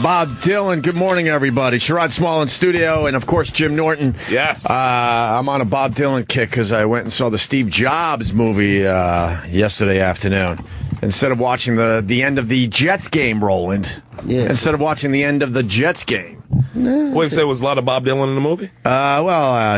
Bob Dylan, good morning, everybody. Sherrod Small in studio, and of course, Jim Norton. Yes. I'm on a Bob Dylan kick because I went and saw the Steve Jobs movie yesterday afternoon. Instead of watching the end of the Jets game, Roland. Yeah. Instead of watching the end of the Jets game. What, you say there was a lot of Bob Dylan in the movie?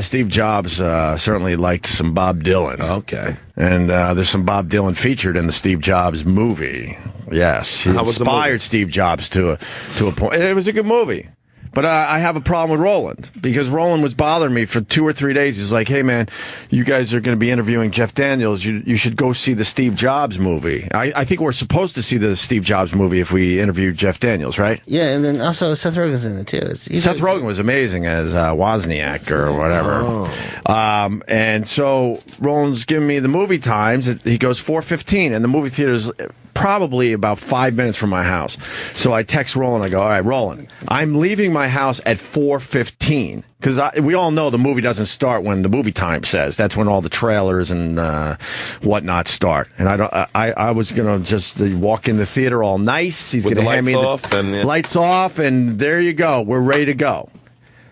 Steve Jobs certainly liked some Bob Dylan. Okay. And there's some Bob Dylan featured in the Steve Jobs movie. Yes. He inspired Steve Jobs to a point. It was a good movie. But I have a problem with Roland, because Roland was bothering me for 2 or 3 days. He's like, hey, man, you guys are going to be interviewing Jeff Daniels. You should go see the Steve Jobs movie. I think we're supposed to see the Steve Jobs movie if we interview Jeff Daniels, right? Yeah, and then also Seth Rogen's in it, too. Seth Rogen was amazing as Wozniak or whatever. Oh. And so Roland's giving me the movie times. He goes 4:15, and the movie theater's probably about 5 minutes from my house. So I text Roland. I go, all right, Roland, I'm leaving my house at 4:15, because we all know the movie doesn't start when the movie time says. That's when all the trailers and whatnot start. And I was gonna just walk in the theater all nice. He's gonna hand me the lights off, and there you go. We're ready to go.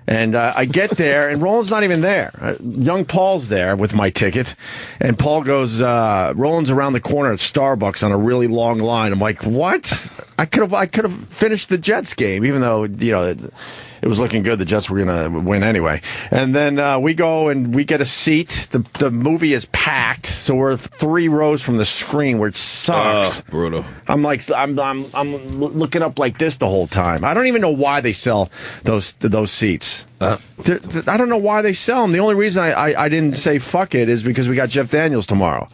And I get there, and Roland's not even there. Young Paul's there with my ticket, and Paul goes, Roland's around the corner at Starbucks on a really long line. I'm like, what? I could have finished the Jets game, even though, you know, it was looking good. The Jets were going to win anyway. And then we go and we get a seat. The movie is packed, so we're 3 rows from the screen, where it sucks. Brutal. I'm looking up like this the whole time. I don't even know why they sell those seats. I don't know why they sell them. The only reason I didn't say fuck it is because we got Jeff Daniels tomorrow.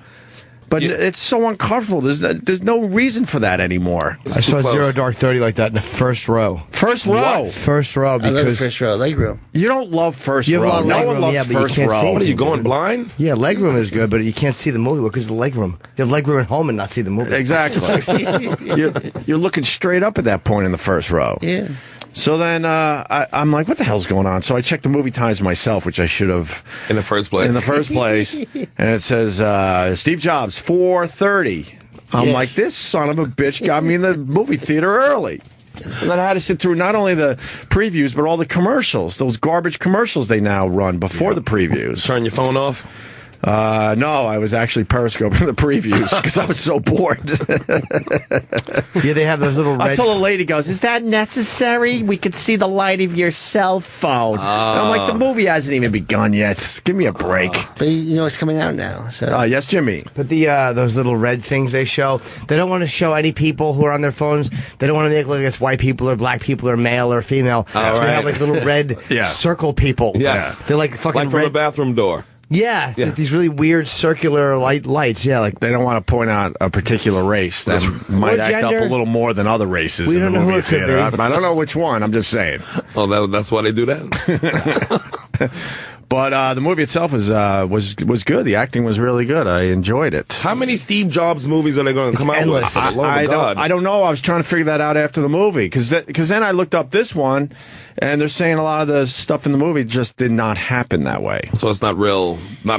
But it's so uncomfortable. There's no reason for that anymore. I saw Zero Dark 30 like that in the first row. First row? What? First row. Because I love first row. Leg room. You don't love first row. No one loves first row. What, are you going blind? Yeah, leg room is good, but you can't see the movie because of the leg room. You have leg room at home and not see the movie. Exactly. You're looking straight up at that point in the first row. Yeah. So then I'm like, what the hell's going on? So I checked the movie times myself, which I should have. In the first place. And it says, Steve Jobs, 4:30. I'm like, this son of a bitch got me in the movie theater early. And then I had to sit through not only the previews, but all the commercials. Those garbage commercials they now run before the previews. Turn your phone off? No, I was actually periscoping the previews because I was so bored. Yeah, they have those little red... Until a lady goes, is that necessary? We could see the light of your cell phone. And I'm like, the movie hasn't even begun yet. Give me a break. But you know it's coming out now. So. Yes, Jimmy. But those little red things they show, they don't want to show any people who are on their phones. They don't want to make it look like it's white people or black people or male or female. So they have like little red circle people. Yes. They're like fucking like from a bathroom door. Yeah, like these really weird circular lights. Yeah, like they don't want to point out a particular race that might act up a little more than other races in the movie theater. I don't know which one. I'm just saying. Oh, that's why they do that. But the movie itself was good. The acting was really good. I enjoyed it. How many Steve Jobs movies are they going to come out with? I don't know. I was trying to figure that out after the movie because then I looked up this one, and they're saying a lot of the stuff in the movie just did not happen that way. So it's not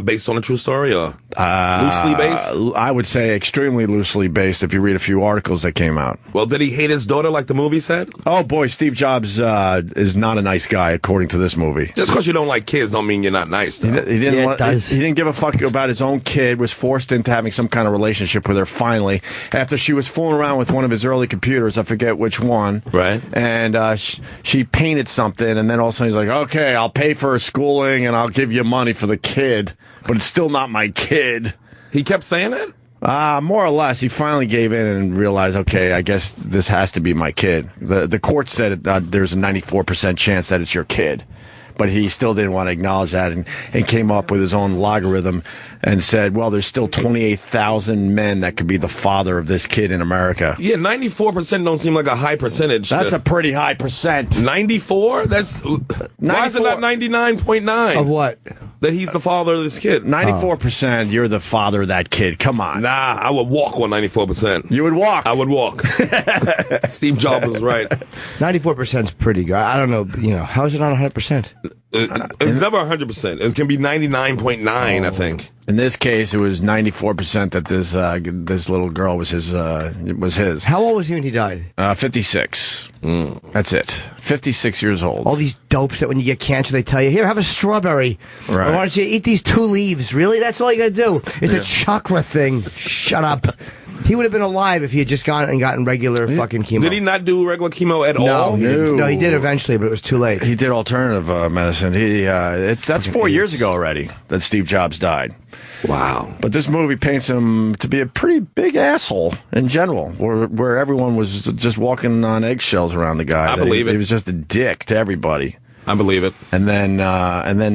based on a true story, or loosely based? I would say extremely loosely based if you read a few articles that came out. Well, did he hate his daughter like the movie said? Oh, boy, Steve Jobs is not a nice guy, according to this movie. Just because you don't like kids don't mean you're not nice, though. He didn't give a fuck about his own kid, was forced into having some kind of relationship with her finally, after she was fooling around with one of his early computers, I forget which one. Right. And she painted something, and then all of a sudden he's like, okay, I'll pay for her schooling, and I'll give you money for the kid, but it's still not my kid. He kept saying that? More or less. He finally gave in and realized, okay, I guess this has to be my kid. The court said there's a 94% chance that it's your kid. But he still didn't want to acknowledge that and came up with his own logarithm and said, well, there's still 28,000 men that could be the father of this kid in America. Yeah, 94% don't seem like a high percentage. That's a pretty high percent. 94? Why is it not 99.9? Of what? That he's the father of this kid. 94%, you're the father of that kid. Come on. Nah, I would walk on 94%. You would walk? I would walk. Steve Jobs was right. 94% is pretty good. I don't know, how is it not 100%? It's never 100%. It can be 99.9, I think. In this case, it was 94% that this little girl was his. How old was he when he died? 56. That's it. 56 years old. All these dopes that when you get cancer, they tell you, here, have a strawberry. Right. Or why don't you eat these 2 leaves? Really? That's all you got to do. It's a chakra thing. Shut up. He would have been alive if he had just gone and gotten regular fucking chemo. Did he not do regular chemo at all? No, he did eventually, but it was too late. He did alternative medicine. That's 4 years ago already that Steve Jobs died. Wow. But this movie paints him to be a pretty big asshole in general, where everyone was just walking on eggshells around the guy. I believe it. He was just a dick to everybody. I believe it. And then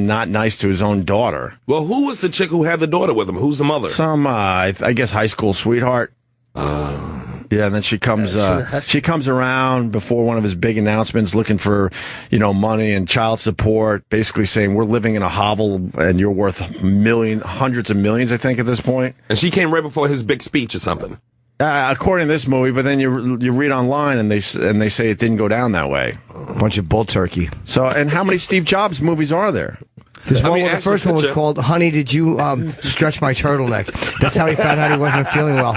not nice to his own daughter. Well, who was the chick who had the daughter with him? Who's the mother? Some, I guess, high school sweetheart. Yeah, and then she comes around before one of his big announcements looking for, money and child support, basically saying we're living in a hovel and you're worth hundreds of millions, I think, at this point. And she came right before his big speech or something. According to this movie, but then you read online and they say it didn't go down that way. A bunch of bull turkey. So, and how many Steve Jobs movies are there? The first one was called "Honey, Did You Stretch My Turtleneck?" That's how he found out he wasn't feeling well.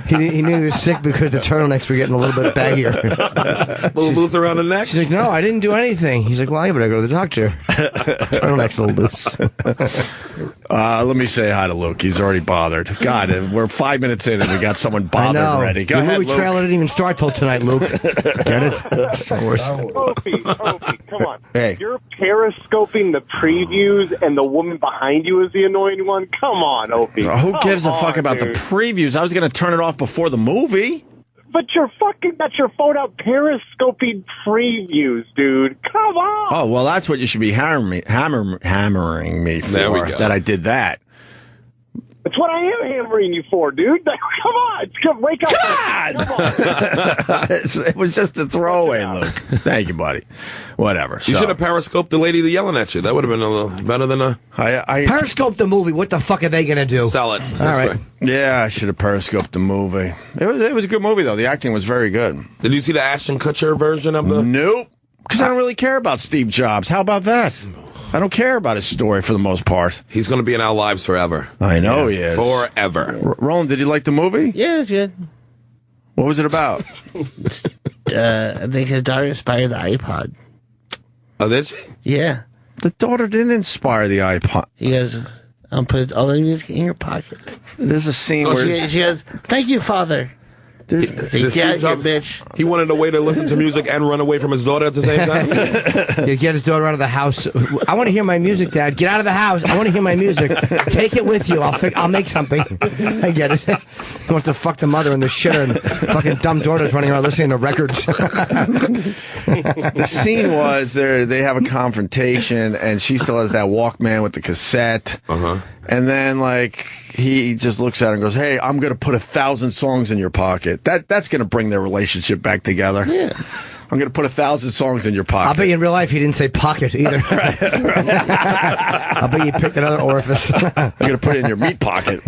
he knew he was sick because the turtlenecks were getting a little bit baggier. Little loose around the neck? She's like, "No, I didn't do anything." He's like, "Well, you better go to the doctor." Turtleneck's a little loose. Let me say hi to Luke. He's already bothered. God, we're 5 minutes in and we got someone bothered already. Go ahead, Luke. The movie trailer didn't even start till tonight, Luke. Get it? Opie, come on. Hey. You're periscoping the previews and the woman behind you is the annoying one? Come on, Opie. Who gives a fuck about the previews? I was going to turn it off before the movie. But you're fucking got your phone out periscoping previews, dude. Come on. Oh, well, that's what you should be hammering me for, there we go. that I did that. That's what I am hammering you for, dude. Come on. Wake up. God! Come on. It was just a throwaway, Luke. Thank you, buddy. Whatever. You should have periscoped the lady yelling at you. That would have been a little better than a... Periscope the movie. What the fuck are they going to do? Sell it. All right. Yeah, I should have periscoped the movie. It was a good movie, though. The acting was very good. Did you see the Ashton Kutcher version of the... Nope. Because I don't really care about Steve Jobs. How about that? I don't care about his story for the most part. He's going to be in our lives forever. I know he is. Forever. Roland, did you like the movie? Yeah, it's good. What was it about? I think his daughter inspired the iPod. Oh, did she? Yeah. The daughter didn't inspire the iPod. He goes, I'll put all the music in your pocket. There's a scene where... She goes, thank you, Father. Get out of here, bitch. He wanted a way to listen to music and run away from his daughter at the same time? You get his daughter out of the house. I want to hear my music, Dad. Get out of the house. I want to hear my music. Take it with you. I'll make something. I get it. He wants to fuck the mother and the shitter, and fucking dumb daughter's running around listening to records. The scene was they have a confrontation, and she still has that Walkman with the cassette. And then, he just looks at her and goes, "Hey, I'm going to put 1,000 songs in your pocket." That's going to bring their relationship back together. Yeah. I'm going to put 1,000 songs in your pocket. I'll bet you in real life he didn't say pocket either. I'll bet you picked another orifice. I'm going to put it in your meat pocket.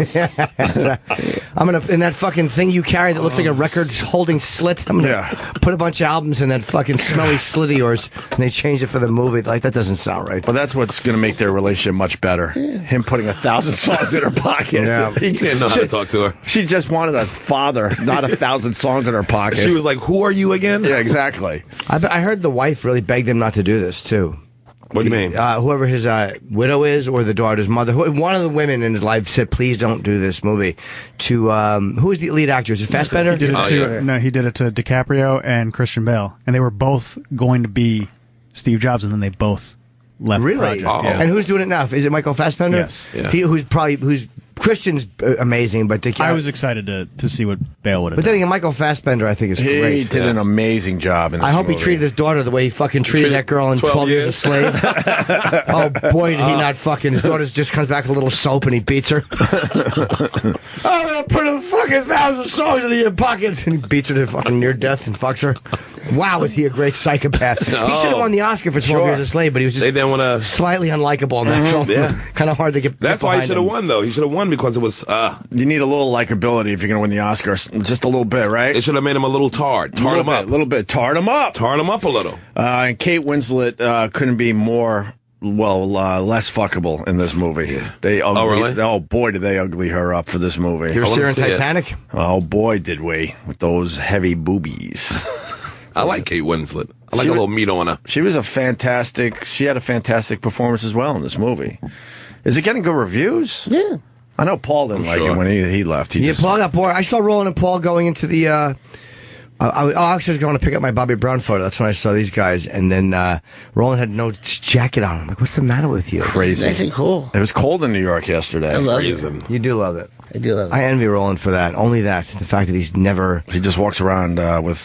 I'm going to, in that fucking thing you carry that looks like a record holding slit, I'm going to put a bunch of albums in that fucking smelly slit of yours, and they changed it for the movie. That doesn't sound right. But that's what's going to make their relationship much better. Yeah. Him putting 1,000 songs in her pocket. Yeah. He didn't know how to talk to her. She just wanted a father, not 1,000 songs in her pocket. She was like, "Who are you again?" Yeah, exactly. I heard the wife really begged him not to do this, too. What do you mean? Whoever his widow is, or the daughter's mother, one of the women in his life said, "Please don't do this movie." To who is the lead actor? Is it Fassbender? No, he did it to DiCaprio and Christian Bale, and they were both going to be Steve Jobs, and then they both left. Really? The project. Yeah. And who's doing it now? Is it Michael Fassbender? Yes. Yeah. Who's Christian's amazing, but I was excited to see what Bale would have done. But then again, Michael Fassbender, I think, is great. He did an amazing job in this I hope movie. he treated his daughter the way he fucking treated that girl in 12 Years a Slave. Oh, boy, did he not fucking... His daughter just comes back with a little soap and he beats her. I'm going to put a fucking 1,000 songs in your pocket. And he beats her to fucking near death and fucks her. Wow, is he a great psychopath. He should have won the Oscar for 12 Years a Slave, but he was just slightly unlikable in that film. Yeah. Kind of hard to get That's why he should have won, though. He should have won because it was... You need a little likability if you're going to win the Oscar. Just a little bit, right? It should have made him a little tart. Tart him up. A little bit. Tart him up. Tart him up a little. And Kate Winslet couldn't be more less fuckable in this movie. They really? Oh boy, did they ugly her up for this movie. You ever see her in Titanic? Oh boy, did we, with those heavy boobies. I like Kate Winslet. I like a little meat on her. She had a fantastic performance as well in this movie. Is it getting good reviews? Yeah. I know Paul didn't like it when he left. Paul got bored. I saw Roland and Paul going into the. I was going to pick up my Bobby Brown photo. That's when I saw these guys. And then Roland had no jacket on. I'm like, what's the matter with you? Crazy. Nice and cool. It was cold in New York yesterday. I love it. You do love it. I do love it. I envy Roland for that. Only that. The fact that he's never... He just walks around with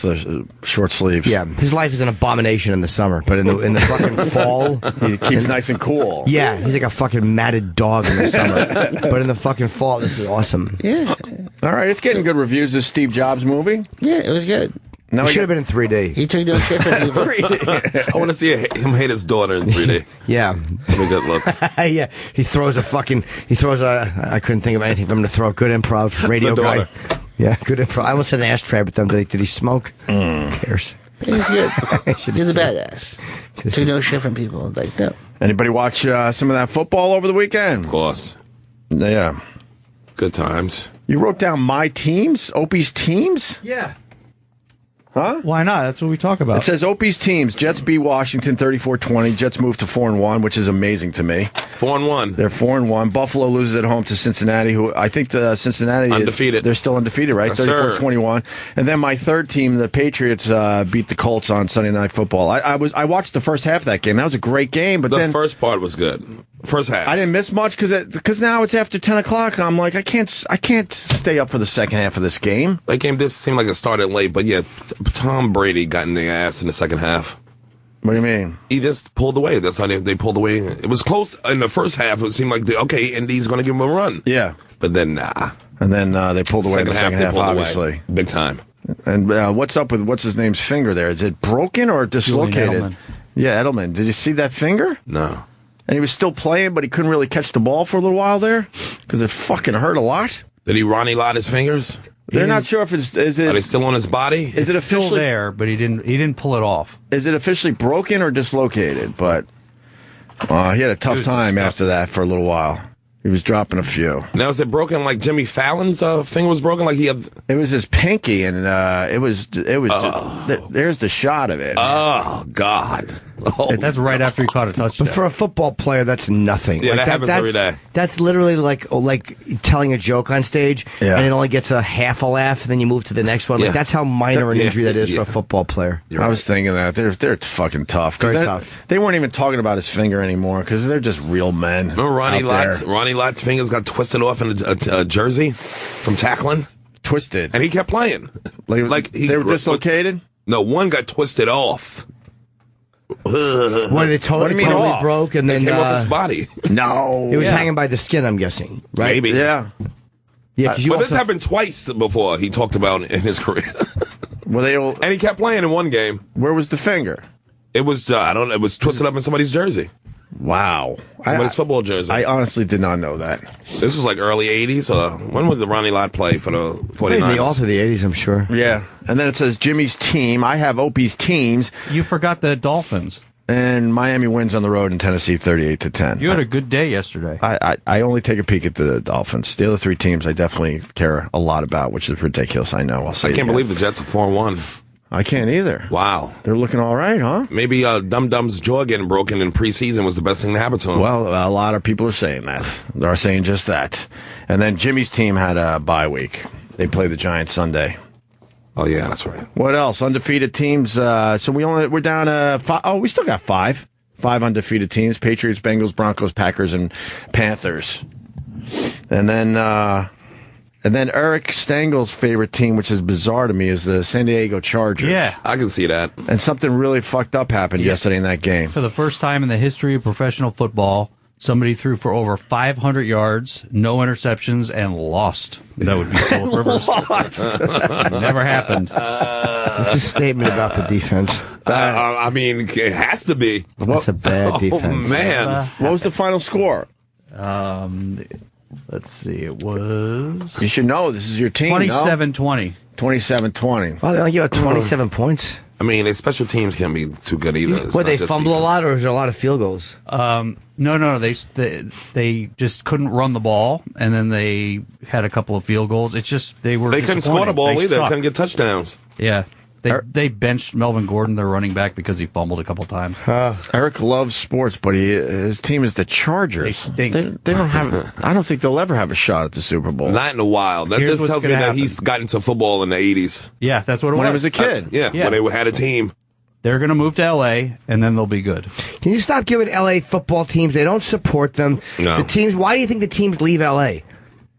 short sleeves. Yeah. His life is an abomination in the summer. But in the fucking fall... He keeps nice and cool. Yeah. He's like a fucking matted dog in the summer. But in the fucking fall, this is awesome. Yeah. All right. It's getting good reviews, this Steve Jobs movie. Yeah, it was good. Now It should have been in 3D. He took no shit from people. I want to see him hate his daughter in 3D. Yeah. Have a good look. Yeah. He throws a... I couldn't think of anything for him to throw. Good improv. Radio The guy. daughter. Yeah, good improv. I almost said an ashtray, but then did he smoke? Who cares? He was good. He's a badass. Took no shit from people. Like, no. Anybody watch some of that football over the weekend? Of course. Yeah. Good times. You wrote down my teams? Opie's teams? Yeah. Huh? Why not? That's what we talk about. It says Opie's teams. Jets beat Washington 34-20. Jets move to 4-1, which is amazing to me. 4-1. They're 4-1. Buffalo loses at home to Cincinnati, who I think Cincinnati undefeated. They're still undefeated, right? Yes, 34-21. And then my third team, the Patriots, beat the Colts on Sunday Night Football. I watched the first half of that game. That was a great game, but The first part was good. First half. I didn't miss much because now it's after 10 o'clock. I'm like, I can't stay up for the second half of this game. That game did seem like it started late, but yeah, Tom Brady got in the ass in the second half. What do you mean? He just pulled away. That's how they pulled away. It was close in the first half. It seemed like, Indy's going to give him a run. Yeah. But then, nah. And then they pulled away in the second half, obviously. Away. Big time. And what's up with what's-his-name's finger there? Is it broken or dislocated? Edelman. Yeah, Edelman. Did you see that finger? No. And he was still playing, but he couldn't really catch the ball for a little while there because it fucking hurt a lot. Did he Ronnie Lott his fingers? They're not sure if is it. Are they still on his body? Is it It's still officially there, but he didn't pull it off. Is it officially broken or dislocated? But he had a tough time after that for a little while. He was dropping a few. Now, is it broken like Jimmy Fallon's finger was broken? Like he had... It was his pinky, and it was. There's the shot of it. Oh, God. Oh, That's right after he caught a touchdown. But for a football player, that's nothing. Yeah, that happens every day. That's literally like telling a joke on stage, Yeah. and it only gets a half a laugh, and then you move to the next one. Like Yeah. that's how minor an injury that is for a football player. You're I right. was thinking that they're fucking tough. Very tough. They weren't even talking about his finger anymore because they're just real men. Remember Ronnie out Lott's, there. Ronnie Lott's fingers got twisted off in a jersey from tackling, Twisted. and he kept playing. Like they were dislocated. No, one got twisted off. What did it What do you mean totally off? broke, and It then came off his body. No. it was hanging by the skin. I'm guessing, right? Maybe. Yeah. Yeah, because you But this also, happened twice before he talked about in his career. Were they all? And he kept playing in one game. Where was the finger? It was, it was twisted up in somebody's jersey. Wow. Somebody's football jersey. I honestly did not know that. This was like early 80s. When would the Ronnie Lott play for the 49ers? all through the 80s, I'm sure. Yeah. And then it says Jimmy's team. I have Opie's teams. You forgot the Dolphins. And Miami wins on the road in Tennessee 38-10. You had a good day yesterday. I only take a peek at the Dolphins. The other three teams I definitely care a lot about, which is ridiculous. I know. I can't believe the Jets are 4-1. I can't either. Wow. They're looking all right, huh? Maybe Dum Dum's jaw getting broken in preseason was the best thing to happen to him. Well, a lot of people are saying that. They're saying just that. And then Jimmy's team had a bye week. They play the Giants Sunday. Oh, yeah, that's right. What else? Undefeated teams. So we're down to 5. Oh, we still got 5. 5 undefeated teams: Patriots, Bengals, Broncos, Packers, and Panthers. And then Eric Stangel's favorite team, which is bizarre to me, is the San Diego Chargers. Yeah. I can see that. And something really fucked up happened yesterday in that game. For the first time in the history of professional football, somebody threw for over 500 yards, no interceptions, and lost. That would be Philip Rivers. Never happened. It's a statement about the defense. I mean, it has to be. That's a bad defense. Oh, man. What was the final score? Let's see. It was You should know. This is your team. 27-20. 27-20. Oh, they only gave up 27 points. I mean, their special teams can't be too good either. It's What, not they just fumble a defense. lot, or is there a lot of field goals? No, they just couldn't run the ball, and then they had a couple of field goals. It's just they couldn't score the ball They either. They suck. couldn't get touchdowns. Yeah. They benched Melvin Gordon, their running back, because he fumbled a couple times. Eric loves sports, but his team is the Chargers. They stink. They don't have. I don't think they'll ever have a shot at the Super Bowl. Not in a while. That Here's just what's tells me gonna that happen. he's gotten into football in the 80s. Yeah, that's what it When was. I was a kid. Yeah, Yeah. when they had a team. They're going to move to L.A., and then they'll be good. Can you stop giving LA football teams? They don't support them. No. The teams. Why do you think the teams leave LA?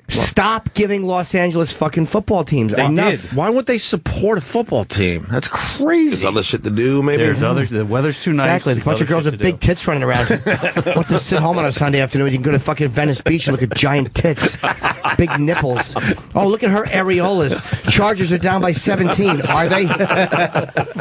Stop giving Los Angeles fucking football teams. Enough. Why would they support a football team? That's crazy. There's other shit to do, maybe. There's others. The weather's too nice. Exactly. There's a bunch of There's girls other with shit big to do. tits running around. Wants to sit home on a Sunday afternoon. You can go to fucking Venice Beach and look at giant tits. Big nipples. Oh, look at her areolas. Chargers are down by 17. Are they?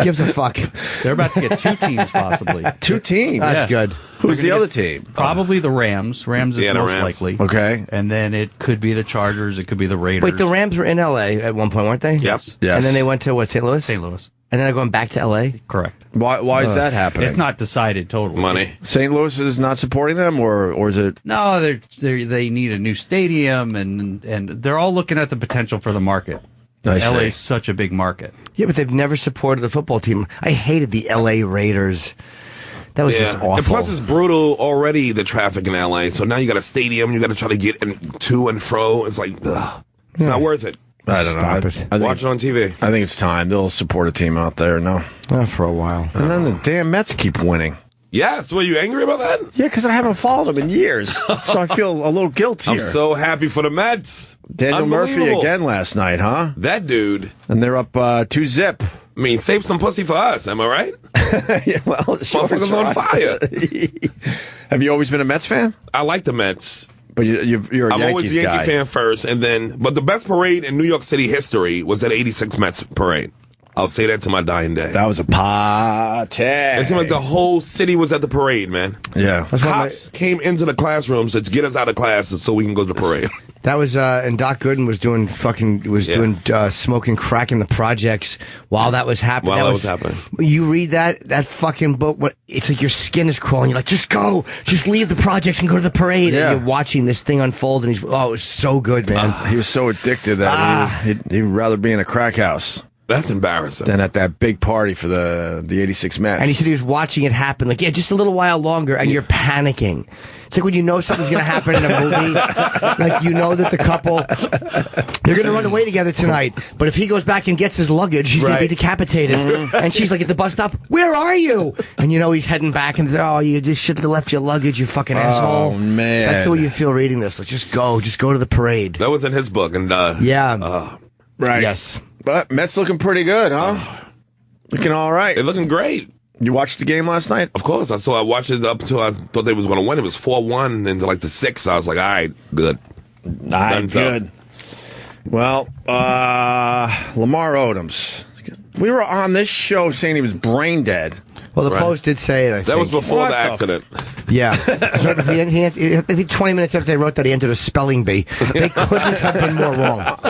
Gives a fuck. They're about to get two teams, possibly. Two teams. That's Yeah. good. Who's the other team? Probably the Rams. Rams is Yeah, the most Rams. likely. Okay. And then it could be the Chargers. It could be the Raiders. Wait, the Rams were in LA at one point, weren't they? Yes. Yes. And then they went to what, St. Louis? St. Louis. And then they're going back to LA? Correct. Why is that happening? It's not decided totally. Money. St. Louis is not supporting them, or is it? No, they need a new stadium, and they're all looking at the potential for the market. I see. LA is such a big market. Yeah, but they've never supported the football team. I hated the LA Raiders. That was just awful. And plus, it's brutal already, the traffic in LA. So now you got a stadium, you got to try to get to and fro. It's like, ugh. It's not worth it. I don't Stop know. it. I think, Watch it on TV. I think it's time they'll support a team out there. No, For a while. and then the damn Mets keep winning. Yes. Were you angry about that? Yeah, because I haven't followed them in years, so I feel a little guilty I'm here. so happy for the Mets. Daniel Murphy Unbelievable. again last night, huh? That dude. And they're up 2-0. I mean, save some pussy for us. Am I right? Yeah, well, sure, Motherfucker's on fire. Have you always been a Mets fan? I like the Mets. But you're a I'm always Yankees a Yankee guy. fan first, and then. But the best parade in New York City history was that '86 Mets parade. I'll say that to my dying day. That was a party. It seemed like the whole city was at the parade, man. Yeah. Cops came into the classrooms to get us out of classes so we can go to the parade. That was, and Doc Gooden was doing smoking crack in the projects while that was happening. While that was happening. You read that fucking book, it's like your skin is crawling. You're like, just go, just leave the projects and go to the parade. Yeah. And you're watching this thing unfold, and it was so good, man. He was so addicted that he'd rather be in a crack house That's embarrassing. than at that big party for the 86 Mets. And he said he was watching it happen, like, yeah, just a little while longer, and you're panicking. It's like when you know something's going to happen in a movie, like you know that the couple, they're going to run away together tonight, but if he goes back and gets his luggage, he's going to be decapitated. And she's like at the bus stop, where are you? And you know he's heading back, and oh, you just should have left your luggage, you fucking asshole. Oh, man. That's the way you feel reading this. Like, just go to the parade. That was in his book, and Yeah. Right. Yes. But Mets looking pretty good, huh? Looking all right. they're looking great. You watched the game last night? Of course, I watched it up until I thought they was going to win. It was 4-1 into like the 6th. I was like, all right, good. Nothing's up. Good. Well, Lamar Odom's. We were on this show saying he was brain dead. Well, the Right. Post did say it, I think. That was before What the the accident. Yeah. So I think 20 minutes after they wrote that, he entered a spelling bee. They couldn't have been more wrong.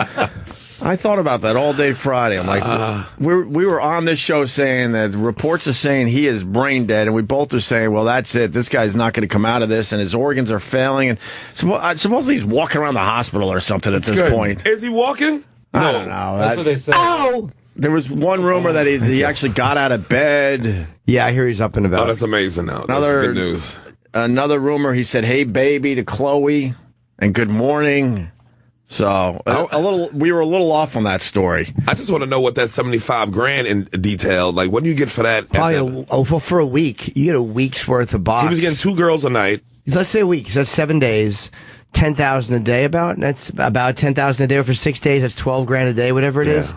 I thought about that all day Friday. I'm like, we were on this show saying that reports are saying he is brain dead, and we both are saying, well, that's it. This guy's not going to come out of this, and his organs are failing. And supposedly he's walking around the hospital or something at this point. Is he walking? I don't know. That's what they said. Oh! There was one rumor that he actually got out of bed. Yeah, I hear he's up and Oh, about. that's amazing now. That's Another- good news. Another rumor, he said, "Hey, baby," to Chloe, and good morning. So we were a little off on that story. I just want to know what that $75,000 in detail, like, what do you get for that? Probably for a week. You get a week's worth of box. He was getting 2 girls a night. Let's say a week. So that's 7 days. 10,000 a day that's about 10,000 a day. For 6 days, that's 12 grand a day, whatever it is.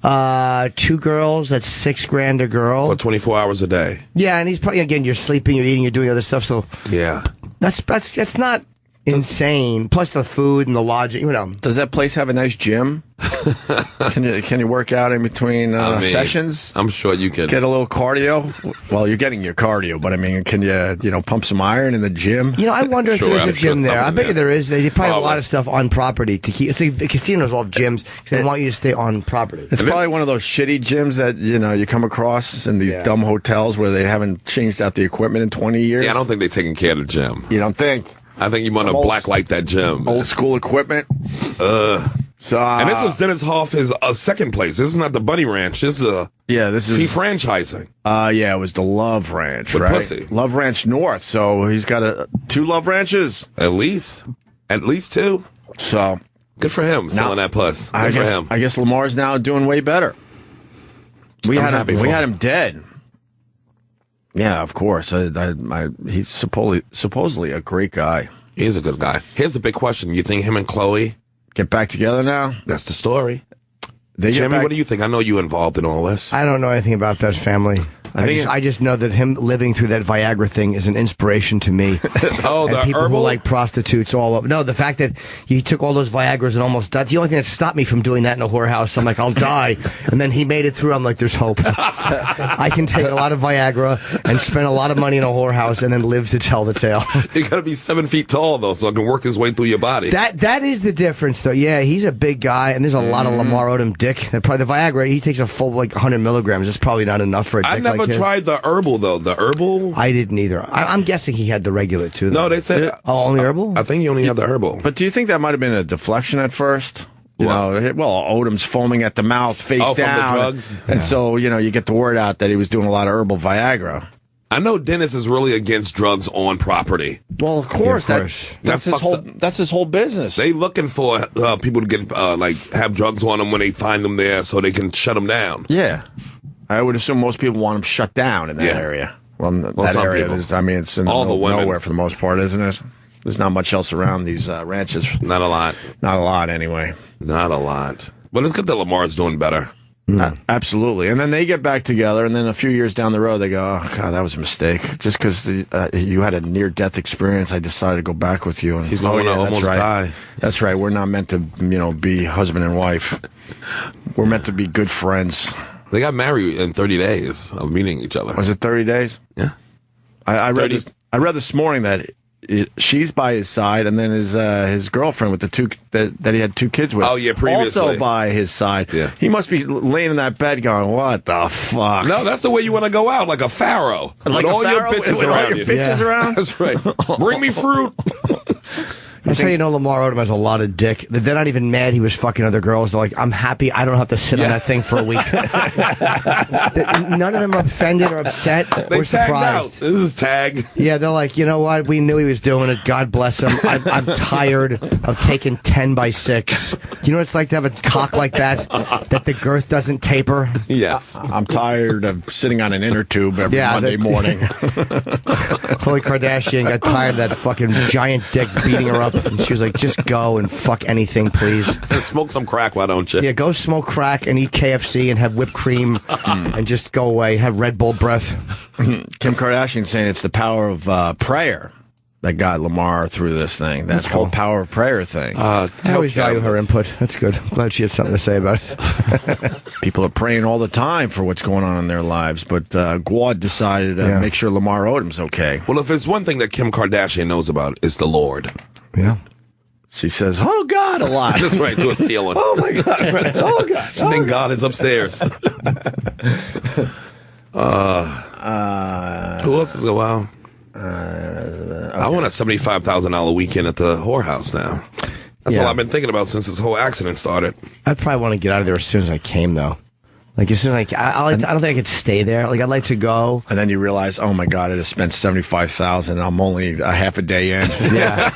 2 girls, that's $6,000 a girl. For 24 hours a day. Yeah, and he's probably, again, you're sleeping, you're eating, you're doing other stuff. So Yeah. that's not insane. Plus the food and the lodging. Does that place have a nice gym? Can you work out in between sessions? I'm sure you can get a little cardio. Well, you're getting your cardio, but I mean, can you pump some iron in the gym? I wonder if there's a gym there. I bet you there is. They probably have a lot of stuff on property to keep. The casinos all have gyms because they want you to stay on property. It's probably one of those shitty gyms that you come across in these dumb hotels where they haven't changed out the equipment in 20 years. Yeah, I don't think they're taking care of the gym. You don't think? I think you want to blacklight that gym. Old school equipment. So, and this was Dennis Hoff's second place. This is not the Bunny Ranch. This is franchising. It was the Love Ranch, with right? Pussy. Love Ranch North. So he's got 2 Love Ranches. At least 2. So good for him selling that puss. Good for him. I guess Lamar's now doing way better. We had him dead. Yeah, of course. He's supposedly a great guy. He's a good guy. Here's the big question: you think him and Chloe get back together now? That's the story. Jimmy, what do you think? I know you involved in all this. I don't know anything about that family. I just know that him living through that Viagra thing is an inspiration to me. Oh, and the people herbal? who like prostitutes all over. No, the fact that he took all those Viagras and almost died. The only thing that stopped me from doing that in a whorehouse. I'm like, I'll die. And then he made it through. I'm like, there's hope. I can take a lot of Viagra and spend a lot of money in a whorehouse and then live to tell the tale. You got to be 7 feet tall, though, so it can work his way through your body. That is the difference, though. Yeah, he's a big guy, and there's a lot of Lamar Odom dick. Probably the Viagra, he takes a full 100 milligrams. It's probably not enough for a dick. I never tried the herbal, though. The herbal? I didn't either. I'm guessing he had the regular, too. Though. No, they said... only herbal? I think he only had the herbal. But do you think that might have been a deflection at first? Odom's foaming at the mouth, face down. From the drugs? And so, you get the word out that he was doing a lot of herbal Viagra. I know Dennis is really against drugs on property. Well, of course. That's his whole business. They looking for people to get have drugs on them when they find them there so they can shut them down. Yeah. I would assume most people want them shut down in that area. Well, that area, it's in all the women. Nowhere for the most part, isn't it? There's not much else around these ranches. Not a lot. Not a lot, anyway. Not a lot. But it's good that Lamar's doing better. Absolutely. And then they get back together, and then a few years down the road, they go, oh, God, that was a mistake. Just because you had a near-death experience, I decided to go back with you. And, he's going to almost die. That's right. We're not meant to, be husband and wife. We're meant to be good friends. They got married in 30 days of meeting each other. Was it 30 days? Yeah. I read this morning that she's by his side, and then his girlfriend with the 2 that he had 2 kids with. Oh yeah, previously also by his side. Yeah. He must be laying in that bed going, "What the fuck?" No, that's the way you want to go out, like a pharaoh, like with all your bitches around you. Around. That's right. Bring me fruit. That's how you know Lamar Odom has a lot of dick. They're not even mad he was fucking other girls. They're like, I'm happy I don't have to sit on that thing for a week. None of them are offended or upset or surprised. Out. This is tag. Yeah, they're like, you know what? We knew he was doing it. God bless him. I'm tired of taking 10 by 6. You know what it's like to have a cock like that the girth doesn't taper? Yes. I'm tired of sitting on an inner tube every Monday morning. Khloe Kardashian got tired of that fucking giant dick beating her up. And she was like, just go and fuck anything, please. And smoke some crack, why don't you? Yeah, go smoke crack and eat KFC and have whipped cream and just go away. Have Red Bull breath. Kim Kardashian saying it's the power of prayer that got Lamar through this thing. That's whole power of prayer thing. I always value her input. That's good. I'm glad she had something to say about it. People are praying all the time for what's going on in their lives, but Gwad decided to make sure Lamar Odom's okay. Well, if there's one thing that Kim Kardashian knows about, it's the Lord. Yeah. She says, "Oh God," a lot. That's right, to a ceiling. Oh my God! Right. Oh God! She thinks God is upstairs. Who else is going? I want a $75,000 weekend at the whorehouse now. That's all I've been thinking about since this whole accident started. I'd probably want to get out of there as soon as I came, though. Like, as soon as I don't think I could stay there. Like, I'd like to go. And then you realize, oh my God, I just spent $75,000. I'm only a half a day in. Yeah.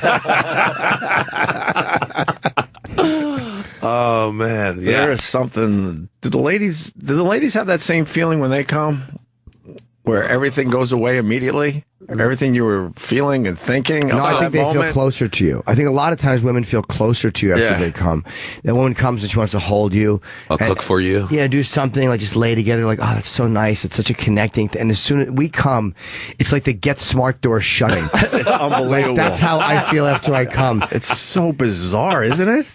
Oh man, yeah. There is something. Do the ladies have that same feeling when they come, where everything goes away immediately? Everything you were feeling and thinking. No, I think they feel closer to you. I think a lot of times women feel closer to you after they come. That woman comes and she wants to hold you. I'll cook for you. Yeah, do something, like just lay together, like, oh, that's so nice. It's such a connecting thing. And as soon as we come, it's like the Get Smart door shutting. Unbelievable. Like, that's how I feel after I come. It's so bizarre, isn't it?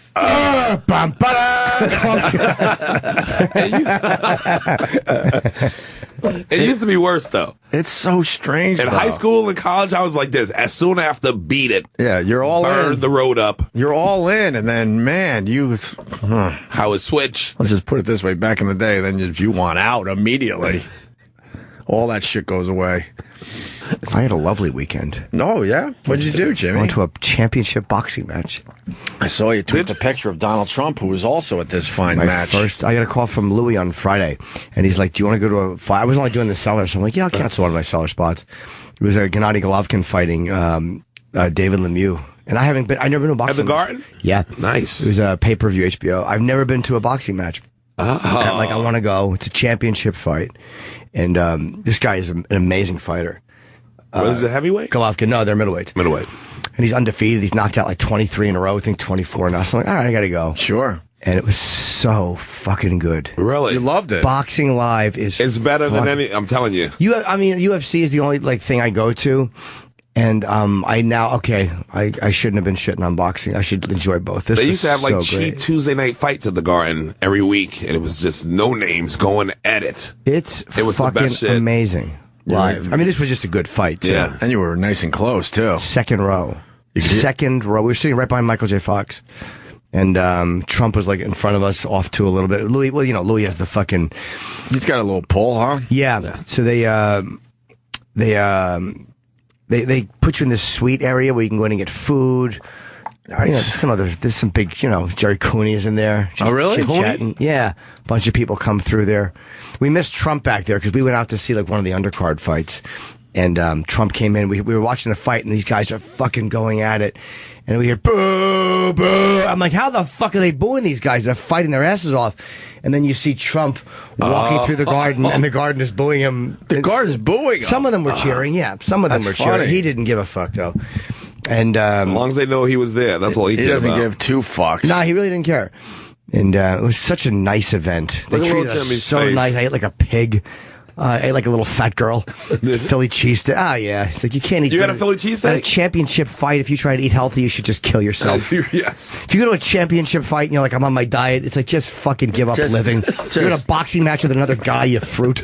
It used to be worse, though. It's so strange. In high school and college, I was like this. As soon as I have to beat it. Yeah, you're all burn in. the road up. You're all in, and then, man, how it switch. Let's just put it this way. Back in the day, then if you want out immediately, all that shit goes away. I had a lovely weekend. No, yeah? What did you do, Jimmy? I went to a championship boxing match. I saw you tweet the picture of Donald Trump, who was also at this fine match. I got a call from Louis on Friday, and he's like, do you want to go to a fight? I was only doing the cellar, so I'm like, yeah, I'll cancel one of my cellar spots. It was Gennady Golovkin fighting David Lemieux. And I've never been to a boxing At the match. Garden? Yeah. Nice. It was a pay-per-view HBO. I've never been to a boxing match. And, like, I want to go. It's a championship fight. And this guy is an amazing fighter. What is it, heavyweight? Golovkin, no, they're middleweights. Middleweight. And he's undefeated. He's knocked out like 23 in a row. I think 24 now. So I'm like, all right, I got to go. Sure. And it was so fucking good. Really? You loved it. Boxing Live is It's better than any, I'm telling you. UFC is the only like thing I go to. And I shouldn't have been shitting on boxing. I should enjoy both. They used to have like cheap Tuesday night fights at the Garden every week, and it was just no names going at it. It was the best shit. Amazing. Live. I mean, this was just a good fight, too. Yeah. And you were nice and close, too. Second row. Second row. We were sitting right behind Michael J. Fox. And Trump was like in front of us, off to a little bit. Louis has the fucking... He's got a little pull, huh? Yeah. So they put you in this suite area where you can go in and get food. Nice. There's some big, Jerry Cooney is in there. Oh, really? Chit-chatting. Yeah. A bunch of people come through there. We missed Trump back there because we went out to see like one of the undercard fights. And Trump came in. We were watching the fight, and these guys are fucking going at it. And we hear, boo, boo. I'm like, how the fuck are they booing these guys? They're fighting their asses off. And then you see Trump walking through the garden, and the garden is booing him. The garden's booing him? Some of them were cheering, yeah. Some of them were cheering. He didn't give a fuck, though. And as long as they know he was there, that's all he cared about. He doesn't give two fucks. No, he really didn't care. And it was such a nice event. They treated us so nice. I ate like a pig. I ate like a little fat girl. Philly cheesesteak. Oh, yeah. It's like you can't eat. You had a Philly cheesesteak? At a championship fight, if you try to eat healthy, you should just kill yourself. Yes. If you go to a championship fight and you're like, I'm on my diet, it's like, just fucking give up living. You're in a boxing match with another guy, you fruit.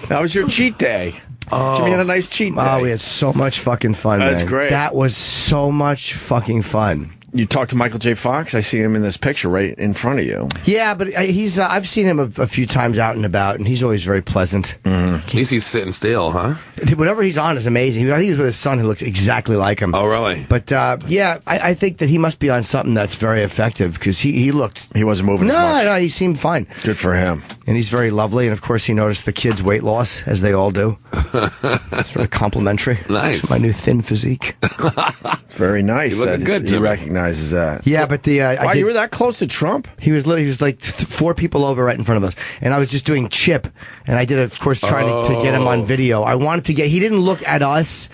That was your cheat day. Jimmy had a nice cheat day. Oh, we had so much fucking fun, man. That's great. That was so much fucking fun. You talked to Michael J. Fox? I see him in this picture right in front of you. Yeah, but he's I've seen him a few times out and about, and he's always very pleasant. Mm-hmm. At least he's sitting still, huh? Whatever he's on is amazing. I think he's with his son who looks exactly like him. Oh, really? But, I think that he must be on something that's very effective, because he looked... He wasn't moving as much. No, he seemed fine. Good for him. And he's very lovely, and of course he noticed the kids' weight loss, as they all do. It's very complimentary. Nice. It's my new thin physique. Very nice. You're looking good, he Jimmy. Recognizes that. Yeah, but wow, you were that close to Trump? He was like 4 people over right in front of us, and I was just doing chip, and I did, of course, trying to get him on video. I wanted to get. He didn't look at us,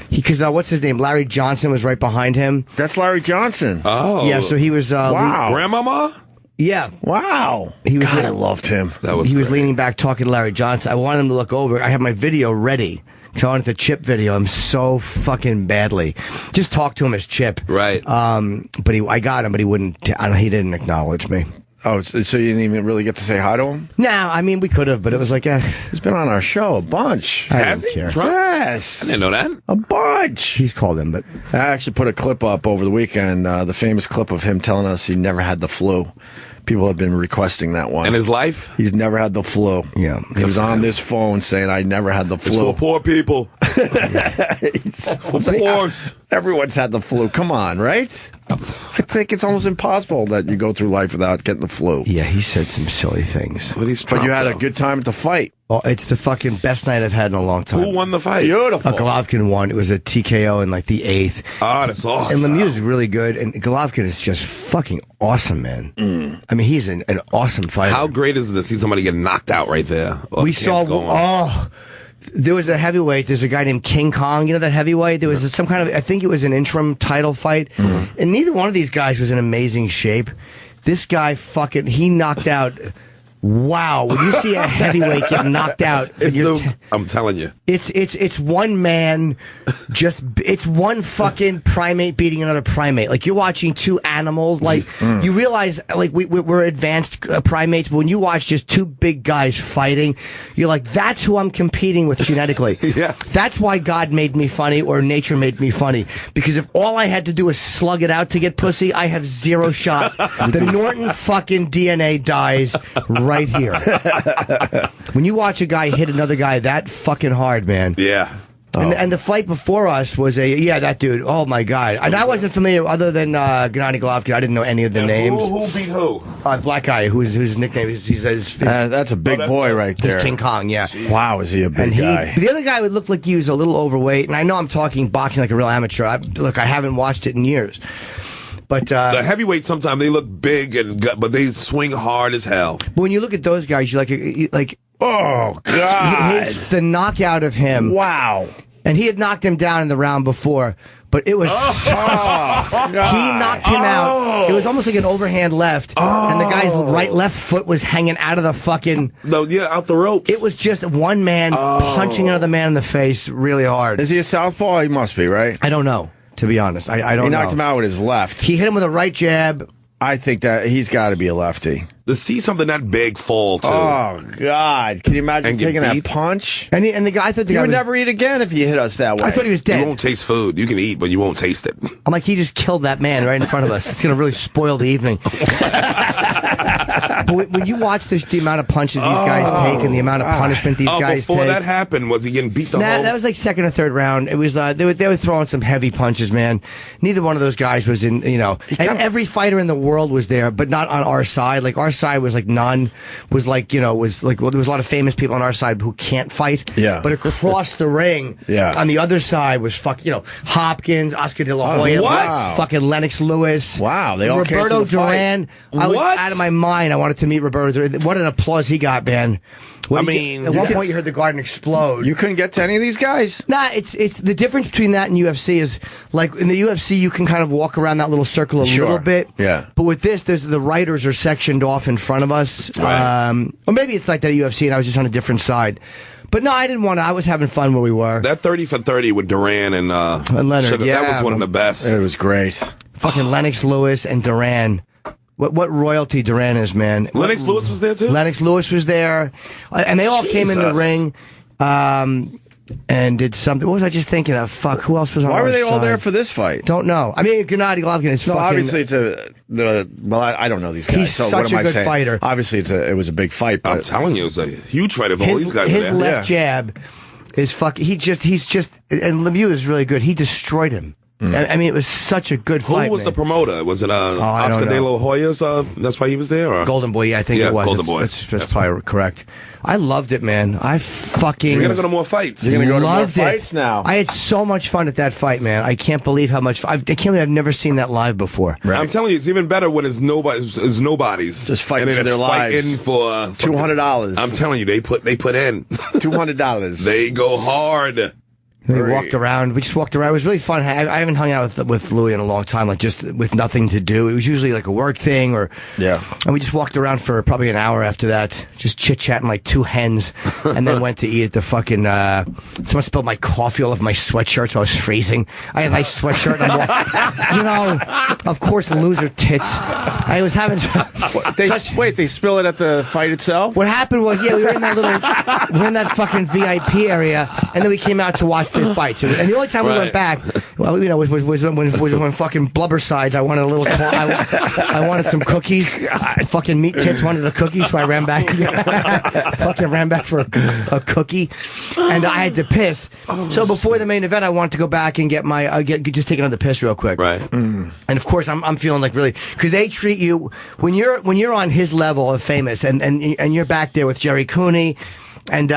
because what's his name? Larry Johnson was right behind him. That's Larry Johnson. Oh, yeah. So he was. Wow, Grandmama. Yeah. Wow. He was. God, I loved him. He was leaning back talking to Larry Johnson. I wanted him to look over. I have my video ready. So I wanted the Chip video. I'm so fucking badly. Just talk to him as Chip. Right. But I got him, but he wouldn't. He didn't acknowledge me. Oh, so you didn't even really get to say hi to him? No, I mean, we could have, but it was like, he's been on our show a bunch. I don't care. Trump? Yes. I didn't know that. A bunch. He's called him, but I actually put a clip up over the weekend, the famous clip of him telling us he never had the flu. People have been requesting that one. In his life? He's never had the flu. Yeah. He was on this phone saying, I never had the flu. It's for poor people. It's for poors. Everyone's had the flu. Come on, right? I think it's almost impossible that you go through life without getting the flu. Yeah, he said some silly things. But you had a good time at the fight. Oh, it's the fucking best night I've had in a long time. Who won the fight? Beautiful. Golovkin won. It was a TKO in like the 8th. Oh, that's awesome. And Lemieux's really good, and Golovkin is just fucking awesome, man. I mean, he's an awesome fighter. How great is it to see somebody get knocked out right there? We saw, There was a heavyweight. There's a guy named King Kong. You know that heavyweight? There was some kind of, I think it was an interim title fight. And neither one of these guys was in amazing shape. This guy he knocked out. Wow, when you see a heavyweight get knocked out, I'm telling you, it's one man, it's one fucking primate beating another primate. Like you're watching two animals. Like you realize, like we're advanced primates, but when you watch just two big guys fighting, you're like, that's who I'm competing with genetically. Yes, that's why God made me funny or nature made me funny. Because if all I had to do was slug it out to get pussy, I have zero shot. The Norton fucking DNA dies right here. When you watch a guy hit another guy that fucking hard, man. Yeah. And the fight before us was that dude. Oh my God. And I wasn't familiar other than Gennady Golovkin. I didn't know any of the names. Who beat who? Black guy whose nickname is that's a big boy right there. King Kong, yeah. Wow, is he a big guy? The other guy would look like he was a little overweight, and I know I'm talking boxing like a real amateur. I haven't watched it in years. But the heavyweights sometimes they look big but they swing hard as hell. But when you look at those guys, you're like oh God, the knockout of him. Wow, and he had knocked him down in the round before, but it was he knocked him out. It was almost like an overhand left, and the guy's left foot was hanging out of the fucking out the ropes. It was just one man punching another man in the face really hard. Is he a southpaw? He must be, right? I don't know. To be honest, I don't know. He knocked him out with his left. He hit him with a right jab. I think that he's got to be a lefty. To see something that big fall, too. Oh, God. Can you imagine taking that punch? And the guy, I thought you would never eat again if you hit us that way. I thought he was dead. You won't taste food. You can eat, but you won't taste it. I'm like, he just killed that man right in front of us. It's going to really spoil the evening. But when you watch the amount of punches these guys take and the amount of punishment these guys take. Before that happened, was he getting beat the whole? That was like second or third round. It was they were throwing some heavy punches, man. Neither one of those guys was in, and every fighter in the world was there, but not on our side. Like our side was like there was a lot of famous people on our side who can't fight. Yeah. But across the ring, on the other side was Hopkins, Oscar De La Hoya, fucking Lennox Lewis. Wow, they all Roberto came to the Duran. fight. I was out of my mind. I wanted to meet Roberto Duran. What an applause he got, man. At one point you heard the garden explode. You couldn't get to any of these guys? Nah, it's the difference between that and UFC is, like, in the UFC you can kind of walk around that little circle a little bit. Yeah. But with this, the writers are sectioned off in front of us. Right. Or maybe it's like that UFC and I was just on a different side. But no, I didn't want to. I was having fun where we were. That 30 for 30 with Duran and Leonard, Sugar, that was one of the best. It was great. Fucking Lennox Lewis and Duran. What royalty Duran is, man. Lennox Lewis was there, too? Lennox Lewis was there. And they all came in the ring and did something. What was I just thinking of? Fuck, who else was on Why were they side? all there for this fight? Don't know. I mean, Gennady Golovkin is fucking... obviously it's I don't know these guys. He's so such what am a good saying? fighter. Obviously it was a big fight. But I'm telling you, it was a huge fight if all these guys were his there. left jab is fucking... He's just... And Lemieux is really good. He destroyed him. I mean, it was such a good fight. Who was the promoter? Was it I Oscar don't De know. La Hoya's? That's why he was there? Or? Golden Boy, I think it was. Golden Boy. That's probably correct. I loved it, man. I fucking... You're going to go to more fights. You're going to go to more loved fights it. now. I had so much fun at that fight, man. I can't believe how much... I can't believe I've never seen that live before. Right. I'm telling you, it's even better when it's nobodies. Just fighting for their lives. Fighting for $200. I'm telling you, they put in $200. They go hard. We walked around. We just walked around. It was really fun. I haven't hung out with Louis in a long time, like just with nothing to do. It was usually like a work thing and we just walked around for probably an hour after that, just chit-chatting like two hens, and then went to eat at the fucking, someone spilled my coffee all over my sweatshirt, so I was freezing. I had a nice sweatshirt, and of course, loser tits. I was having... They spill it at the fight itself? What happened was, we were in that fucking VIP area, and then we came out to watch the fights. And the only time we went back, was when fucking blubber sides. I wanted a little. I wanted some cookies. Fucking meat tits wanted a cookie, so I ran back. Fucking ran back for a cookie, and I had to piss. So before the main event, I wanted to go back and get my just take another piss real quick. Right. And of course, I'm feeling like really, because they treat you when you're on his level of famous, and you're back there with Jerry Cooney And,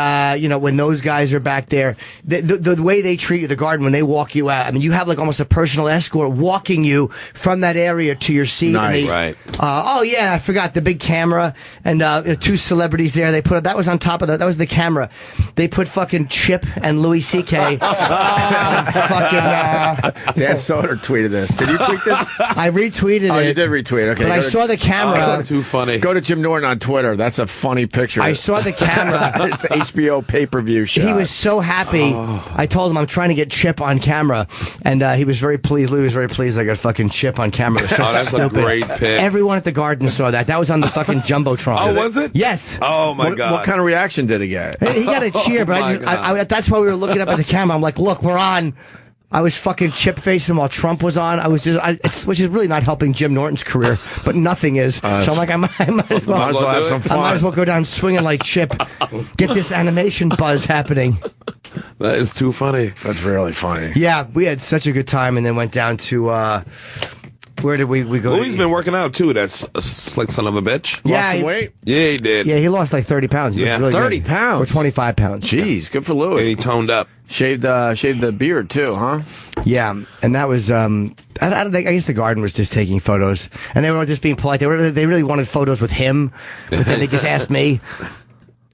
when those guys are back there, the way they treat you, the Garden, when they walk you out, I mean, you have like almost a personal escort walking you from that area to your seat. Nice. Right. I forgot the big camera and 2 celebrities there. They put that was on top of that was the camera. They put fucking Chip and Louis C.K. Dan Soder tweeted this. Did you tweet this? I retweeted it. Oh, you did retweet. Okay. But I saw the camera. That's too funny. Go to Jim Norton on Twitter. That's a funny picture. I saw the camera. It's an HBO pay-per-view shot. He was so happy. I told him I'm trying to get Chip on camera, and he was very pleased. Louis was very pleased I got fucking Chip on camera. It was so that's stupid. a great pic. Everyone at the Garden saw that. That was on the fucking Jumbotron. Oh, was it? Yes. Oh, my God. What kind of reaction did he get? He got a cheer, but that's why we were looking up at the camera. I'm like, look, we're on. I was fucking chip facing while Trump was on. I was just, which is really not helping Jim Norton's career, but nothing is. So I'm like, I might as well have some fun. I might as well go down swinging like Chip. Get this animation buzz happening. That is too funny. That's really funny. Yeah, we had such a good time, and then went down to where did we go? Louis been working out too. That's a slick son of a bitch. Yeah, Lost some weight? Yeah, he did. Yeah, he lost like 30 pounds. He Yeah. was really 30 good. pounds? Or 25 pounds. Jeez, good for Louis. And he toned up. Shaved the beard too, huh? Yeah, and that was I don't think, I guess the Garden was just taking photos, and they were just being polite. They really wanted photos with him, but then they just asked me.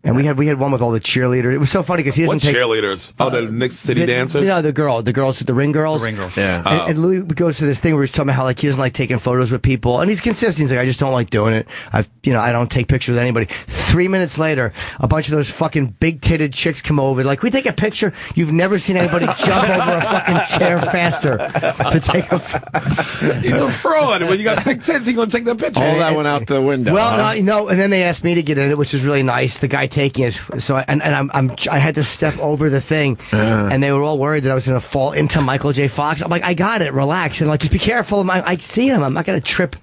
And we had one with all the cheerleaders. It was so funny because he doesn't What take cheerleaders? Oh, the Knicks City dancers? No, the ring girls. The ring girls. Yeah. And Louis goes to this thing where he's talking about how like he doesn't like taking photos with people, and he's consistent. He's like, I just don't like doing it. I don't take pictures with anybody. 3 minutes later, a bunch of those fucking big titted chicks come over. Like, we take a picture. You've never seen anybody jump over a fucking chair faster to take a. He's a fraud. When you got big tits, he gonna take that picture. All that went out the window. Well, no, and then they asked me to get in it, which was really nice. The guy taking it, so I had to step over the thing, and they were all worried that I was going to fall into Michael J. Fox. I'm like, I got it, relax, and like, just be careful. I see him. I'm not going to trip.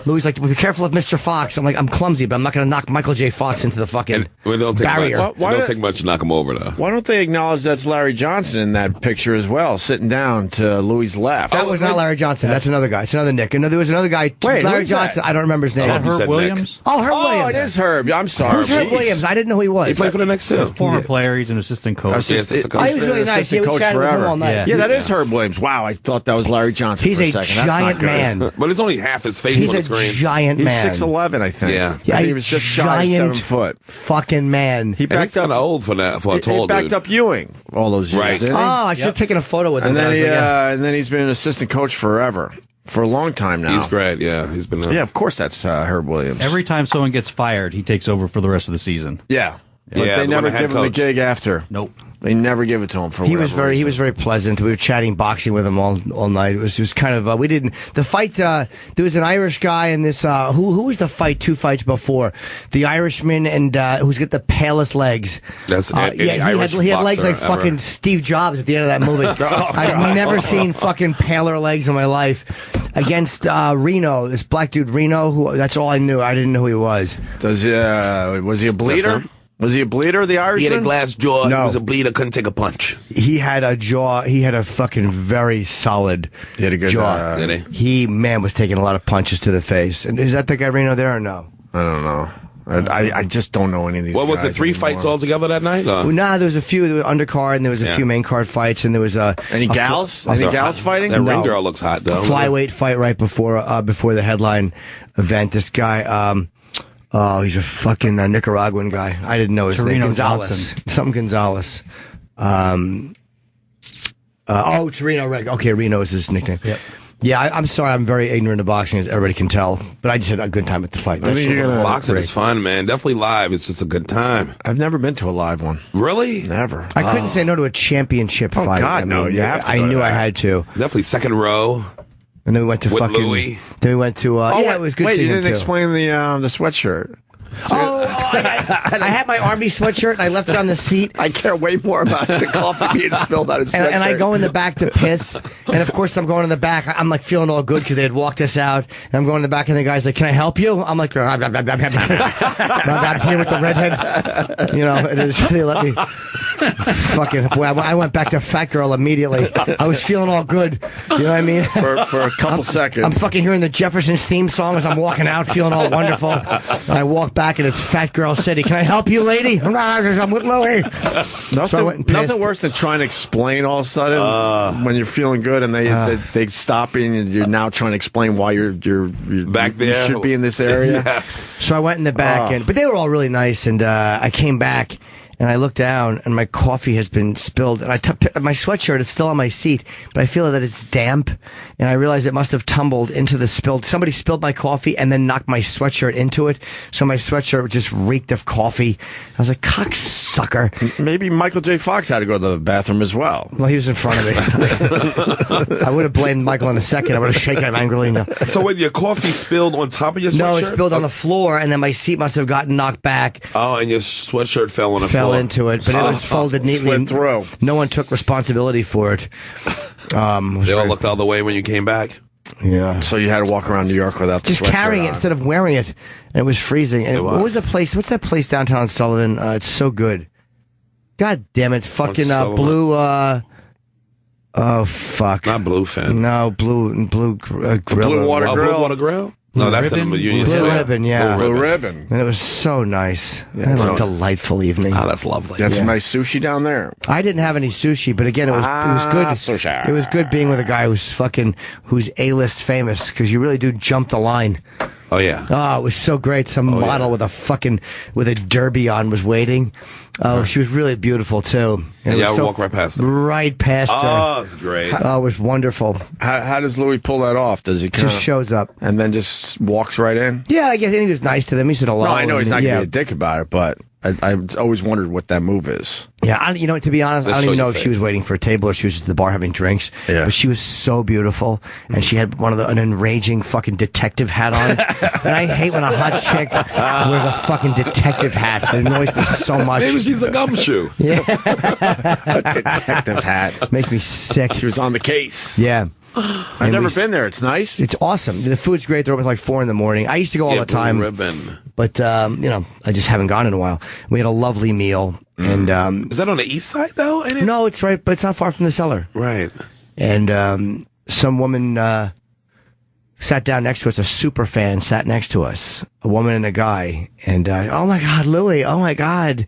Louis like, be careful of Mr. Fox. I'm like, I'm clumsy, but I'm not going to knock Michael J. Fox into the fucking barrier. It don't take much to knock him over, though. Why don't they acknowledge that's Larry Johnson in that picture as well, sitting down to Louis' left? That was not Larry Johnson. That's another guy. It's another Nick. And there was another guy. Wait, Larry who's Johnson. that? I don't remember his name. Herb Williams? Oh, Herb Oh, Williams. it is Herb. I'm sorry. Who's Herb Jeez. Williams? I didn't know who he was. He played for the Knicks, too. Former player. He's an assistant coach. Yes, it's a coach. Oh, he was really nice. Assistant Yeah, we coach chatted with him forever. all night. Yeah, that is Herb Williams. Wow, I thought that was Larry Johnson. He's for a second. That's giant not good. man. But it's only half his face He's on a the screen. giant He's man. 6'11", I think. Yeah. I think he was just shy of 7 foot. Fucking man. He And he's backed kind up. of old for that, for a tall He backed dude. up Ewing all those years. Right. Didn't Oh, he? I should have taken a photo with him. And then I was he, like, yeah. and then he's been an assistant coach forever, for a long time now. He's great, yeah. He's been Yeah, of course that's Herb Williams. Every time someone gets fired, he takes over for the rest of the season. Yeah. But Yeah, they the never one that give had him the coach. gig after. Nope. They never give it to him for He whatever was very reason. pleasant. We were chatting boxing with him all night. It was kind of we didn't the fight. There was an Irish guy and this who was the fight 2 fights before, the Irishman and who's got the palest legs. That's He had legs like boxer ever. fucking Steve Jobs at the end of that movie. I've never seen fucking paler legs in my life. Against Reno, this black dude Reno, who that's all I knew. I didn't know who he was. Was he a bleeder? him. Was he a bleeder, the He Irishman? had a glass jaw. No. He was a bleeder. Couldn't take a punch. He had a jaw. He had a fucking very solid He had a good jaw. Did he? He was taking a lot of punches to the face. And is that the guy Reno there or no? I don't know. I just don't know any of these What was it, guys 3 anymore. fights altogether that night? Well, nah, there was a few. There was undercard, and there was a Yeah. few main card fights, and there was Any gals? Any gals fighting? That No. ring girl looks hot, though. a flyweight fight right before the headline event. This guy, he's a fucking Nicaraguan guy. I didn't know his name. Torino Gonzalez. Johnson. Something Gonzalez. Torino. Okay, Reno is his nickname. Yep. Yeah, I'm sorry. I'm very ignorant of boxing, as everybody can tell. But I just had a good time at the fight. I mean, you're gonna- Boxing is fun, man. Definitely live. It's just a good time. I've never been to a live one. Really? Never. I couldn't say no to a championship fight. God, I no, mean, you have to I go to knew I that. had to. Definitely second row. And then we went to With fucking. Louis? Then we went to. It was good Wait, seeing you him didn't too. explain the sweatshirt. I had my Army sweatshirt and I left it on the seat. I care way more about the coffee being spilled on his sweatshirt. And I go in the back to piss, and of course I'm going in the back. I'm like feeling all good because they had walked us out, and I'm going in the back, and the guy's like, "Can I help you?" I'm like, "I'm here with the redhead." You know, it is. They let me. Fucking. Well, I went back to fat girl immediately. I was feeling all good. You know what I mean? for a couple seconds. I'm fucking hearing the Jeffersons theme song as I'm walking out, feeling all wonderful. And I walk back back, and it's Fat Girl City. Can I help you, lady? I'm with Louie. So I went and pissed. Nothing worse than trying to explain all of a sudden when you're feeling good, and they stop you, and you're now trying to explain why you're back there. You should be in this area. Yes. So I went in the back, but they were all really nice, and I came back. And I looked down, and my coffee has been spilled. And my sweatshirt is still on my seat, but I feel that it's damp. And I realized it must have tumbled into the spilled. Somebody spilled my coffee and then knocked my sweatshirt into it. So my sweatshirt just reeked of coffee. I was like, cocksucker. Maybe Michael J. Fox had to go to the bathroom as well. Well, he was in front of me. I would have blamed Michael in a second. I would have shaken him angrily. No. So when your coffee spilled on top of your sweatshirt? No, it spilled on the floor, and then my seat must have gotten knocked back. Oh, and your sweatshirt fell on the floor. Into it, but it was folded neatly. Slid through. No one took responsibility for it. They all looked the other way when you came back. Yeah. So you had to walk around New York without the just sweatshirt carrying it on. instead of wearing it, and it was freezing. And what was the place? What's that place downtown in Sullivan? It's so good. God damn it! Fucking blue. Oh fuck! Not Bluefin. No, blue grill. Blue Water Grill. Blue Water Grill. No, that's in the Union Blue Square. Ribbon, yeah. Blue Ribbon. And it was so nice. It was a delightful evening. Oh, that's lovely. Got some nice sushi down there. I didn't have any sushi, but again, it was good. Sushi. It was good being with a guy who's A-list famous, because you really do jump the line. Oh yeah. Oh, it was so great. Some model with a derby on was waiting. Oh, she was really beautiful too. And y'all walk right past her. Right past her. Oh, it's great. Oh, it was wonderful. How does Louis pull that off? Does he Just shows up and then just walks right in? Yeah, I guess he was nice to them. He said hello. No, I know he's not going to yeah. be a dick about it, but I always wondered what that move is. Yeah, to be honest, I don't even know if she was waiting for a table or she was at the bar having drinks. Yeah. But she was so beautiful, and she had an enraging fucking detective hat on. And I hate when a hot chick wears a fucking detective hat. It annoys me so much. Maybe she's a gumshoe. Yeah. A detective hat. Makes me sick. She was on the case. Yeah. I've never been there. It's nice. It's awesome. The food's great. They're open like 4 a.m. I used to go all the time. Ribbon. But, I just haven't gone in a while. We had a lovely meal. And is that on the east side, though? No, it's right, but it's not far from the cellar. Right. And some woman sat down next to us. A super fan sat next to us. A woman and a guy. And, oh, my God, Louie. Oh, my God.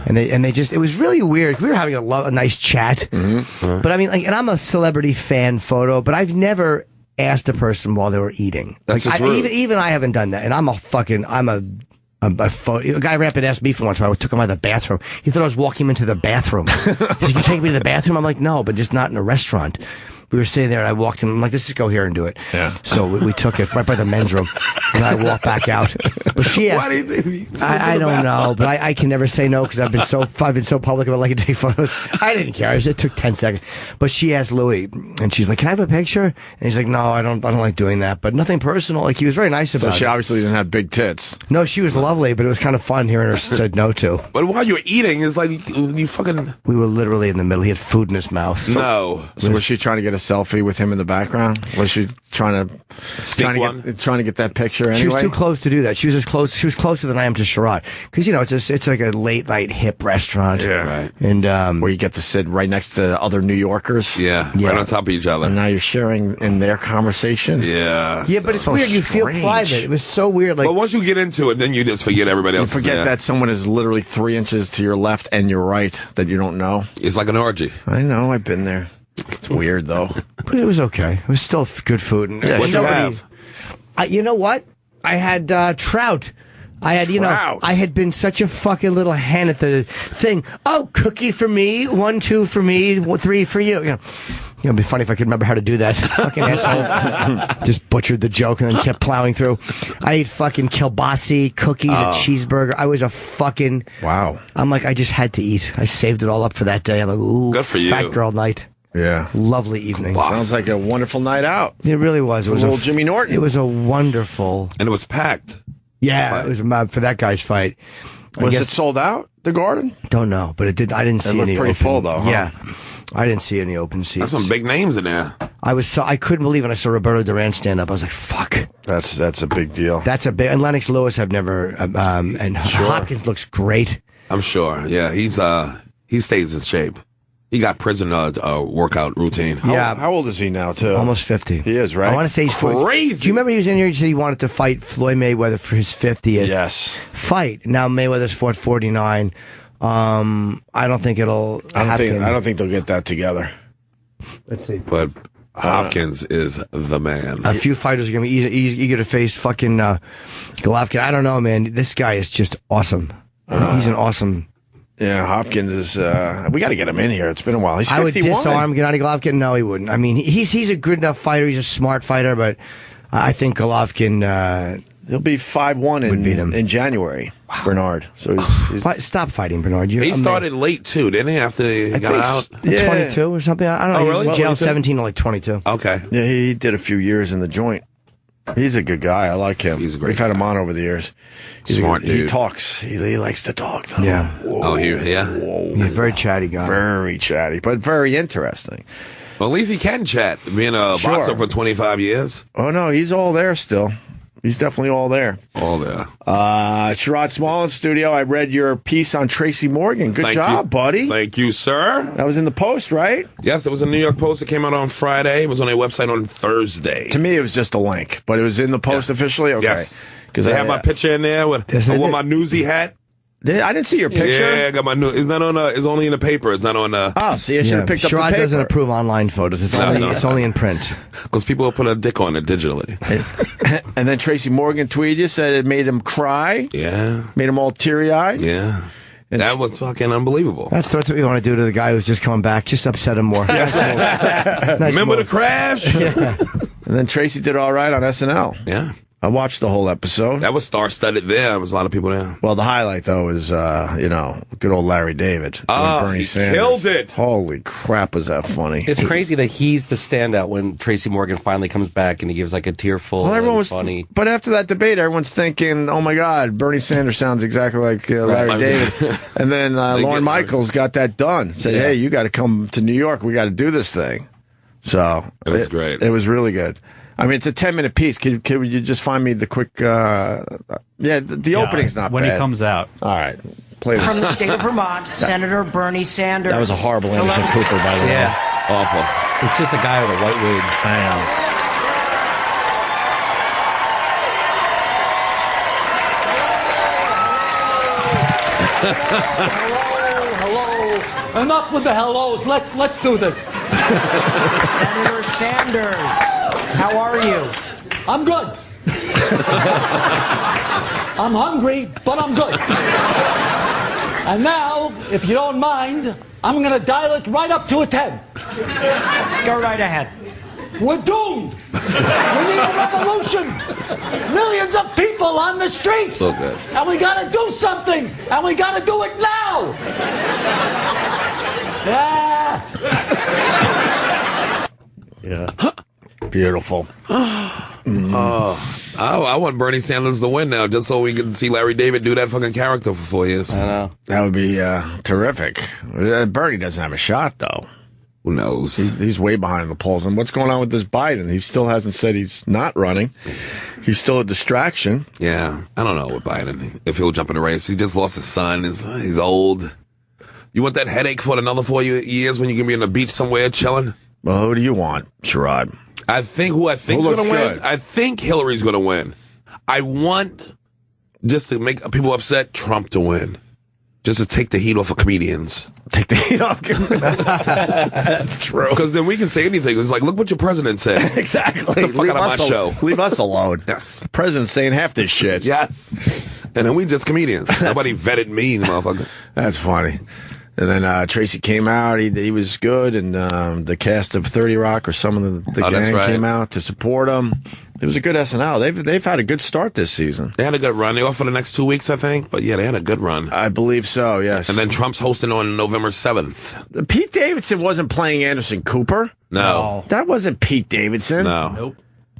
And they just, it was really weird. We were having a nice chat. Mm-hmm. But I mean, and I'm a celebrity fan photo, but I've never asked a person while they were eating. That's just rude. Even I haven't done that. And a guy ran up and asked me for once when I took him out of the bathroom. He thought I was walking him into the bathroom. He's like, "You take me to the bathroom?" I'm like, "No, but just not in a restaurant." We were sitting there, and I walked him. I'm like, "Let's just go here and do it." Yeah. So we took it right by the men's room, and I walked back out. But she asked, "Why do you think?" I don't know, but I can never say no because I've been so public about liking to take photos. I didn't care. It took 10 seconds. But she asked Louis, and she's like, "Can I have a picture?" And he's like, "No, I don't like doing that." But nothing personal. Like, he was very nice about it. So she obviously didn't have big tits. No, she was lovely, but it was kind of fun hearing her said no to. But while you were eating, it's like you fucking. We were literally in the middle. He had food in his mouth. So was she trying to get a selfie with him in the background? Was she trying to get that picture anyway? She was too close to do that. She was closer than I am to Sherrod, because it's like a late night hip restaurant. Yeah, right. And where you get to sit right next to other New Yorkers. Yeah, right on top of each other. And now you're sharing in their conversation. Yeah, yeah, but it's so weird. You feel strange. private. It was so weird. Like, but once you get into it, then you just forget everybody else. You forget that someone is literally 3 inches to your left and your right that you don't know. It's like an orgy. I know. I've been there. It's weird though, but it was okay. It was still good food. And what did you have? You know what? I had trout. I had, I had been such a fucking little hen at the thing. Oh, cookie for me, 1, 2 for me, 3 for you. It'd be funny if I could remember how to do that. Fucking asshole. Just butchered the joke and then kept plowing through. I ate fucking kielbasi, cookies, a cheeseburger. I was a fucking... Wow. I'm like, I just had to eat. I saved it all up for that day. I'm like, ooh, good for you. Fat girl night. Yeah. Lovely evening. Wow. Sounds like a wonderful night out. It really was. It was little Jimmy Norton. It was a wonderful... And it was packed. Yeah, it was for that guy's fight. Was it sold out, the Garden? Don't know, but it did. I didn't see any pretty open, full, though, huh? Yeah. I didn't see any open seats. That's some big names in there. I couldn't believe when I saw Roberto Duran stand up. I was like, fuck. That's a big deal. That's a big... And Lennox Lewis I've never... and Hopkins looks great. I'm sure. Yeah, he stays in shape. He got prison workout routine. How old is he now, too? Almost 50. He is, right? I want to say he's crazy. Do you remember he was in here? He said he wanted to fight Floyd Mayweather for his 50th fight. Now Mayweather's fought 49. I don't think it'll happen. I don't think they'll get that together. Let's see. But Hopkins is the man. A few fighters are going to be eager to face fucking Golovkin. I don't know, man. This guy is just awesome. He's an awesome... Yeah, Hopkins is. We got to get him in here. It's been a while. He's 51. I would disarm Gennady Golovkin. No, he wouldn't. I mean, he's a good enough fighter. He's a smart fighter, but I think Golovkin. He'll be 5-1 in January. Wow. Bernard. So he's stop fighting, Bernard. He started late too, didn't he? After he got out, 22 or something. I don't know. Oh, he really? was in jail 17 to like 22. Okay. Yeah, he did a few years in the joint. He's a good guy. I like him. He's a great We've had guy. him on over the years. He's Smart dude. He talks. He likes to talk, though. Yeah. Whoa. He's a very chatty guy. Very chatty, but very interesting. Well, at least he can chat, being a boxer for 25 years. Oh, no, he's all there still. He's definitely all there. All there. Sherrod Small in studio. I read your piece on Tracy Morgan. Good job, buddy. Thank you, sir. That was in the Post, right? Yes, it was a New York Post. It came out on Friday. It was on their website on Thursday. To me, it was just a link, but it was in the Post officially? Okay. Yes. Because they have my picture in there with my newsy hat. I didn't see your picture. Yeah, I got my new. It's not on. It's only in the paper. It's not on. Oh, see, I should have picked up the Sherrod paper. doesn't approve online photos. It's only in print. Because people will put a dick on it digitally. And then Tracy Morgan tweeted you, said it made him cry. Yeah. Made him all teary-eyed. Yeah. And that was fucking unbelievable. That's what we want to do to the guy who's just coming back. Just upset him more. Nice Remember move. the crash? Yeah. And then Tracy did all right on SNL. Yeah. I watched the whole episode. That was star-studded there. There was a lot of people there. Well, the highlight, though, is, good old Larry David. Bernie Sanders. Killed it. Holy crap, was that funny. It's crazy that he's the standout when Tracy Morgan finally comes back and he gives like a tearful funny. But after that debate, everyone's thinking, oh, my God, Bernie Sanders sounds exactly like Larry David. And then Lorne Michaels got that done. Said, hey, you got to come to New York. We got to do this thing. So it was great. It was really good. I mean, it's a 10-minute piece. Could you just find me the quick... the opening's not when bad. he comes out. All right. Play this. From the state of Vermont, Senator Bernie Sanders. That was a horrible Anderson Cooper, by the way. Yeah. Awful. It's just a guy with a white wig. I Hello. Enough with the hellos. Let's do this. Senator Sanders, how are you? I'm good. I'm hungry, but I'm good. And now, if you don't mind, I'm going to dial it right up to a 10. Go right ahead. We're doomed. We need a revolution. Millions of people on the streets. So good. And we got to do something. And we got to do it now. Yeah. Beautiful. I want Bernie Sanders to win now, just so we can see Larry David do that fucking character for 4 years. I know. That would be terrific. Bernie doesn't have a shot, though. Who knows? He's way behind in the polls. And what's going on with this Biden? He still hasn't said he's not running. He's still a distraction. Yeah, I don't know with Biden, if he'll jump in the race. He just lost his son. He's old. You want that headache for another 4 years when you can be on the beach somewhere chilling? Well, who do you want, Sherrod? I think is going to win. Good? I think Hillary's going to win. I want, just to make people upset, Trump to win. Just to take the heat off of comedians. Take the heat off. That's true. Because then we can say anything. It's like, look what your president said. Exactly. Get the fuck out of my show. Leave us alone. Yes. The president's saying half this shit. Yes. And then we just comedians. Nobody vetted me, motherfucker. That's funny. And then Tracy came out. He was good, and the cast of 30 Rock or some of the gang came out to support him. It was a good SNL. They've had a good start this season. They had a good run. They off for the next 2 weeks, I think. But yeah, they had a good run. I believe so. Yes. And then Trump's hosting on November 7th. Pete Davidson wasn't playing Anderson Cooper. No. That wasn't Pete Davidson. No. Nope.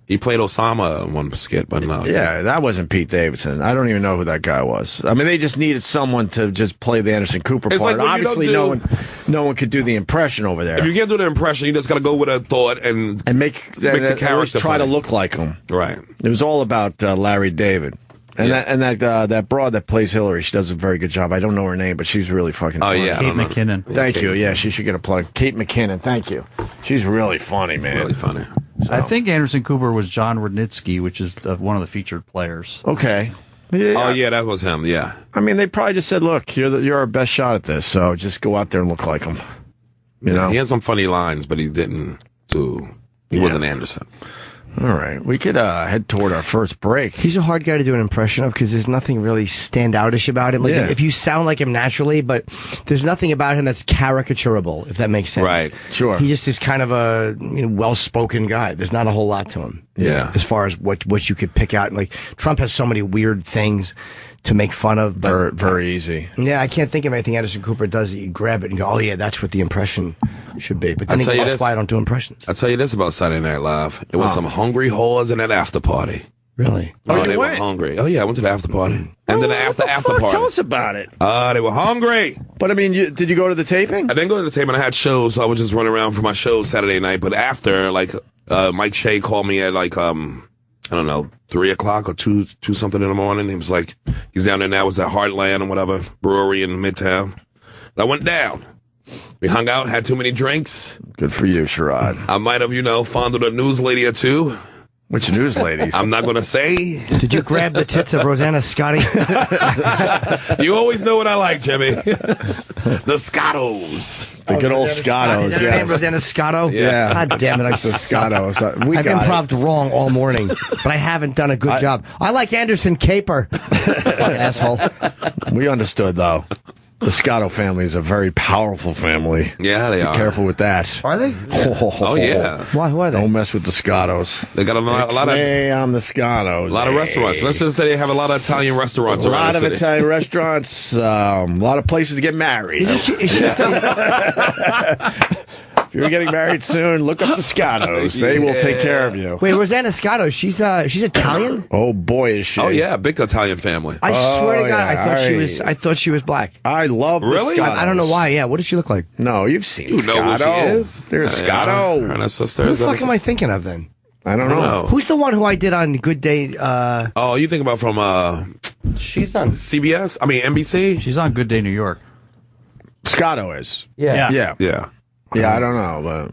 He played Osama in one skit, but no. Yeah, that wasn't Pete Davidson. I don't even know who that guy was. I mean, they just needed someone to just play the Anderson Cooper It's part. like Obviously, no one could do the impression over there. If you can't do the impression, you just got to go with a thought and make the character funny. try to look like him. Right. It was all about Larry David. And that broad that plays Hillary, she does a very good job. I don't know her name, but she's really fucking funny. Yeah. Kate McKinnon. Thank you. Yeah, she should get a plug. Kate McKinnon, thank you. She's really funny, man. Really funny. So. I think Anderson Cooper was John Rudnitsky, which is one of the featured players. Okay. Yeah. Oh, yeah, that was him, yeah. I mean, they probably just said, look, you're our best shot at this, so just go out there and look like him. You know? He had some funny lines, but he didn't He wasn't Anderson. All right. We could head toward our first break. He's a hard guy to do an impression of because there's nothing really standoutish about him. Like if you sound like him naturally, but there's nothing about him that's caricaturable, if that makes sense. Right. Sure. He just is kind of a well-spoken guy. There's not a whole lot to him. Yeah. As far as what you could pick out. Like, Trump has so many weird things to make fun of. But, very, very easy. Yeah, I can't think of anything Anderson Cooper does that you grab it and go, oh, yeah, that's what the impression should be. But then that's why I don't do impressions. I'll tell you this about Saturday Night Live. It was some hungry whores in that after party. Really? Oh, they were hungry. Oh, yeah, I went to the after party. And then the after party. Tell us about it. They were hungry. But, I mean, did you go to the taping? I didn't go to the taping. I had shows, so I was just running around for my shows Saturday night. But after, Mike Shea called me at, I don't know, 3 o'clock or 2 something in the morning. He was like, he's down there now. It's at Heartland or whatever, brewery in Midtown. And I went down. We hung out, had too many drinks. Good for you, Sherrod. I might have, fondled a news lady or two. Which news ladies? I'm not going to say. Did you grab the tits of Rosanna Scotty? You always know what I like, Jimmy. The Scottos. The good old Scottos. Is that her name, Rosanna Scotto? Yeah. God damn it. The Scottos. I've improv'd wrong all morning, but I haven't done a good job. I like Anderson Caper. Fucking asshole. We understood, though. The Scotto family is a very powerful family. Yeah, they are. Be careful with that. Are they? Oh, yeah. Why? Who are they? Don't mess with the Scottos. They got a lot of... Hey, I'm the Scottos. A lot of restaurants. Let's just say they have a lot of Italian restaurants around the city. A lot of Italian restaurants. A lot of places to get married. Is she If you're getting married soon, look up the Scottos. They will take care of you. Wait, Rosanna Scotto, she's Italian? Oh boy, is she! Oh yeah, big Italian family. I swear to God, yeah. I thought she was black. I love Really? the Scottos. I don't know why. Yeah, what does she look like? No, you've seen You know who she Scotto. is? There's Scotto. Her and her sister. Who the fuck am I thinking of then? I don't know. Who's the one who I did on Good Day? Oh, you think about from She's on CBS? I mean NBC? She's on Good Day New York. Scotto is. Yeah. Yeah. Yeah. Yeah, I don't know,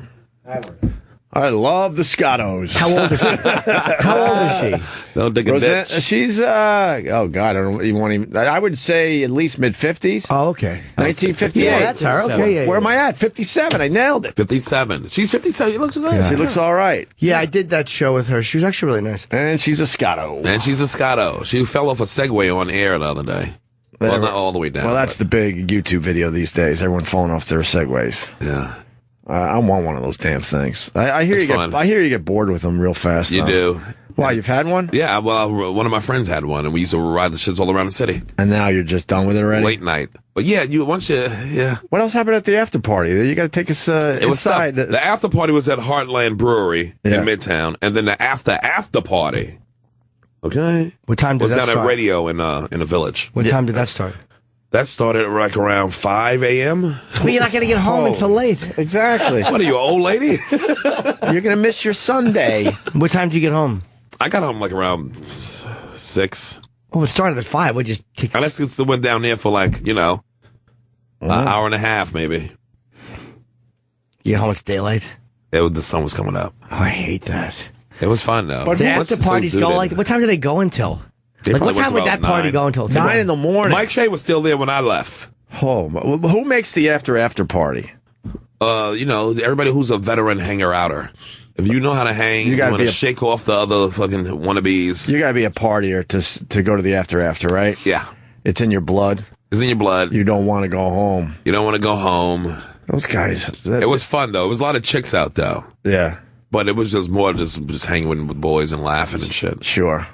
but I love the Scottos. How old is she? How old is she? They'll dig a Roseanne, ditch. she's oh god, I don't even want to. I would say at least mid-50s. Oh, okay. 1958. Yeah, that's her. Okay, yeah. Where am I at? 57. I nailed it. 57. She's 57. She looks good. She looks all right, Yeah, I did that show with her. She was actually really nice. and she's a Scotto. And she's a Scotto. She fell off a Segway on air the other day. Well, not all the way down. Well, that's the big YouTube video these days. Everyone falling off their Segways. Yeah. I want one of those damn things. I hear It's you fun. I hear you get bored with them real fast. You though. do. Why, you've had one? Yeah, well, one of my friends had one, and we used to ride the shits all around the city. And now you're just done with it already? Late night. But yeah, yeah. What else happened at the after party? You got to take us It was tough. inside. The after party was at Heartland Brewery Yeah. in Midtown, and then the after party. Okay. What time did Was that down start? at Radio in the Village. What time did that start? That started like around 5 a.m. Well, you're not going to get home until late. Exactly. What are you, old lady? You're going to miss your Sunday. What time did you get home? I got home like around 6. Oh, it started at 5. We just take. And I still went down there for like, an hour and a half maybe. You get home, it's daylight. The sun was coming up. Oh, I hate that. It was fun though. But The Once after it's parties so go suited. like. What time do they go until? They Like, probably what time went would till that party 9. go until? 9 in the morning. Mike Shea was still there when I left. Oh, who makes the after party? Everybody who's a veteran hanger-outer. If you know how to hang, you gotta want to be shake off the other fucking wannabes. You got to be a partier to go to the after, right? Yeah. It's in your blood. It's in your blood. You don't want to go home. You don't want to go home. Those guys. It was fun, though. It was a lot of chicks out, though. Yeah, But it was just more just hanging with boys and laughing and shit. sure.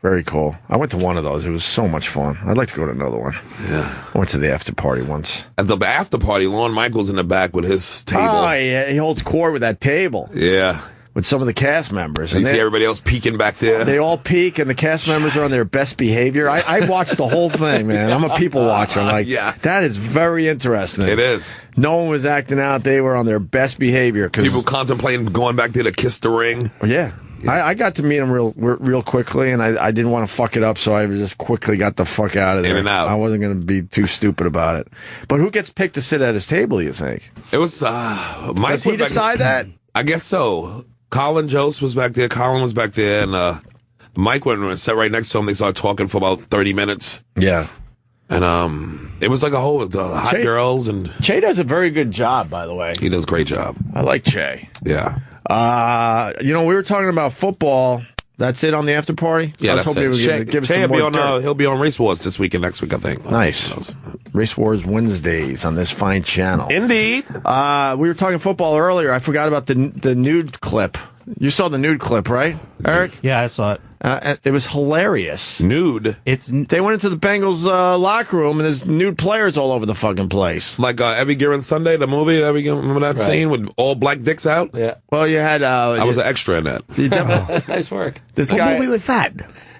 Very cool. I went to one of those. It was so much fun. I'd like to go to another one. Yeah. I went to the after party once. At the after party, Lorne Michaels in the back with his table. Oh, yeah. He holds court with that table Yeah. with some of the cast members. You And see everybody else peeking back there. they all peek, and the cast members are on their best behavior. I watched the whole thing, man. I'm a people watcher. I'm like, Yes. that is very interesting. It is. No one was acting out. They were on their best behavior. People contemplating going back there to kiss the ring. Yeah. I got to meet him real quickly, and I didn't want to fuck it up, so I just quickly got the fuck out of there. In and out. I wasn't going to be too stupid about it. But who gets picked to sit at his table, you think? It was Mike. Does he decide that? I guess so. Colin Jost was back there. Colin was back there, and Mike went and sat right next to him. They started talking for about 30 minutes. Yeah. And it was like a whole hot girls. And Che does a very good job, by the way. He does a great job. I like Che. Yeah. We were talking about football. That's it on the after party? Yeah, that's it. Give us Che some more dirt. he'll be on Race Wars this week and next week, I think. Nice. Race Wars Wednesdays on this fine channel. Indeed. We were talking football earlier. I forgot about the nude clip. You saw the nude clip, right, Eric? Yeah, I saw it. It was hilarious. Nude? They went into the Bengals locker room, and there's nude players all over the fucking place. Like Every Given Sunday, the movie. Remember that scene with all black dicks out? Yeah. Well, you had... I was an extra in that. Nice work. What movie was that?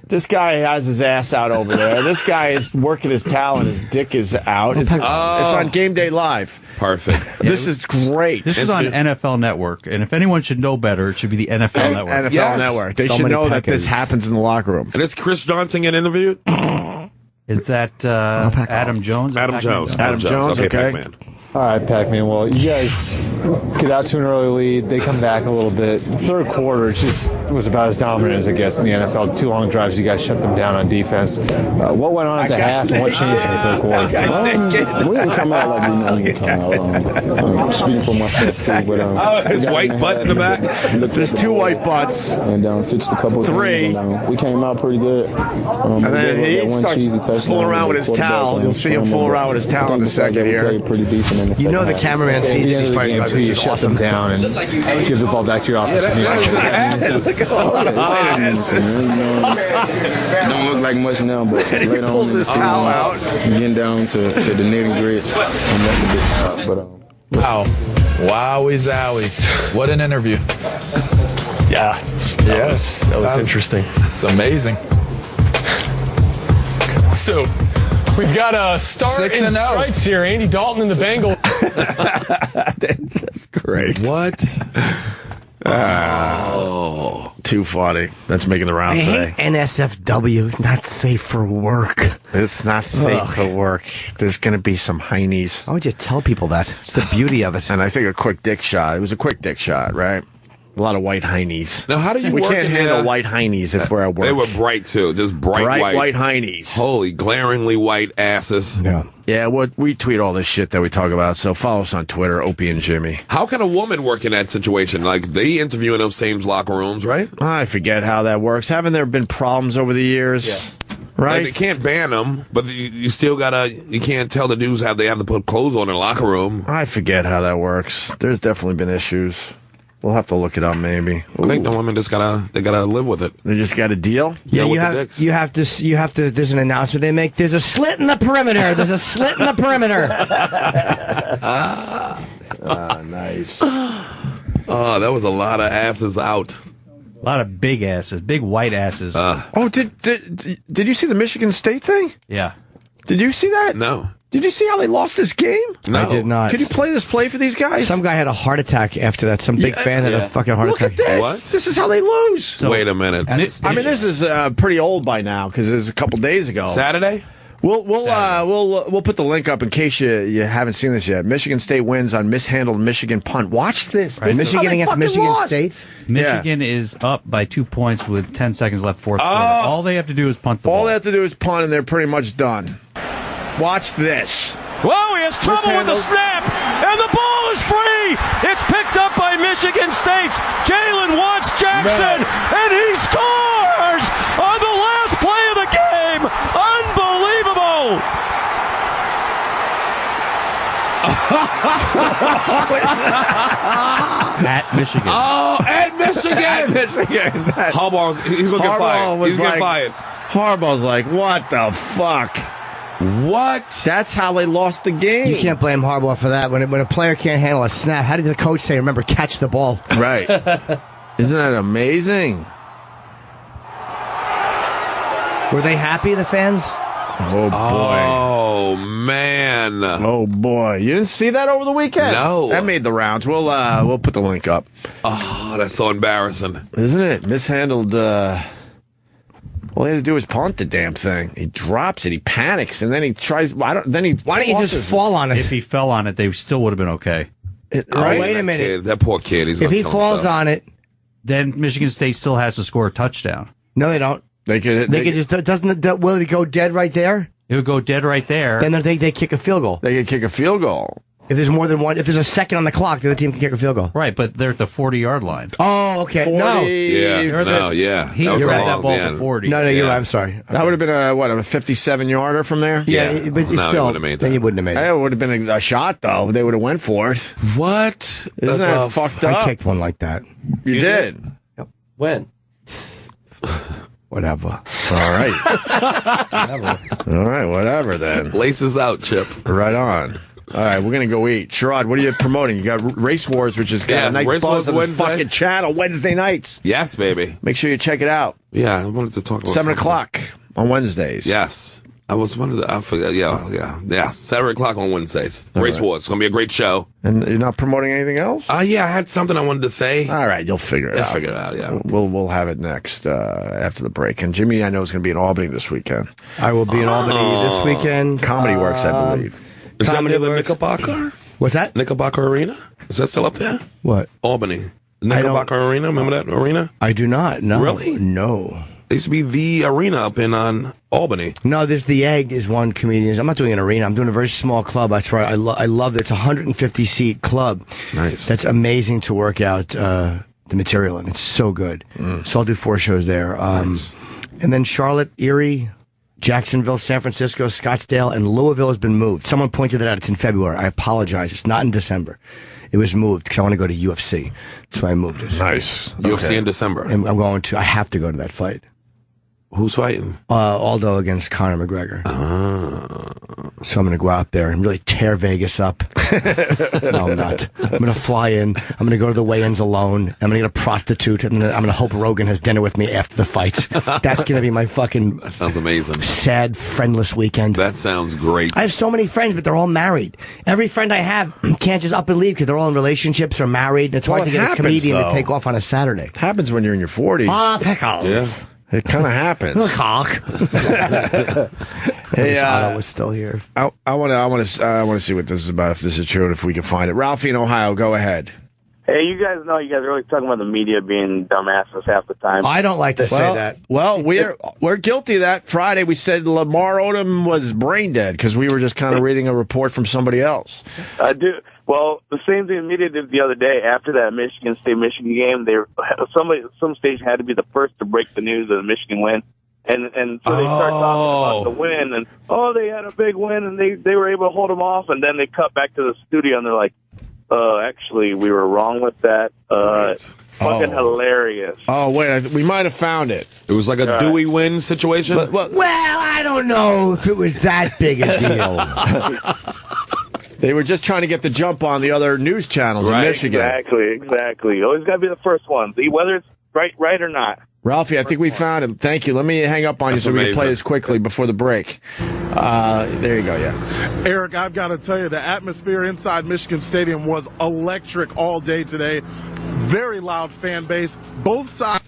This guy has his ass out over there. This guy is working his towel and his dick is out. It's on Game Day Live. Perfect. This is great. This is on NFL Network, and if anyone should know better, it should be the NFL Network. NFL Network. They should know that this happens in the locker room. And is Chris Johnson getting interviewed? Is that Adam Jones? Adam Jones. Okay, Pac-Man. All right, Pac-Man. Well, you guys get out to an early lead. They come back a little bit. The third quarter just was about as dominant as, I guess, in the NFL. 2 long drives, you guys shut them down on defense. What went on at the half and what changed in the third quarter? We didn't come out like we normally come out. I'm speaking for myself, too. But, his white butt in the back? There's 2 white butts. And fixed a couple of 3. things. We came out pretty good. And then he starts fooling around with his towel. You'll see him fool around with his towel in a second here. Pretty decent. You know the cameraman sees it. He's probably game, too, you shut them down and give the ball back to your offense. Don't look like much now, but he pulls his towel out. Getting down to the nitty gritty, and that's a big stop. But wow, wowie zowie! What an interview! Yeah, that was interesting. It's amazing. So, we've got a start in stripes here. Andy Dalton and the Bengals. That's great. What? Too funny. That's making the rounds today. NSFW, not safe for work. It's not safe for work. There's going to be some heinies. Why would you tell people that? It's the beauty of it. And I think a quick dick shot. It was a quick dick shot, right? A lot of white heinies. Now, how do you We work can't in handle there? white heinies if we're at work. They were bright, too. Just bright white heinies. Holy, glaringly white asses. Yeah, we tweet all this shit that we talk about, so follow us on Twitter, Opie and Jimmy. How can a woman work in that situation? Like, they interview in those same locker rooms, right? I forget how that works. Haven't there been problems over the years? Yeah. Right? Like, they can't ban them, but you still you can't tell the dudes how they have to put clothes on in the locker room. I forget how that works. There's definitely been issues. We'll have to look it up, maybe. I think the women just gotta live with it. They just got a deal? Yeah, you have to, there's an announcement they make. There's a slit in the perimeter. There's a slit in the perimeter. Nice. Oh, that was a lot of asses out. A lot of big asses, big white asses. Did you see the Michigan State thing? Yeah. Did you see that? No. Did you see how they lost this game? No. I did not. Could you play this play for these guys? Some guy had a heart attack after that. Some big fan had a fucking heart Look attack. at this. What? This is how they lose. So, wait a minute. I mean, this is pretty old by now because it was a couple days ago. Saturday? We'll put the link up in case you haven't seen this yet. Michigan State wins on mishandled Michigan punt. Watch this. Right. Michigan against Michigan State. Michigan is up by 2 points with 10 seconds left, fourth quarter. All they have to do is punt the ball. All they have to do is punt, and they're pretty much done. Watch this. Whoa, he has trouble with the snap, and the ball is free. It's picked up by Michigan State's Jalen Watts Jackson, and he scores on the last play of the game. Unbelievable. At Michigan. Oh, at Michigan. Michigan. Harbaugh, he's going to get fired. He's going to get fired. Harbaugh's like, what the fuck? What? That's how they lost the game. You can't blame Harbaugh for that. When a player can't handle a snap, how did the coach say, remember, catch the ball? Right. Isn't that amazing? Were they happy, the fans? Oh, boy. Oh, man. Oh, boy. You didn't see that over the weekend? No. That made the rounds. We'll put the link up. Oh, that's so embarrassing. Isn't it? Mishandled. All he had to do was punt the damn thing. He drops it. He panics, and then he tries. Why don't you just fall on it? If he fell on it, they still would have been okay. Right? Wait a minute. Kid, that poor kid. He's If gonna he kill falls himself. on it, Then Michigan State still has to score a touchdown. no, they don't. They could Will it go dead right there? It would go dead right there. Then they kick a field goal. They could kick a field goal. If there's more than one, if there's a second on the clock, the other team can kick a field goal. Right, but they're at the 40-yard line. Oh, okay. 40, No. Yeah, no, yeah. He That was grabbed a that long ball man. for 40. No, you're right. I'm sorry. That would have been a 57-yarder from there? Yeah, but No, he still, wouldn't have made that. then you wouldn't have made it. It would have been a shot, though. They would have went for it. What? Isn't that fucked up? I kicked one like that. You did? When? Whatever. All right. All right, whatever then. Laces out, Chip. Right on. All right, we're going to go eat. Sherrod, what are you promoting? You got Race Wars, which is got a nice Race buzz Wars on this Wednesday. fucking channel Wednesday nights. Yes, baby. Make sure you check it out. Yeah, I wanted to talk about 7 something. o'clock on Wednesdays. Yes. I forgot. Yeah. 7 o'clock on Wednesdays. Race right. Wars. It's going to be a great show. And you're not promoting anything else? Yeah, I had something I wanted to say. All right, you'll figure it out. I'll figure it out, yeah. We'll have it next after the break. And Jimmy, I know, is going to be in Albany this weekend. I will be in Albany this weekend. Comedy Works, I believe. Is that Comedy near the Works. Knickerbocker? What's that? Knickerbocker Arena? Is that still up there? What? Albany. Knickerbocker Arena? Remember that arena? I do not. No. Really? No. There used to be the arena up in Albany. No, there's the Egg is one comedian. I'm not doing an arena. I'm doing a very small club. That's where I love it. It's a 150-seat club. Nice. That's amazing to work out the material, and it's so good. So I'll do 4 shows there. Nice. And then Charlotte, Erie, Jacksonville, San Francisco, Scottsdale, and Louisville has been moved. Someone pointed that out. It's in February. I apologize. It's not in December. It was moved because I want to go to UFC. So I moved it. Nice. UFC in December. And I have to go to that fight. Who's fighting? Aldo against Conor McGregor. So I'm going to go out there and really tear Vegas up. No, I'm not. I'm going to fly in. I'm going to go to the weigh-ins alone. I'm going to get a prostitute, and I'm going to hope Rogan has dinner with me after the fight. That's going to be my fucking That sounds amazing. sad, friendless weekend. That sounds great. I have so many friends, but they're all married. Every friend I have can't just up and leave because they're all in relationships or married. And it's hard to get a comedian to take off on a Saturday. It happens when you're in your 40s. Ah, pickles. Yeah. It kind of happens. Cock. Hey, I was still here. I want to see what this is about, if this is true, and if we can find it. Ralphie in Ohio, go ahead. Hey, you guys know you guys are always talking about the media being dumbasses half the time. I don't like to say that. Well, we're guilty of that. Friday we said Lamar Odom was brain dead because we were just kind of reading a report from somebody else. I do. Well, the same thing the media did the other day after that Michigan State-Michigan game. Some station had to be the first to break the news of the Michigan win. And so they start talking about the win, and they had a big win, and they were able to hold them off, and then they cut back to the studio, and they're like, actually, we were wrong with that. Fucking hilarious. Oh, wait, we might have found it. It was like a Dewey win situation? Well, I don't know if it was that big a deal. They were just trying to get the jump on the other news channels in Michigan. Exactly. Always got to be the first ones, whether it's right or not. Ralphie, I think we found it. Thank you. Let me hang up on you so we can play this quickly before the break. There you go, yeah. Eric, I've got to tell you, the atmosphere inside Michigan Stadium was electric all day today. Very loud fan base. Both sides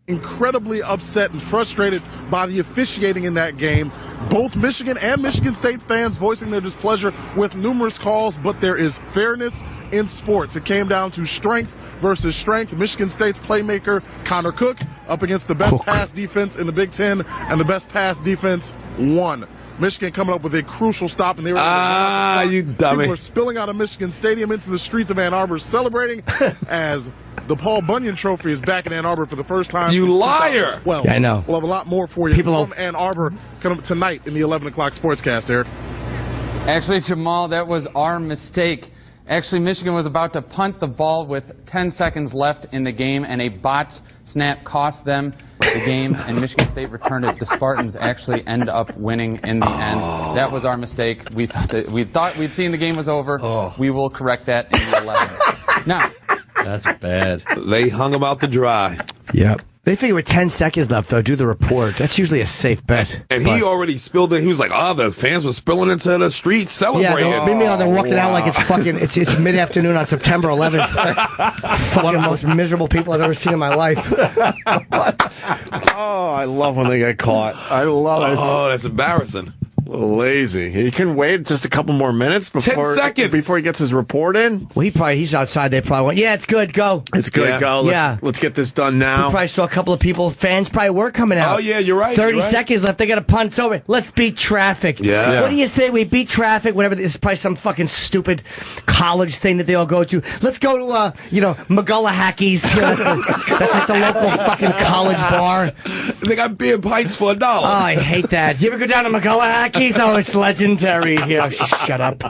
incredibly upset and frustrated by the officiating in that game. Both Michigan and Michigan State fans voicing their displeasure with numerous calls, but there is fairness in sports. It came down to strength versus strength. Michigan State's playmaker, Connor Cook, up against the best pass defense in the Big Ten, and the best pass defense won. Michigan coming up with a crucial stop, and they were you dummy. People were spilling out of Michigan Stadium into the streets of Ann Arbor celebrating as the Paul Bunyan Trophy is back in Ann Arbor for the first time. You liar! Well, yeah, I know. We'll have a lot more for you from Ann Arbor coming up tonight in the 11 o'clock sportscast, Eric. Actually, Jamal, that was our mistake. Actually, Michigan was about to punt the ball with 10 seconds left in the game, and a botched snap cost them the game, and Michigan State returned it. The Spartans actually end up winning in the end. That was our mistake. We thought we'd seen the game was over. We will correct that in the 11th. Now, that's bad. They hung them out to dry. Yep. They figure with 10 seconds left, they'll do the report. That's usually a safe bet. And he already spilled it. He was like, the fans were spilling into the street celebrating. Yeah, meanwhile, they're walking out like it's fucking, it's mid-afternoon on September 11th. Fucking most miserable people I've ever seen in my life. Oh, I love when they get caught. I love it. Oh, that's embarrassing. A little lazy. He can wait just a couple more minutes before 10 seconds before he gets his report in. Well, he's outside. They probably went, yeah, it's good, go. It's good, go. Let's get this done now. He probably saw a couple of people, fans probably were coming out. Oh, yeah, you're right. 30 seconds left. They got to punt. It's over. Let's beat traffic. Yeah. What do you say? We beat traffic, whatever. It's probably some fucking stupid college thing that they all go to. Let's go to, McGullah Hackies. That's like the local fucking college bar. They got beer pints for $1. Oh, I hate that. You ever go down to McGullah Hackies? Oh, it's legendary here. Shut up.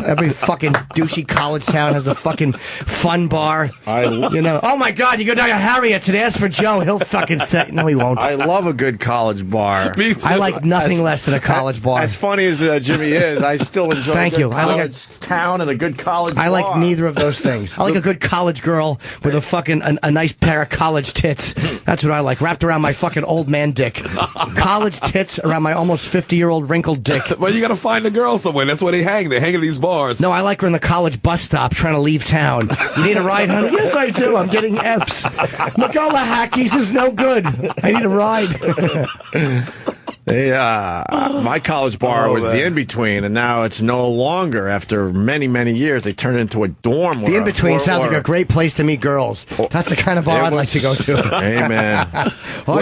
Every fucking douchey college town has a fucking fun bar. Oh my God, you go down to Harriet's and ask for Joe. He'll fucking say, no, he won't. I love a good college bar. Me too. I like nothing less than a college bar. As funny as Jimmy is, I still enjoy a good college town and a good college bar. I like neither of those things. I like a good college girl with a fucking a nice pair of college tits. That's what I like, wrapped around my fucking old man dick. College tits around my almost 50-year-old wrinkled dick. Well, you got to find a girl somewhere. That's where they hang. They hang at these bars. No, I like her in the college bus stop trying to leave town. You need a ride, honey? Yes, I do. I'm getting F's. McGullah Hackies is no good. I need a ride. My college bar was the in-between, and now it's no longer. After many, many years, they turned it into a dorm. The in-between sounds like a great place to meet girls. That's the kind of bar I'd like to go to. Amen.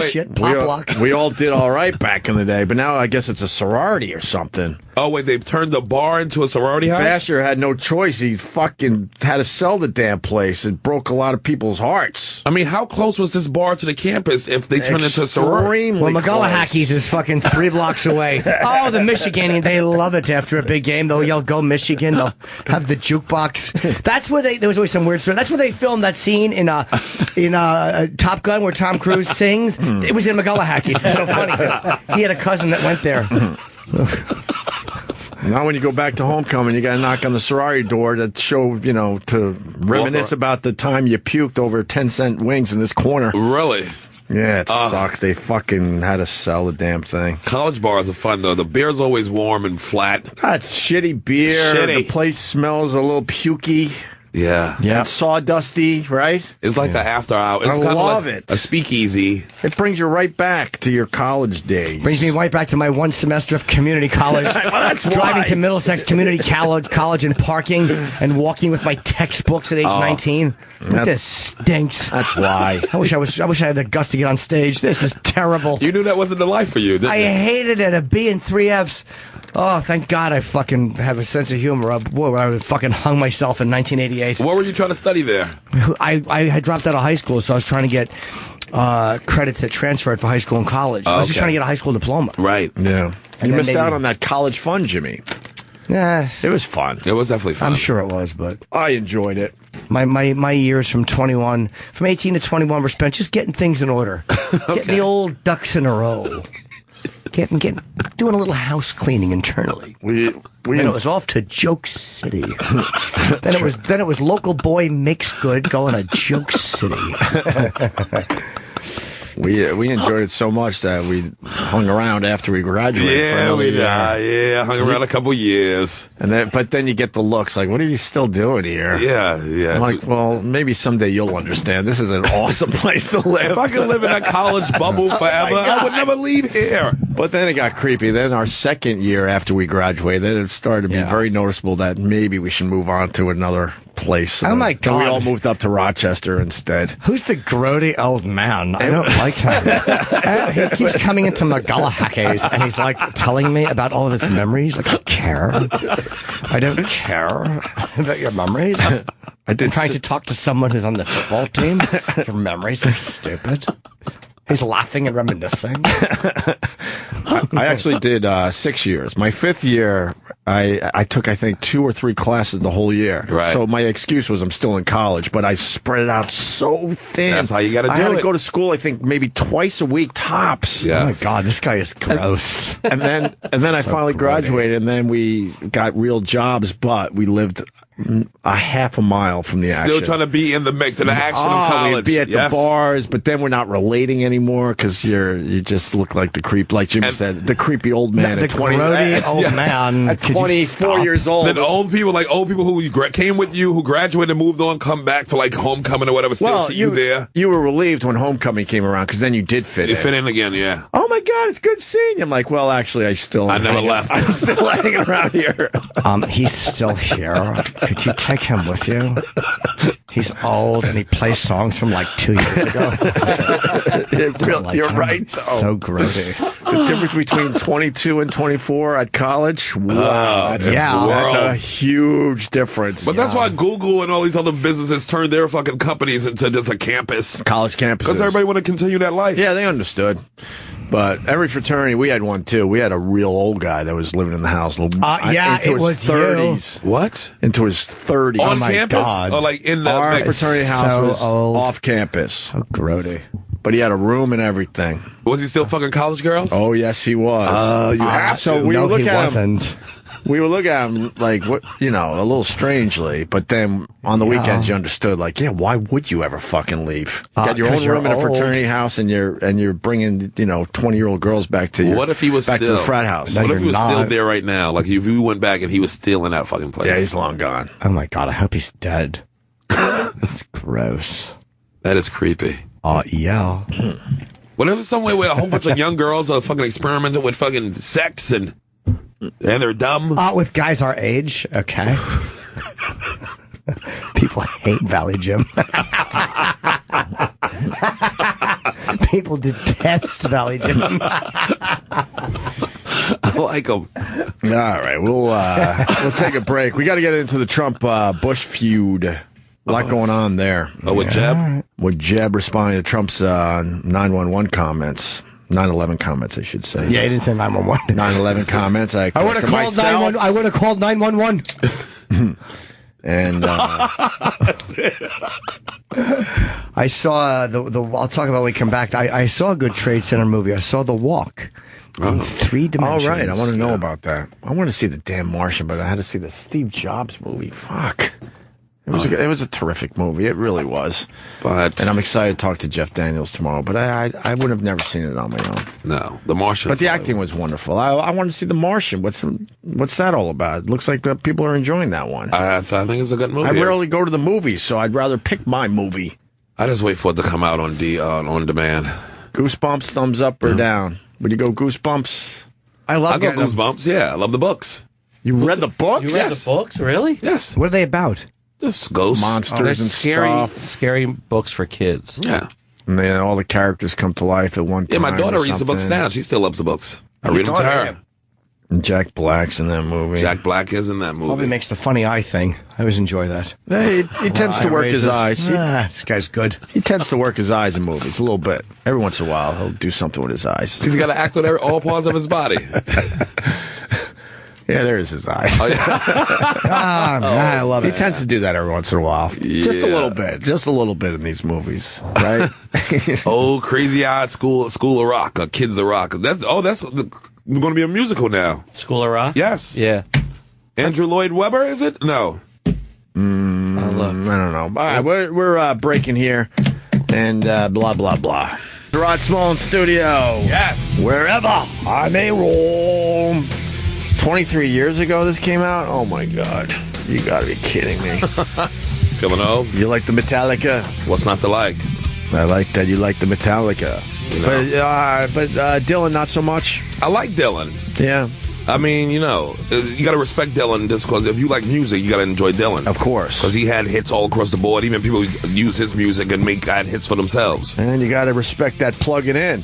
Shit, pop lock. We all did all right back in the day, but now I guess it's a sorority or something. Oh, wait, they've turned the bar into a sorority house? Basher had no choice. He fucking had to sell the damn place. It broke a lot of people's hearts. I mean, how close was this bar to the campus if they turned it into a sorority? Well, McGullah Hackies is fucking 3 blocks away. Oh, the Michiganians, they love it after a big game. They'll yell, go Michigan. They'll have the jukebox. That's where there was always some weird story. That's where they filmed that scene in Top Gun where Tom Cruise sings. It was in McGullah Hackies. It's so funny because he had a cousin that went there. Now when you go back to homecoming, you got to knock on the sorority door to show, to reminisce about the time you puked over 10-cent wings in this corner. Really? Yeah, it sucks. They fucking had to sell the damn thing. College bars are fun, though. The beer's always warm and flat. That's shitty beer. The place smells a little pukey. Yeah. It's sawdusty, right? It's like an after hour. It's I love it. A speakeasy. It brings you right back to your college days. Brings me right back to my one semester of community college. Well, that's driving why. to Middlesex Community College and parking and walking with my textbooks at age 19. This stinks. That's why. I wish I had the guts to get on stage. This is terrible. You knew that wasn't the life for you, didn't you? I hated it. A B and 3 Fs. Oh, thank God I fucking have a sense of humor. I would fucking hung myself in 1988. What were you trying to study there? I had dropped out of high school, so I was trying to get credit to transfer it for high school and college. I was just trying to get a high school diploma. Right. Yeah. You missed out on that college fun, Jimmy. Yeah. It was fun. It was definitely fun. I'm sure it was, but I enjoyed it. My years from 18 to 21 were spent just getting things in order. Getting the old ducks in a row. Doing a little house cleaning internally. And it was off to Joke City. then it was local boy makes good going to Joke City. We enjoyed it so much that we hung around after we graduated. Yeah, hung around a couple years. But then you get the looks like, what are you still doing here? Yeah. I'm like, well, maybe someday you'll understand. This is an awesome place to live. If I could live in a college bubble forever, I would never leave here. But then it got creepy. Then our second year after we graduated, then it started to be very noticeable that maybe we should move on to another place. Oh my God. And we all moved up to Rochester instead. Who's the grody old man? I don't like him. He keeps coming into McGullah Hackies and he's like telling me about all of his memories. Like, I care. I don't care about your memories. I'm trying to talk to someone who's on the football team. Your memories are stupid. He's laughing and reminiscing. I actually did 6 years. My 5th year, I took, I think, 2 or 3 classes the whole year. Right. So my excuse was I'm still in college, but I spread it out so thin. That's how you got to do it. I had to go to school, I think, maybe twice a week tops. Yes. Oh my God, this guy is gross. And then I finally graduated, and then we got real jobs, but we lived a half a mile from the action. Still trying to be in the mix in the action of college. We'd be at the bars, but then we're not relating anymore because you just look like the creep, like Jimmy said, the creepy old man at 20. Old man at 24 years old. Then old people who came with you, who graduated and moved on, come back for like homecoming or whatever. Still see you there. You were relieved when homecoming came around because then you did fit in. You fit in again, yeah. Oh my God, it's good seeing you. I'm like, well, actually, I never left. I'm still hanging around here. He's still here. Could you take him with you? He's old and he plays songs from like 2 years ago. You're right, though. So grody. The difference between 22 and 24 at college, wow, that's a huge difference. But that's why Google and all these other businesses turned their fucking companies into just a campus. College campuses. Because everybody want to continue that life. Yeah, they understood. But every fraternity, we had one too. We had a real old guy that was living in the house. Into his 30s. You. What? Into his 30s. On campus? God. Or like in the Our fraternity house was old. off campus. So grody. But he had a room and everything. Was he still fucking college girls? Oh, yes, he was. You have so to. we No, would he look at wasn't. him. We would look at him like, a little strangely. But then on the weekends, you understood, like, why would you ever fucking leave? You got your own room in a fraternity house, and you're bringing 20-year-old girls back to What if he was back still to the frat house? What if he was still there right now? Like if you went back and he was still in that fucking place? Yeah, he's long gone. Oh my God, I hope he's dead. That's gross. That is creepy. Oh, yeah. What if it's some way where a whole bunch of young girls are fucking experimenting with fucking sex and they're dumb? With guys our age, okay. People hate Valley Jim. People detest Valley Jim. I like them. All right, we'll take a break. We got to get into the Trump Bush feud. A lot going on there. Oh, with Jeb? With Jeb responding to Trump's 911 comments. 9/11 comments, I should say. Yeah, he didn't say 911. 9/11 comments. I would have called 911. I would have called 911. And I saw the. I'll talk about when we come back. I saw a good Trade Center movie. I saw The Walk in 3 dimensions. All right, I want to know about that. I want to see the damn Martian, but I had to see the Steve Jobs movie. Fuck. It was a terrific movie. It really was. And I'm excited to talk to Jeff Daniels tomorrow, but I would have never seen it on my own. No, The Martian. But the acting was wonderful. I want to see The Martian. What's that all about? It looks like people are enjoying that one. I think it's a good movie. I rarely go to the movies, so I'd rather pick my movie. I just wait for it to come out on demand. Goosebumps, thumbs up or down? Would you go Goosebumps? I go Goosebumps, yeah. I love the books. You read the books? You read the books? Really? Yes. What are they about? Just ghosts. Monsters and stuff. Scary books for kids. Yeah. And then all the characters come to life at one time. Yeah, my daughter reads the books now. She still loves the books. I read them to her. And Jack Black's in that movie. Jack Black is in that movie. Probably makes the funny eye thing. I always enjoy that. He tends to work his eyes. This guy's good. He tends to work his eyes in movies a little bit. Every once in a while, he'll do something with his eyes. He's got to act with all parts of his body. Yeah, there's his eyes. Oh, yeah. Man, I love it. He tends to do that every once in a while. Yeah. Just a little bit. Just a little bit in these movies, right? Oh, Crazy Eyed School of Rock, Kids of Rock. That's going to be a musical now. School of Rock? Yes. Yeah. Andrew Lloyd Webber, is it? No. I don't know. All right, we're breaking here, and blah, blah, blah. Sherrod Small in studio. Yes. Wherever I may roam. 23 years ago this came out? Oh, my God. You got to be kidding me. Feeling old? You like the Metallica? What's not to like? I like that you like the Metallica. You know. But Dylan, not so much. I like Dylan. Yeah. I mean, you got to respect Dylan just because if you like music, you got to enjoy Dylan. Of course. Because he had hits all across the board. Even people use his music and add hits for themselves. And you got to respect that plugging in.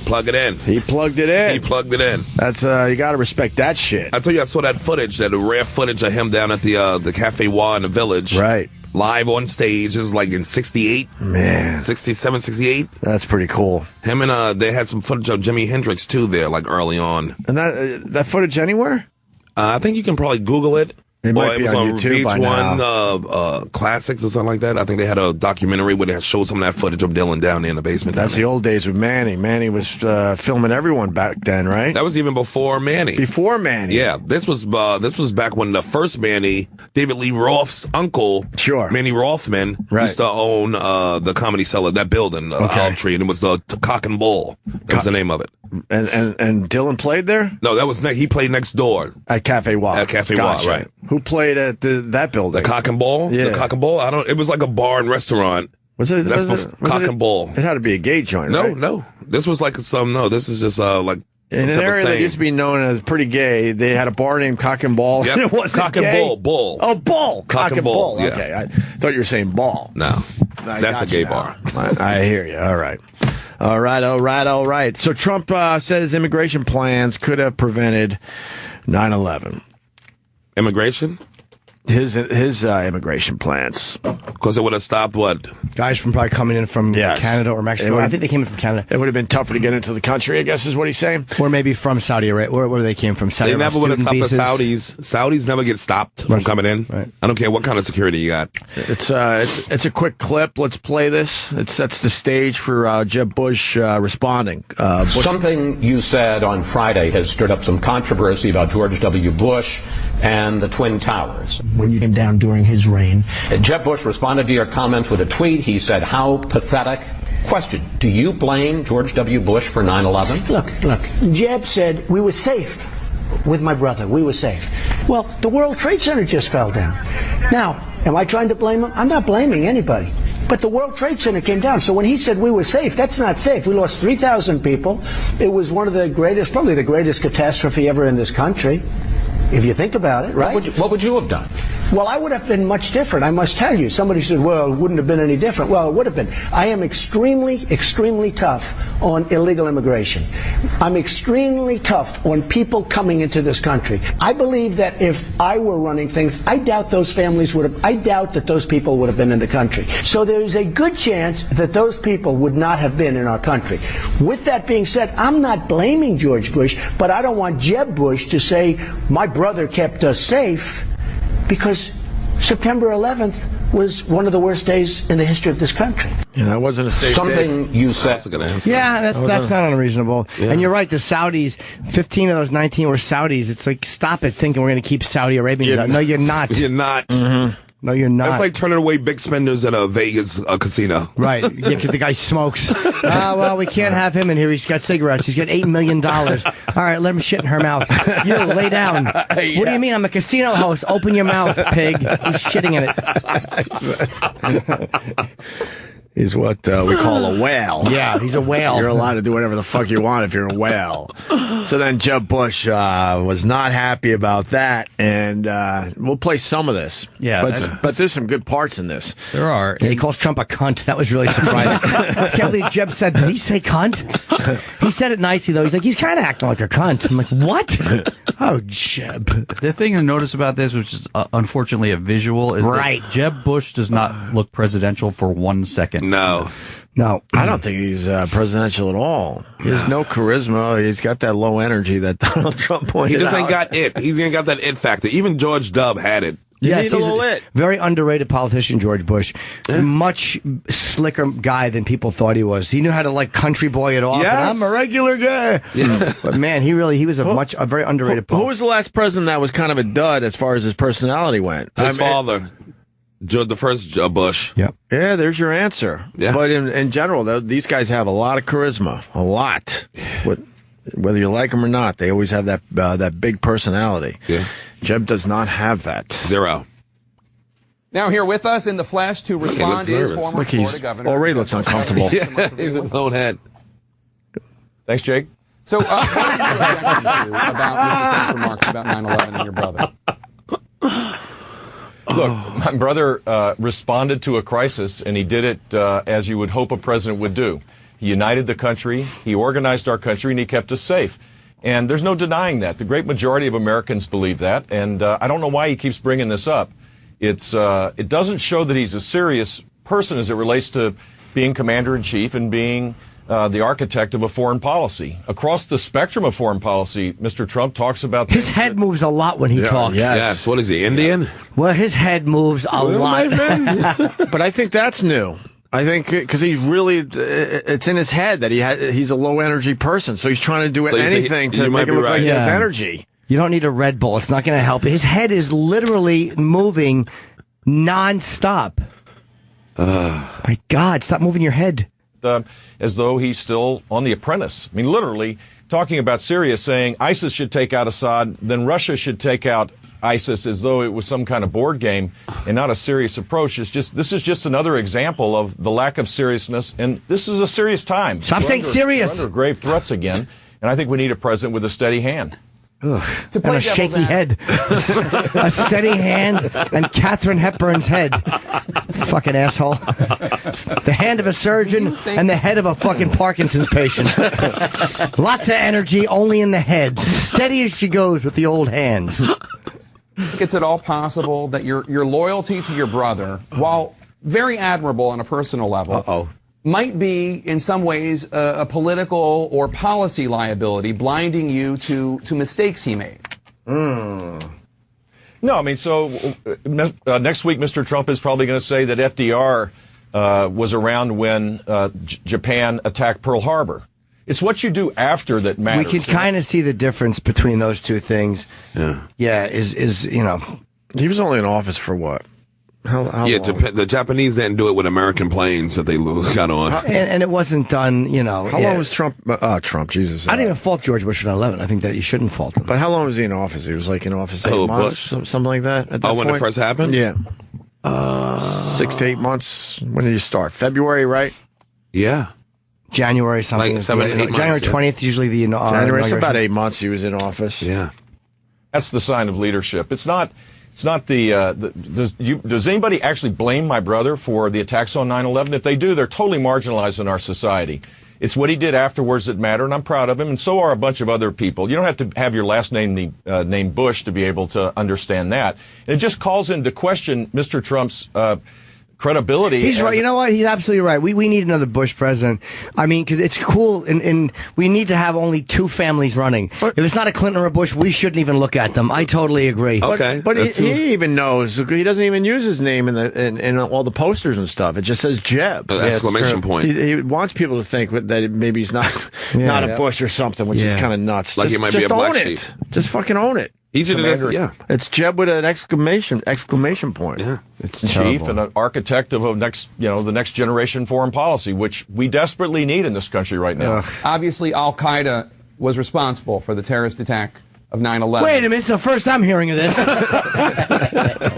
Plug it in. He plugged it in. He plugged it in. That's you got to respect that shit. I told you I saw that footage, that rare footage of him down at the Cafe Wa in the Village. Right. Live on stage. This was like in 68. Man. 67, 68. That's pretty cool. Him and they had some footage of Jimi Hendrix too there, like early on. And that footage anywhere? I think you can probably Google it. It Well, might it be was on on YouTube by now. VH1 Classics or something like that. I think they had a documentary where they showed some of that footage of Dylan down there in the basement. That's the old days with Manny. Manny was filming everyone back then, right? That was even before Manny. Before Manny. Yeah, this was back when the first Manny, David Lee Roth's uncle, Manny Rothman, used to own the Comedy Cellar, that building, Elm Tree, and it was the Cock and Bull. That was the name of it. And Dylan played there? No, that was he played next door at Cafe Wa. At Cafe Wa, right? Who played at that building? The Cock and Bull. Yeah. The Cock and Bull. It was like a bar and restaurant. Was it? That's Cock and Bull. It had to be a gay joint. No, right? no. This was like some. No, this is just like. In an area that used to be known as pretty gay, they had a bar named Cock and Ball. Yep. And it wasn't Cock gay. and Bull. Oh, Bull. Cock and Bull. Yeah. Okay, I thought you were saying ball. No, that's a gay bar. I hear you. All right. All right. So Trump said his immigration plans could have prevented 9/11. Immigration? His immigration plans. Because it would have stopped what? Guys from probably coming in from Canada or Mexico. I think they came in from Canada. It would have been tougher to get into the country, I guess is what he's saying. Or maybe from Saudi Arabia. Where they came from. Saudi They never would have stopped visas. the Saudis. Saudis never get stopped from coming in. Right. I don't care what kind of security you got. It's a quick clip. Let's play this. It sets the stage for Jeb Bush responding. Something you said on Friday has stirred up some controversy about George W. Bush and the Twin Towers. When you came down during his reign. Jeb Bush responded to your comments with a tweet. He said, "How pathetic." Question, do you blame George W. Bush for 9/11? Look, Jeb said we were safe with my brother. We were safe. Well, the World Trade Center just fell down. Now, am I trying to blame him? I'm not blaming anybody. But the World Trade Center came down. So when he said we were safe, that's not safe. We lost 3,000 people. It was one of the greatest, probably the greatest catastrophe ever in this country. If you think about it, right? What would you have done? Well, I would have been much different, I must tell you. Somebody said, well, it wouldn't have been any different. Well, it would have been. I am extremely, extremely tough on illegal immigration. I'm extremely tough on people coming into this country. I believe that if I were running things, I doubt those families would have, I doubt that those people would have been in the country. So there's a good chance that those people would not have been in our country. With that being said, I'm not blaming George Bush, but I don't want Jeb Bush to say, my brother kept us safe, because September 11th was one of the worst days in the history of this country. Yeah, that wasn't a safe Something day. you said. That's a good answer. Yeah, that's not unreasonable. Yeah. And you're right, the Saudis, 15 of those 19 were Saudis. It's like, stop it thinking we're going to keep Saudi Arabians out. No, you're not. You're not. Mm-hmm. No, you're not. That's like turning away big spenders at a Vegas casino. Right. Yeah, because the guy smokes. Well, we can't have him in here. He's got cigarettes. He's got $8 million. All right, let him shit in her mouth. You, lay down. Yeah. What do you mean? I'm a casino host. Open your mouth, pig. He's shitting in it. He's what we call a whale. Yeah, he's a whale. You're allowed to do whatever the fuck you want if you're a whale. So then Jeb Bush was not happy about that, and we'll play some of this. Yeah, but there's some good parts in this. There are. Yeah, he calls Trump a cunt. That was really surprising. I can't believe Jeb said, did he say cunt? He said it nicely, though. He's like, he's kind of acting like a cunt. I'm like, what? Oh, Jeb. The thing to notice about this, which is unfortunately a visual, is that Jeb Bush does not look presidential for 1 second. No. I don't think he's presidential at all. He has no charisma. He's got that low energy that Donald Trump pointed out. He just ain't got it. He's ain't got that it factor. Even George W. had it. Yes, he's a very underrated politician, George Bush. Much slicker guy than people thought he was. He knew how to, like, country boy it off. Yes. I'm a regular guy. Yeah. But man, he was a very underrated Who was the last president that was kind of a dud as far as his personality went? His father. The first Bush. Yep. Yeah, there's your answer. Yeah. But in general, these guys have a lot of charisma. A lot. Whether you like them or not, they always have that big personality. Yeah. Jeb does not have that. Zero. Now here with us in the flesh to respond is former Florida Governor. Already looks uncomfortable. Yeah, he's in his own head. Thanks, Jake. So, what do you about Mr. Trump's remarks about 9/11 and your brother? Look, my brother responded to a crisis, and he did it as you would hope a president would do. He united the country, he organized our country, and he kept us safe. And there's no denying that. The great majority of Americans believe that, and I don't know why he keeps bringing this up. It doesn't show that he's a serious person as it relates to being commander-in-chief and being the architect of a foreign policy. Across the spectrum of foreign policy, Mr. Trump talks about his head moves a lot when he talks. Yes. What is he, Indian? Well, his head moves a lot. But I think that's new. I think because he's really, it's in his head that he's a low energy person, so he's trying to do anything to make it look like he has energy. You don't need a Red Bull. It's not going to help. His head is literally moving nonstop. My God, stop moving your head. As though he's still on The Apprentice. I mean, literally talking about Syria, saying ISIS should take out Assad, then Russia should take out ISIS, as though it was some kind of board game and not a serious approach. This is just another example of the lack of seriousness, and this is a serious time. Stop saying serious. We're under grave threats again, and I think we need a president with a steady hand. And a shaky head. A steady hand and Katharine Hepburn's head. Fucking asshole. The hand of a surgeon and the head of a fucking Parkinson's patient. Lots of energy, only in the head. Steady as she goes with the old hands. It's at all possible that your loyalty to your brother, while very admirable on a personal level, might be, in some ways, a political or policy liability, blinding you to mistakes he made. No, I mean, so next week, Mr. Trump is probably going to say that FDR was around when Japan attacked Pearl Harbor. It's what you do after that matters. We can kind of see the difference between those two things. Yeah, is you know. He was only in office for what? How long? The Japanese didn't do it with American planes that they got on. And it wasn't done, you know. How long was Trump? Jesus. I didn't even fault George Bush in 11. I think that you shouldn't fault him. But how long was he in office? He was like in office 8 months, something like that. At that when it first happened? Yeah. 6 to 8 months. When did you start? February, right? Yeah. January something. Like 7 to 8 months. January 20th, usually the January. It's about 8 months he was in office. Yeah. That's the sign of leadership. It's not does anybody actually blame my brother for the attacks on 9/11? If they do, they're totally marginalized in our society. It's what he did afterwards that matter, and I'm proud of him, and so are a bunch of other people. You don't have to have your last name named Bush to be able to understand that. And it just calls into question Mr. Trump's credibility. He's right. You know what? He's absolutely right. We need another Bush president. I mean, because it's cool, and we need to have only two families running. If it's not a Clinton or a Bush, we shouldn't even look at them. I totally agree. Okay, but he even knows. He doesn't even use his name in all the posters and stuff. It just says Jeb. Exclamation point. He wants people to think that maybe he's not a Bush or something, which is kind of nuts. Like he might be a black sheep. Just fucking own it. It's Jeb with an exclamation point. Yeah, it's chief and an architect of the next generation foreign policy, which we desperately need in this country right now. Obviously, Al Qaeda was responsible for the terrorist attack of 9/11. Wait a minute, it's the first I'm hearing of this.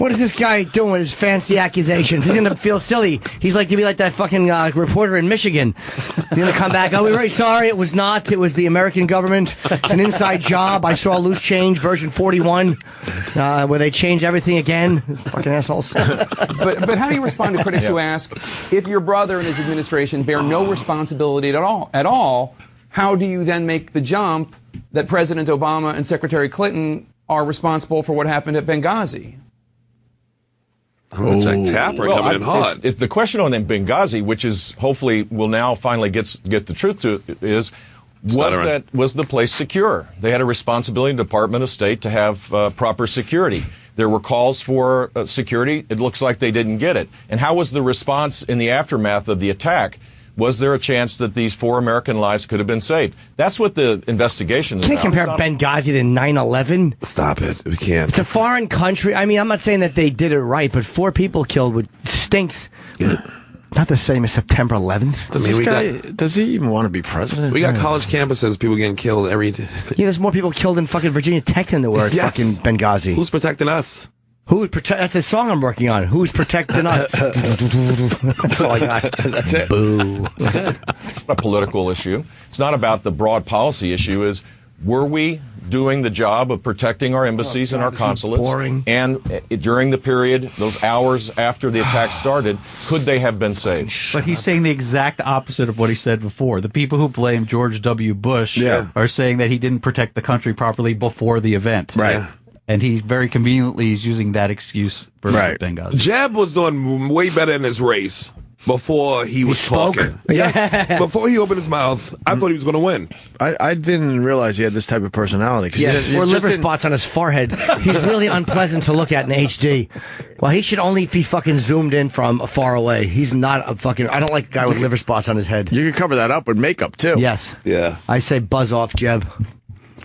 What is this guy doing with his fancy accusations? He's going to feel silly. He's like to be like that fucking reporter in Michigan. He's going to come back, we're very sorry, it was not. It was the American government. It's an inside job. I saw Loose Change version 41, where they change everything again. Fucking assholes. But how do you respond to critics who ask, if your brother and his administration bear no responsibility at all, how do you then make the jump that President Obama and Secretary Clinton are responsible for what happened at Benghazi? Jack Tapper coming in hot. The question on Benghazi, which is hopefully will now finally get the truth to, is was the place secure? They had a responsibility in the Department of State to have proper security. There were calls for security. It looks like they didn't get it. And how was the response in the aftermath of the attack? Was there a chance that these 4 American lives could have been saved? That's what the investigation is about. Can't compare Benghazi to 9/11. Stop it. We can't. It's a foreign country. I mean, I'm not saying that they did it right, but 4 people killed stinks. Yeah. Not the same as September 11th. Does he even want to be president? We got college campuses, people getting killed every day. Yeah, there's more people killed in fucking Virginia Tech than there were at fucking Benghazi. Who's protecting us? That's the song I'm working on. Who's protecting us? That's all I got. That's it. Boo. It's not a political issue. It's not about the broad policy issue. Were we doing the job of protecting our embassies and our consulates? And during the period, those hours after the attack started, could they have been saved? But he's saying the exact opposite of what he said before. The people who blame George W. Bush are saying that he didn't protect the country properly before the event. Right. And he's very conveniently using that excuse for Benghazi. Jeb was doing way better in his race. before he was talking. Yes. Before he opened his mouth, I thought he was going to win. I didn't realize he had this type of personality. Yeah, or liver spots on his forehead. He's really unpleasant to look at in HD. Well, he should only be fucking zoomed in from far away. He's not a fucking... I don't like a guy with liver spots on his head. You can cover that up with makeup, too. Yes. Yeah. I say buzz off, Jeb.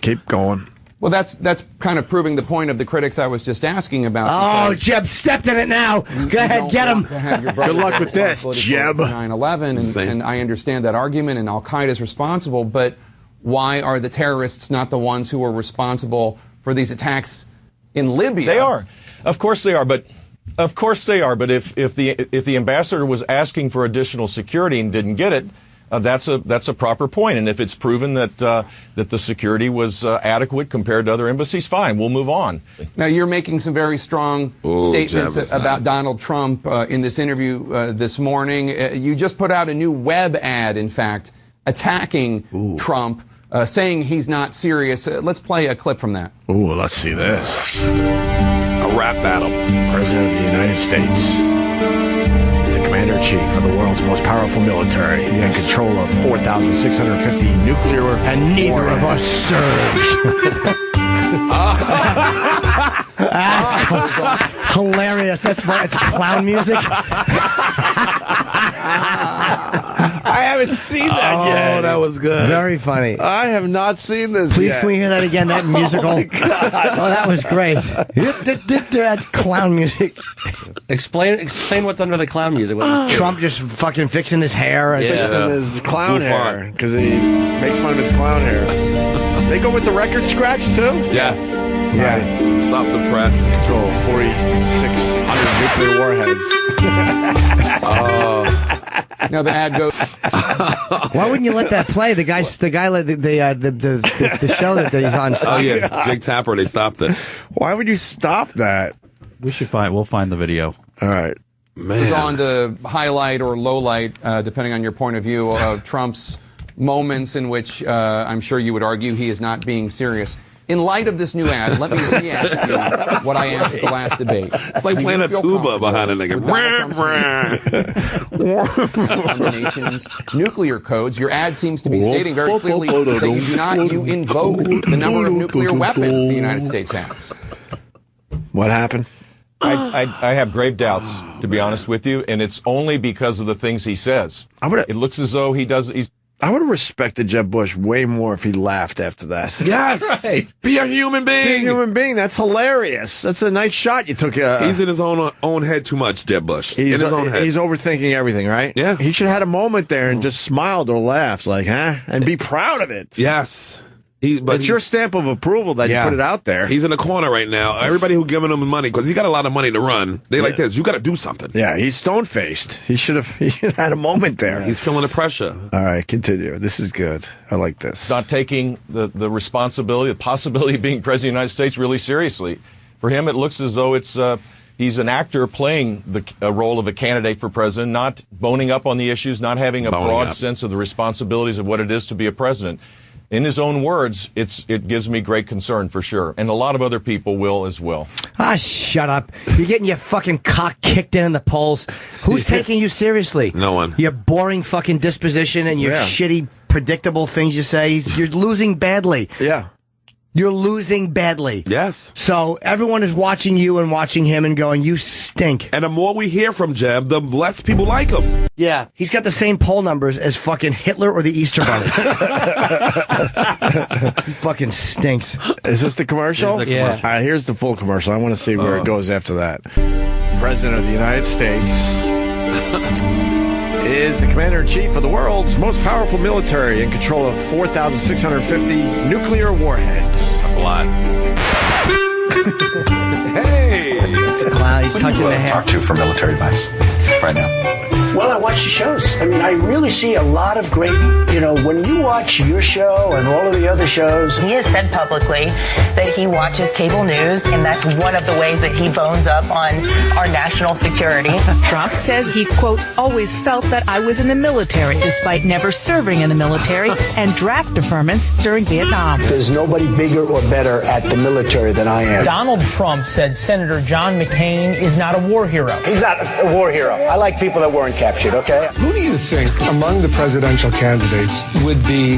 Keep going. Well, that's kind of proving the point of the critics I was just asking about. Oh, Jeb stepped in it now. Go ahead, get him. Good luck with this, Jeb. 9/11, and I understand that argument, and Al Qaeda is responsible, but why are the terrorists not the ones who are responsible for these attacks in Libya? They are. Of course they are, but if the ambassador was asking for additional security and didn't get it, that's a proper point. And if it's proven that the security was adequate compared to other embassies, fine, we'll move on. Now, you're making some very strong statements about Donald Trump in this interview this morning. You just put out a new web ad, in fact, attacking Trump, saying he's not serious. Let's play a clip from that. Ooh, let's see this. A rap battle. President of the United States. Commander-in-Chief of the world's most powerful military in control of 4,650 nuclear and neither of us serves. That's hilarious. That's fun. It's clown music. I haven't seen that yet. Oh, that was good. Very funny. I have not seen this Please, yet. can we hear that again, that musical? Oh, God. Oh, that was great. That's clown music. Explain what's under the clown music. Trump just fucking fixing his hair. And fixing his clown hair. Because he makes fun of his clown hair. They go with the record scratch, too? Yes. Yes. Stop the press. Control 4,600 nuclear warheads. Now the ad goes. Why wouldn't you let that play? The guy, the show that he's on. Oh yeah, Jake Tapper. They stopped it. Why would you stop that? We'll find the video. All right, man. It's on to highlight or low light, depending on your point of view of Trump's moments in which I'm sure you would argue he is not being serious. In light of this new ad, let me re-ask you what I asked at the last debate. It's like playing a tuba behind a nigga. On the nation's nuclear codes, your ad seems to be stating very clearly that you do not invoke the number of nuclear weapons the United States has. What happened? I have grave doubts, to be honest with you, and it's only because of the things he says. It looks as though I would have respected Jeb Bush way more if he laughed after that. Yes! Right. Be a human being! Be a human being. That's hilarious. That's a nice shot you took. He's in his own head too much, Jeb Bush. He's in his own head. He's overthinking everything, right? Yeah. He should have had a moment there and just smiled or laughed, like, huh? And be proud of it. Yes. It's your stamp of approval that you put it out there. He's in the corner right now. Everybody who giving him money, because he got a lot of money to run, they like this. You got to do something. Yeah, he's stone-faced. He should have had a moment there. He's feeling the pressure. All right, continue. This is good. I like this. Not taking the responsibility, the possibility of being president of the United States really seriously. For him, it looks as though he's an actor playing a role of a candidate for president, not boning up on the issues, not having a broad sense of the responsibilities of what it is to be a president. In his own words, it gives me great concern for sure. And a lot of other people will as well. Ah, shut up. You're getting your fucking cock kicked in the polls. Who's taking you seriously? No one. Your boring fucking disposition and your shitty, predictable things you say. You're losing badly. Yeah. You're losing badly. Yes. So everyone is watching you and watching him and going, you stink. And the more we hear from Jeb, the less people like him. Yeah. He's got the same poll numbers as fucking Hitler or the Easter Bunny. He fucking stinks. Is this the commercial? This is the commercial. All right, here's the full commercial. I want to see where it goes after that. President of the United States is the commander-in-chief of the world's most powerful military in control of 4,650 nuclear warheads. That's a lot. Hey! Wow, he's touching the hair. Talk to for military advice right now. Well, I watch the shows. I mean, I really see a lot of great, when you watch your show and all of the other shows. He has said publicly that he watches cable news, and that's one of the ways that he bones up on our national security. Trump says he, quote, always felt that I was in the military, despite never serving in the military and draft deferments during Vietnam. There's nobody bigger or better at the military than I am. Donald Trump said Senator John McCain is not a war hero. He's not a war hero. I like people that weren't captured. captured, okay? Who do you think among the presidential candidates would be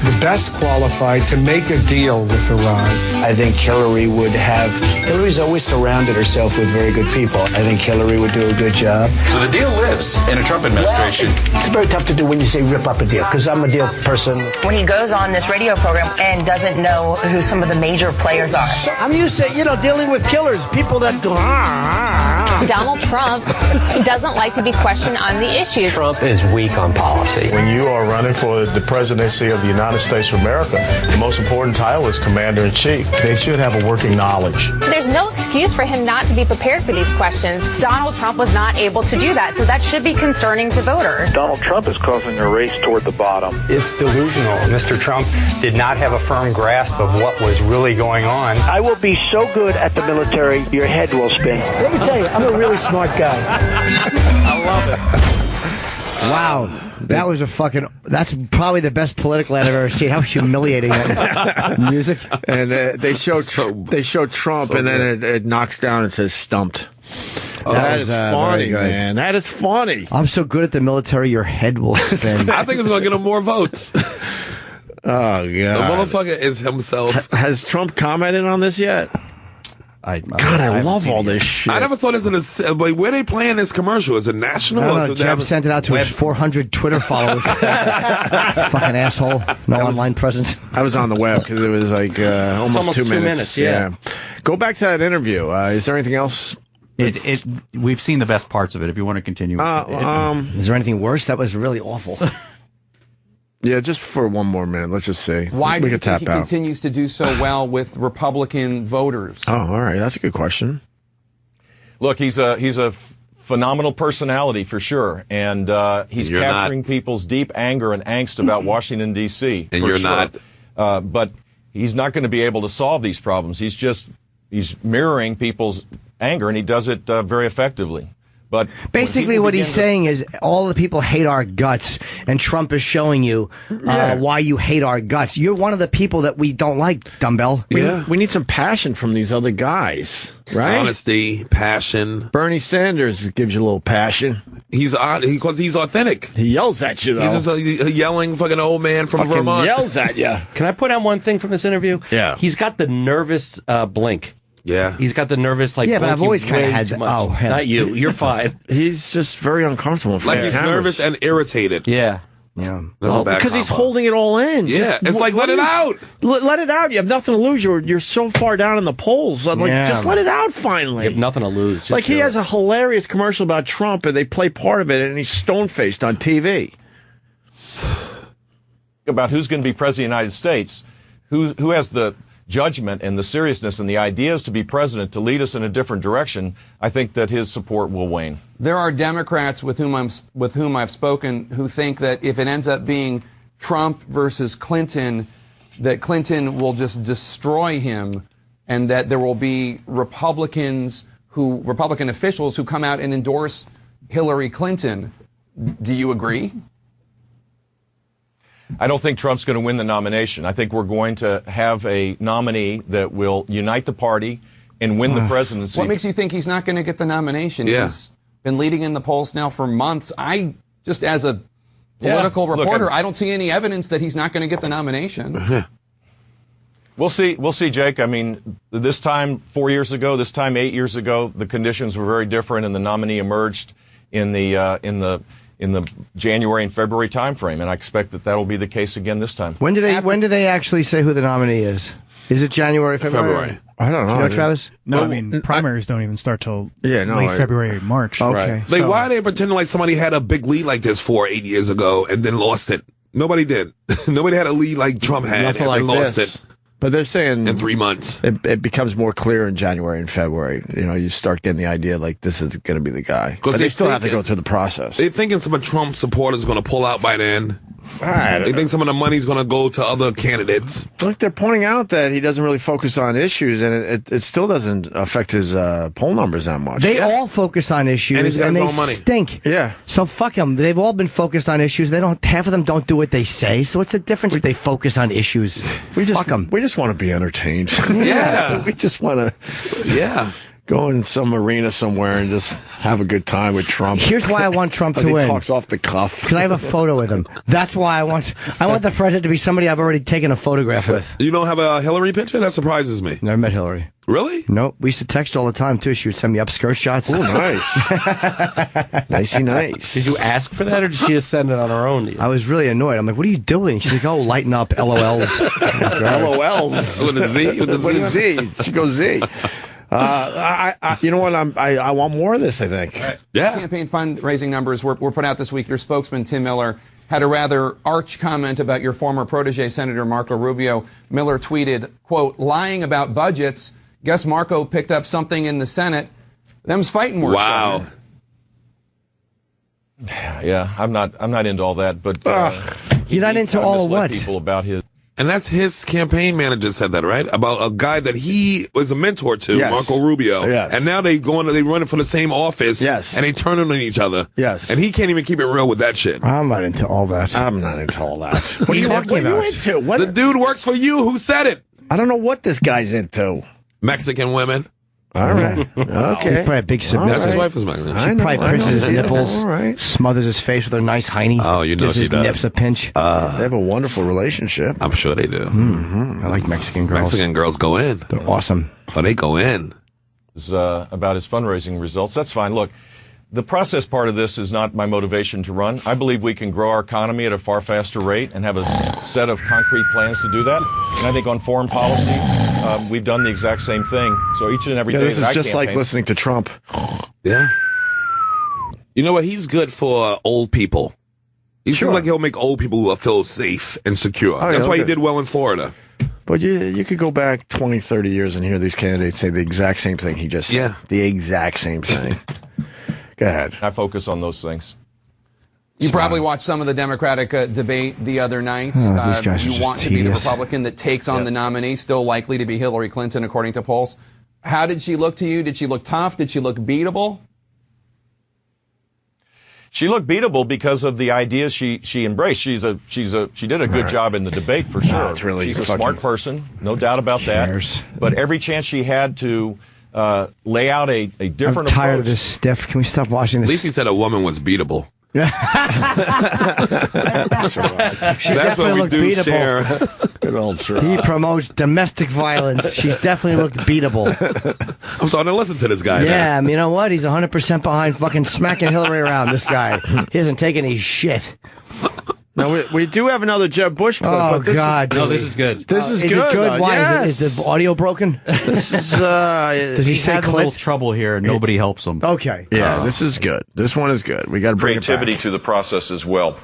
the best qualified to make a deal with Iran? I think Hillary would have... Hillary's always surrounded herself with very good people. I think Hillary would do a good job. So the deal lives in a Trump administration. Well, it's very tough to do when you say rip up a deal, because I'm a deal person. When he goes on this radio program and doesn't know who some of the major players are. I'm used to, dealing with killers, people that go, Donald Trump, he doesn't like to be questioned on the issues. Trump is weak on policy. When you are running for the presidency of the United States of America, the most important title is Commander-in-Chief. They should have a working knowledge. There's no excuse for him not to be prepared for these questions. Donald Trump was not able to do that, so that should be concerning to voters. Donald Trump is causing a race toward the bottom. It's delusional. Mr. Trump did not have a firm grasp of what was really going on. I will be so good at the military, your head will spin. Let me tell you, I'm a really smart guy. I love it. Wow. That was that's probably the best political ad I've ever seen. How humiliating that music. And they show Trump, and then it knocks down and says stumped. That is funny, man. That is funny. I'm so good at the military, your head will spin. I think it's going to get him more votes. Oh, God. The motherfucker is himself. Has Trump commented on this yet? I love all this shit. I never saw this in a... Like, where they playing this commercial? Is it national? I don't know. Jeb sent it out to his 400 Twitter followers. Fucking asshole. No online presence. I was on the web because it was like almost 2 minutes. Yeah. Go back to that interview. Is there anything else? We've seen the best parts of it. If you want to continue. Is there anything worse? That was really awful. Yeah, just for one more minute. Let's just see. Why do you think he continues to do so well with Republican voters? Oh, all right. That's a good question. Look, he's a phenomenal personality for sure, and he's capturing people's deep anger and angst about Washington, D.C. And you're not. But he's not going to be able to solve these problems. He's mirroring people's anger, and he does it very effectively. But basically what he's saying is all the people hate our guts, and Trump is showing you why you hate our guts. You're one of the people that we don't like, dumbbell. We need some passion from these other guys, right? Honesty, passion. Bernie Sanders gives you a little passion. He's because he's authentic. He yells at you, though. He's just a yelling fucking old man from Vermont. Yells at you. Can I point out one thing from this interview? Yeah. He's got the nervous blink. Yeah. He's got the nervous, like, yeah, but I've always kind of had that. Oh, not you. You're fine. He's just very uncomfortable. Like he's nervous and irritated. Yeah. Yeah. Because he's holding it all in. Yeah. It's like, let it out. Let it out. You have nothing to lose. You're so far down in the polls. Just let it out finally. You have nothing to lose. Just like he has a hilarious commercial about Trump, and they play part of it, and he's stone-faced on TV. About who's going to be president of the United States, who has the judgment and the seriousness and the ideas to be president to lead us in a different direction, I think that his support will wane. There are Democrats with whom I've spoken who think that if it ends up being Trump versus Clinton, that Clinton will just destroy him, and that there will be Republican officials who come out and endorse Hillary Clinton. Do you agree? I don't think Trump's going to win the nomination. I think we're going to have a nominee that will unite the party and win the presidency. What makes you think he's not going to get the nomination? Yeah. He's been leading in the polls now for months. Just as a political reporter, I don't see any evidence that he's not going to get the nomination. We'll see, Jake. I mean, this time 4 years ago, this time 8 years ago, the conditions were very different, and the nominee emerged in the January and February timeframe, and I expect that will be the case again this time. When do they actually say who the nominee is? Is it January, February? I don't know. Do you know, Travis? No, I mean, primaries don't even start till late February, March. Okay. Right. Why are they pretending like somebody had a big lead like this 8 years ago and then lost it? Nobody did. Nobody had a lead like Trump had and then lost it. But they're saying in 3 months. It becomes more clear in January and February. You start getting the idea like this is going to be the guy. Because they still have to go through the process. They're thinking some of Trump supporters are going to pull out by then. They think some of the money's going to go to other candidates. Look, they're pointing out that he doesn't really focus on issues, and it still doesn't affect his poll numbers that much. They all focus on issues, and they stink. Yeah. So fuck them. They've all been focused on issues. Half of them don't do what they say. So what's the difference if they focus on issues? Fuck them. We just want to be entertained. Yeah. We just want to. Yeah. Go in some arena somewhere and just have a good time with Trump. Here's why I want Trump to he win. He talks off the cuff. Because I have a photo with him. That's why I want the president to be somebody I've already taken a photograph with. You don't have a Hillary picture? That surprises me. Never met Hillary. Really? Nope. We used to text all the time, too. She would send me upskirt shots. Oh, nice. Nicey nice. Did you ask for that, or did she just send it on her own? I was really annoyed. I'm like, what are you doing? She's like, oh, lighten up, LOLs. LOLs. With a Z? With a Z. She goes Z. You know what? I want more of this, I think. Right. Yeah. Campaign fundraising numbers were put out this week. Your spokesman, Tim Miller, had a rather arch comment about your former protege, Senator Marco Rubio. Miller tweeted, quote, lying about budgets. Guess Marco picked up something in the Senate. Them's fighting words. Wow. Yeah, I'm not into all that, but you're not into all what? People about his. And that's his campaign manager said that, right? About a guy that he was a mentor to, yes. Marco Rubio. Yes. And now they running for the same office. Yes. And they turning on each other. Yes. And he can't even keep it real with that shit. I'm not into all that. I'm not into all that. What are you talking about? What are you into? What? The dude works for you. Who said it? I don't know what this guy's into. Mexican women. All right. Okay. He's probably a big submissive. That's his wife is Mexican. She probably pinches his nipples, All right. smothers his face with her nice hiney. Oh, you know gives she his does. nips a pinch. They have a wonderful relationship. I'm sure they do. Mm-hmm. I like Mexican girls. Mexican girls go in. They're awesome. Oh, they go in. About his fundraising results. That's fine. Look, the process part of this is not my motivation to run. I believe we can grow our economy at a far faster rate and have a set of concrete plans to do that. And I think on foreign policy, we've done the exact same thing. So each and every day this that is just campaign, like listening to Trump. Yeah. You know what? He's good for old people. He seems like he'll make old people feel safe and secure. Oh, That's yeah, why he okay. did well in Florida. But you could go back 20, 30 years and hear these candidates say the exact same thing he just said. Yeah. The exact same thing. Go ahead. I focus on those things. You probably watched some of the Democratic debate the other night. These guys are you just want to be the tedious. Republican that takes on the nominee, still likely to be Hillary Clinton, according to polls. How did she look to you? Did she look tough? Did she look beatable? She looked beatable because of the ideas she embraced. She did a good job in the debate for sure. it's really She's a fucking- smart person, no doubt about that. But every chance she had to lay out a different I'm tired approach. of this stiff. Can we stop watching At this? least he said a woman was beatable. She That's what definitely we looked do beatable. share. Good old Sherrod. He promotes domestic violence. She's definitely looked beatable. I'm starting to listen to this guy. Yeah, you know what? He's 100% behind fucking smacking Hillary around, this guy. He hasn't taken any shit. Now, we do have another Jeb Bush clip. Oh, but this God. No, this is good. This is Is good. it good? Why? Yes. Is the audio broken? This is, Does he He's say had a little clit? trouble here, and nobody helps him. Okay. Yeah, this is good. This one is good. We got to bring creativity it back. to the process as well.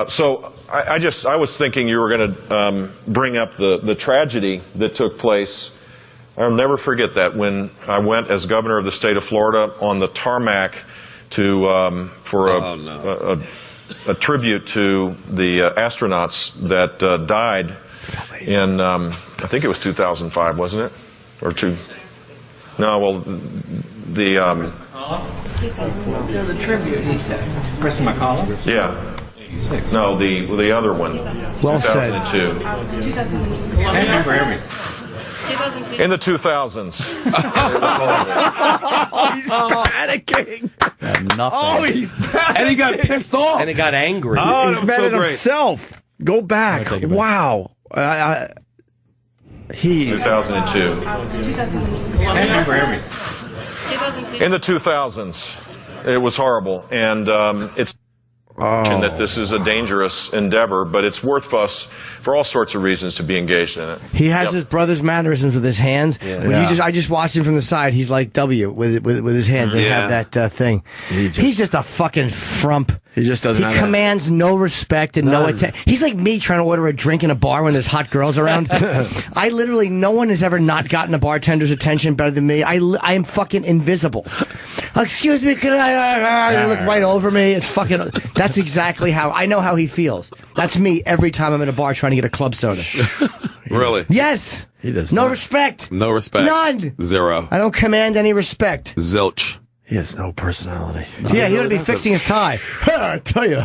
So I was thinking you were going to bring up the tragedy that took place. I'll never forget that when I went as governor of the state of Florida on the tarmac to for a tribute to the astronauts that died in I think it was 2005, wasn't it? Or two? No, well the the tribute, he said. Kristen McCollum? yeah. No, the other one. Well said. 2002. I remember everything. In the 2000s. Oh, he's panicking. Nothing. Oh, he's panicking. And he got pissed off. And he got angry. Oh, He's that was mad so at great. himself. Go back. take it back. Wow. 2002. I remember everything. In the 2000s. It was horrible. And it's that this is a dangerous endeavor, but it's worth us for all sorts of reasons to be engaged in it. He has his brother's mannerisms with his hands. When I just watched him from the side. He's like W with his hand. They have that thing. He's just a fucking frump. He just doesn't. He commands no respect and no attention. He's like me trying to order a drink in a bar when there's hot girls around. I literally, no one has ever not gotten a bartender's attention better than me. I am fucking invisible. Excuse me, can I? You look right over me. It's fucking. That's exactly how I know how he feels. That's me every time I'm in a bar trying to get a club soda. Really? Yes. He does no not. respect. No respect. None. Zero. I don't command any respect. Zilch. He has no personality. Yeah, he ought to be fixing his tie. I tell you.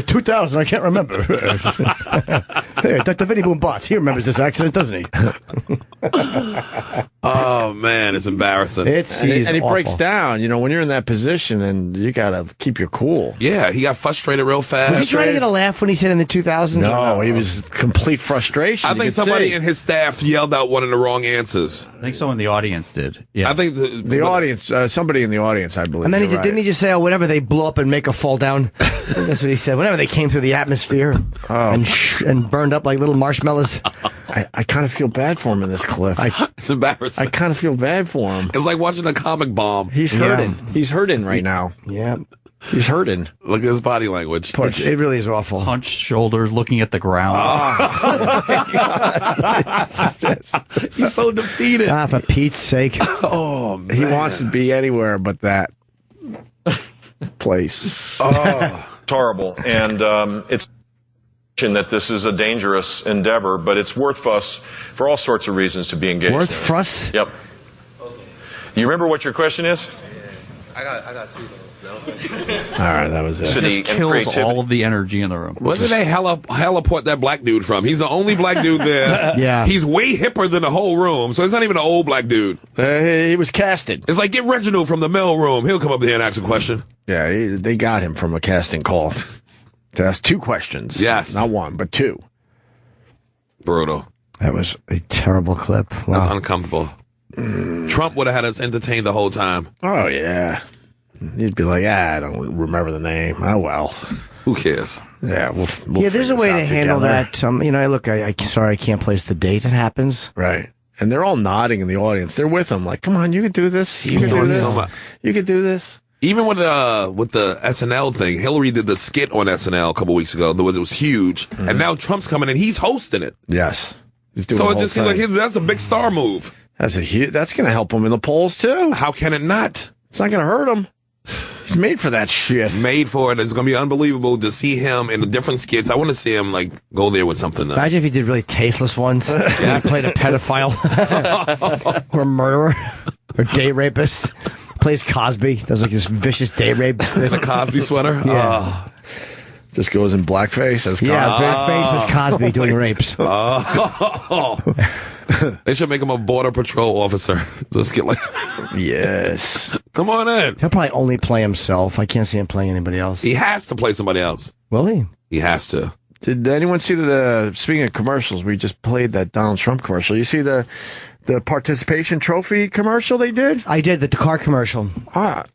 2000, I can't remember. Hey, Dr. Vinny Boom Bots, he remembers this accident, doesn't he? Oh, man, it's embarrassing. And he breaks down, when you're in that position, and you got to keep your cool. Yeah, he got frustrated real fast. Was he trying to get a laugh when he said in the 2000s? No, he was complete frustration. I think somebody in his staff yelled out one of the wrong answers. I think someone in the audience did. Yeah, I think the audience, somebody in the audience, I believe. And then didn't he just say, whenever they blow up and make a fall down? That's what he said. Whenever they came through the atmosphere and burned up like little marshmallows. I kind of feel bad for him in this clip. It's embarrassing. I kind of feel bad for him. It's like watching a comic bomb. He's hurting. He's hurting right now. Yeah. He's hurting. Look at his body language. It really is awful. Hunched shoulders, looking at the ground. He's so defeated. For Pete's sake. Oh, man. He wants to be anywhere but that place. It's horrible. And it's that this is a dangerous endeavor, but it's worth us for all sorts of reasons to be engaged. Worth fuss? Yep. You remember what your question is? I got two, though. No? All right, that was it. It just kills all of the energy in the room. Where did they heliport that black dude from? He's the only black dude there. Yeah. He's way hipper than the whole room, so it's not even an old black dude. He was casted. It's like, get Reginald from the mail room. He'll come up there and ask a question. Yeah, they got him from a casting call. To ask two questions. Yes. Not one, but two. Brutal. That was a terrible clip. Wow. That's uncomfortable. Trump would have had us entertained the whole time. Oh, yeah. You'd be like, I don't remember the name. Oh, well. Who cares? Yeah, we'll there's a way to handle that. Look, sorry, I can't place the date. It happens. Right. And they're all nodding in the audience. They're with him, like, come on, you can do this. You can do this. You can do this. Even with the SNL thing, Hillary did the skit on SNL a couple weeks ago. It was huge. Mm-hmm. And now Trump's coming in. He's hosting it. Yes. So it just seems like that's a big star move. That's going to help him in the polls, too. How can it not? It's not going to hurt him. He's made for that shit. Made for it. It's going to be unbelievable to see him in the different skits. I want to see him go there with something. Imagine if he did really tasteless ones. Yes. He played a pedophile or a murderer or date rapist. Plays Cosby. Does this vicious date rape. The Cosby sweater? Yeah. Just goes in blackface as Cosby. Yeah, blackface as Cosby doing rapes. They should make him a border patrol officer. Just get Yes. Come on in. He'll probably only play himself. I can't see him playing anybody else. He has to play somebody else. Will he? He has to. Did anyone see speaking of commercials, we just played that Donald Trump commercial. You see the participation trophy commercial they did? I did, the car commercial.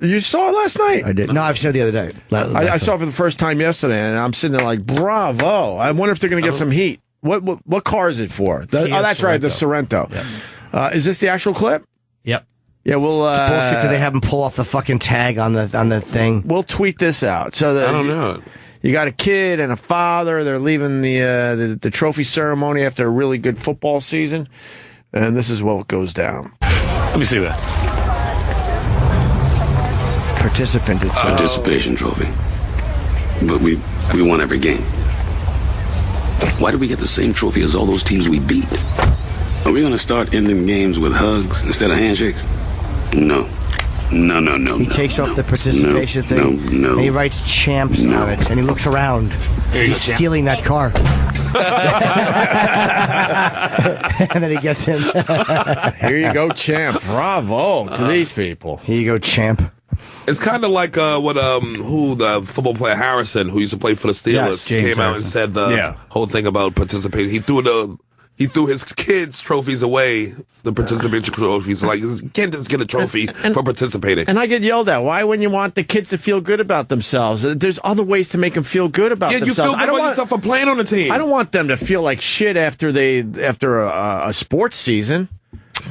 You saw it last night? I did. No, I've seen it the other day. I saw it for the first time yesterday, and I'm sitting there like, bravo. I wonder if they're going to get some heat. What car is it for? That's right, the Sorrento. Yep. Is this the actual clip? Yep. Yeah, we'll... bullshit, do they have him pull off the fucking tag on the thing? We'll tweet this out. So I don't know. You got a kid and a father. They're leaving the trophy ceremony after a really good football season. And this is what goes down. Let me see that. Participant. Participation trophy. But we won every game. Why did we get the same trophy as all those teams we beat? Are we going to start ending games with hugs instead of handshakes? No. He takes off the participation thing. No. And he writes champs on it. And he looks around. He's stealing that car. And then he gets in. Here you go, champ. Bravo to these people. Here you go, champ. It's kind of like the football player Harrison, who used to play for the Steelers, came out and said the whole thing about participating. He threw his kids' trophies away, the participation trophies. Like, you can't just get a trophy for participating. And I get yelled at. Why wouldn't you want the kids to feel good about themselves? There's other ways to make them feel good about themselves. Yeah, you feel good about yourself for playing on the team. I don't want them to feel like shit after a sports season.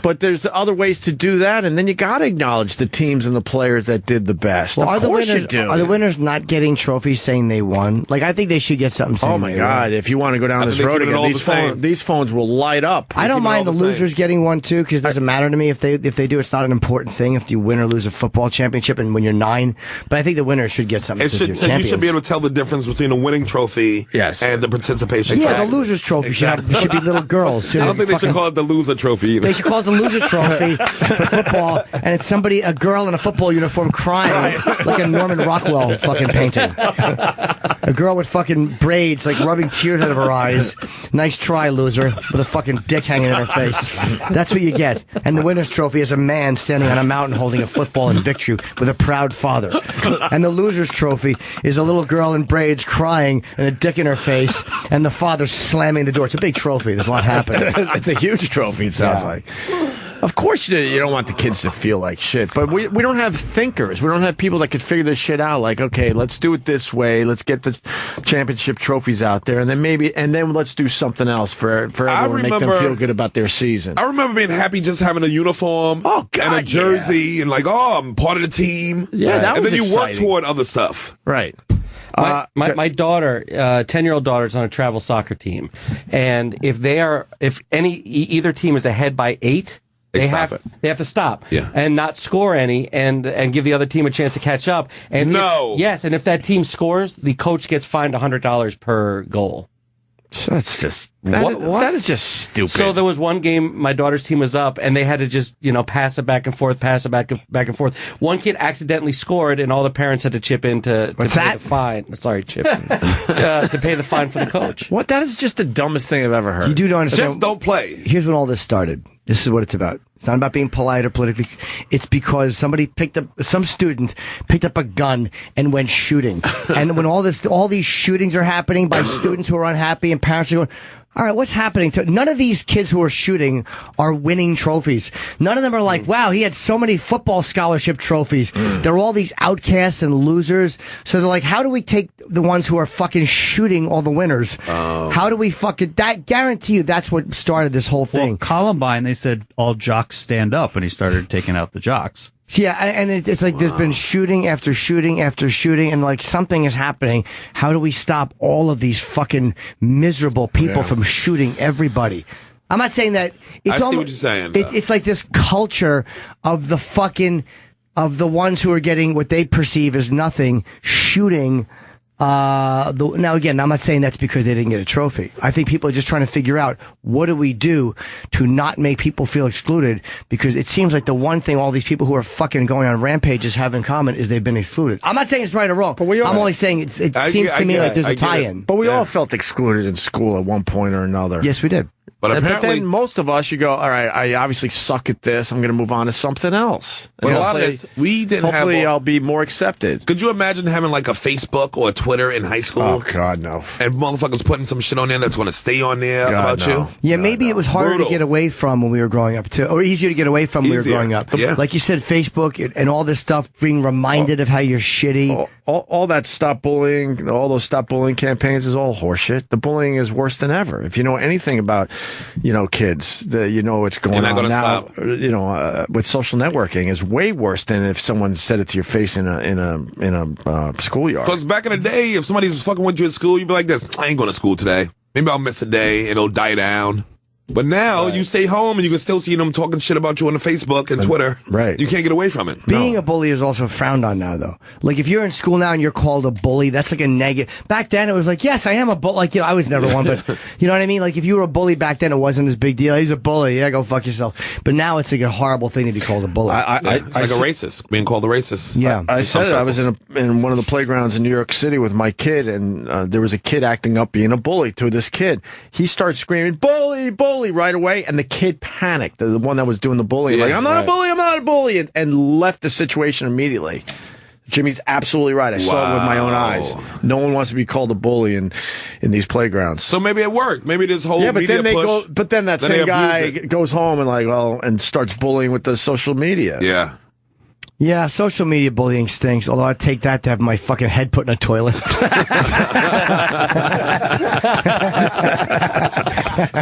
But there's other ways to do that, and then you got to acknowledge the teams and the players that did the best. Well, of course you do. Are the winners not getting trophies saying they won? Like, I think they should get something saying oh, my God. If you want to go down this road again, these phones will light up. I don't mind the losers getting one, too, because it doesn't matter to me if they do. It's not an important thing if you win or lose a football championship and when you're 9. But I think the winners should get something. You should be able to tell the difference between a winning trophy and the participation trophy. Yeah, the losers trophy should be little girls. I don't think they should call it the loser trophy either. They should call calls the loser trophy for football, and it's a girl in a football uniform crying like a Norman Rockwell fucking painting. A girl with fucking braids, like rubbing tears out of her eyes. Nice try, loser, with a fucking dick hanging in her face. That's what you get. And the winner's trophy is a man standing on a mountain holding a football in victory with a proud father. And the loser's trophy is a little girl in braids crying and a dick in her face, and the father slamming the door. It's a big trophy. There's a lot happening. It's a huge trophy, it sounds like. Of course you don't want the kids to feel like shit, but we don't have thinkers. We don't have people that could figure this shit out. Like, okay, let's do it this way. Let's get the championship trophies out there, and then let's do something else for everyone to make them feel good about their season. I remember being happy just having a uniform and a jersey and like, oh, I'm part of the team. Yeah, that was exciting. And then you work exciting. toward other stuff. Right. My daughter, 10-year-old daughter, is on a travel soccer team, and if either team is ahead by 8. They have to stop and not score any and give the other team a chance to catch up. And if that team scores, the coach gets fined $100 per goal. So that's just that is just stupid. So there was one game my daughter's team was up and they had to just pass it back and forth. One kid accidentally scored and all the parents had to chip in to pay the fine. Sorry, chip in, to pay the fine for the coach. What? That is just the dumbest thing I've ever heard. You do not understand. Just don't play. Here's when all this started. This is what it's about. It's not about being polite or politically. It's because some student picked up a gun and went shooting. And when all these shootings are happening by students who are unhappy and parents are going, all right, what's happening? None of these kids who are shooting are winning trophies. None of them are like, wow, he had so many football scholarship trophies. They're all these outcasts and losers. So they're like, how do we take the ones who are fucking shooting all the winners? How do we guarantee you that's what started this whole thing. Well, Columbine, they said all jocks stand up, and he started taking out the jocks. Yeah, and it's like there's been shooting after shooting after shooting, and like something is happening. How do we stop all of these fucking miserable people from shooting everybody? I'm not saying that. I see what you're saying. It's like this culture of the ones who are getting what they perceive as nothing shooting. Now again, I'm not saying that's because they didn't get a trophy. I think people are just trying to figure out what do we do to not make people feel excluded, because it seems like the one thing all these people who are fucking going on rampages have in common is they've been excluded. I'm not saying it's right or wrong, but I'm only saying it seems to me like there's a tie-in. But we all felt excluded in school at one point or another. Yes, we did. But then most of us, you go, all right, I obviously suck at this. I'm going to move on to something else. But a lot of this, we didn't have. Hopefully, I'll be more accepted. Could you imagine having like a Facebook or a Twitter in high school? Oh God, no! And motherfuckers putting some shit on there that's going to stay on there about you. Yeah, maybe it was harder to get away from when we were growing up too, or easier to get away from when we were growing up. Yeah. Like you said, Facebook and all this stuff, being reminded of how you're shitty. All that stop bullying, all those stop bullying campaigns is all horseshit. The bullying is worse than ever. If you know anything about, kids, what's going on now. Stop. With social networking is way worse than if someone said it to your face in a schoolyard. Because back in the day, if somebody was fucking with you at school, you'd be like this: I ain't going to school today. Maybe I'll miss a day and it'll die down. But now you stay home and you can still see them talking shit about you on the Facebook and Twitter. Right. You can't get away from it. Being a bully is also frowned on now, though. Like, if you're in school now and you're called a bully, that's like a negative. Back then, it was like, yes, I am a bully. Like, I was never one, but you know what I mean? Like, if you were a bully back then, it wasn't this big deal. He's a bully. Yeah, go fuck yourself. But now it's like a horrible thing to be called a bully. It's like a racist, being called a racist. Yeah. I said it. I was in one of the playgrounds in New York City with my kid, and there was a kid acting up being a bully to this kid. He starts screaming, bully, bully, right away, and the kid panicked, the one that was doing the bullying, I'm not a bully, and left the situation immediately. Jimmy's absolutely right. I saw it with my own eyes. No one wants to be called a bully in these playgrounds. So maybe it worked. Maybe this whole media push. But then that same guy goes home and starts bullying with the social media. Yeah. Yeah, social media bullying stinks, although I'd take that to have my fucking head put in a toilet. So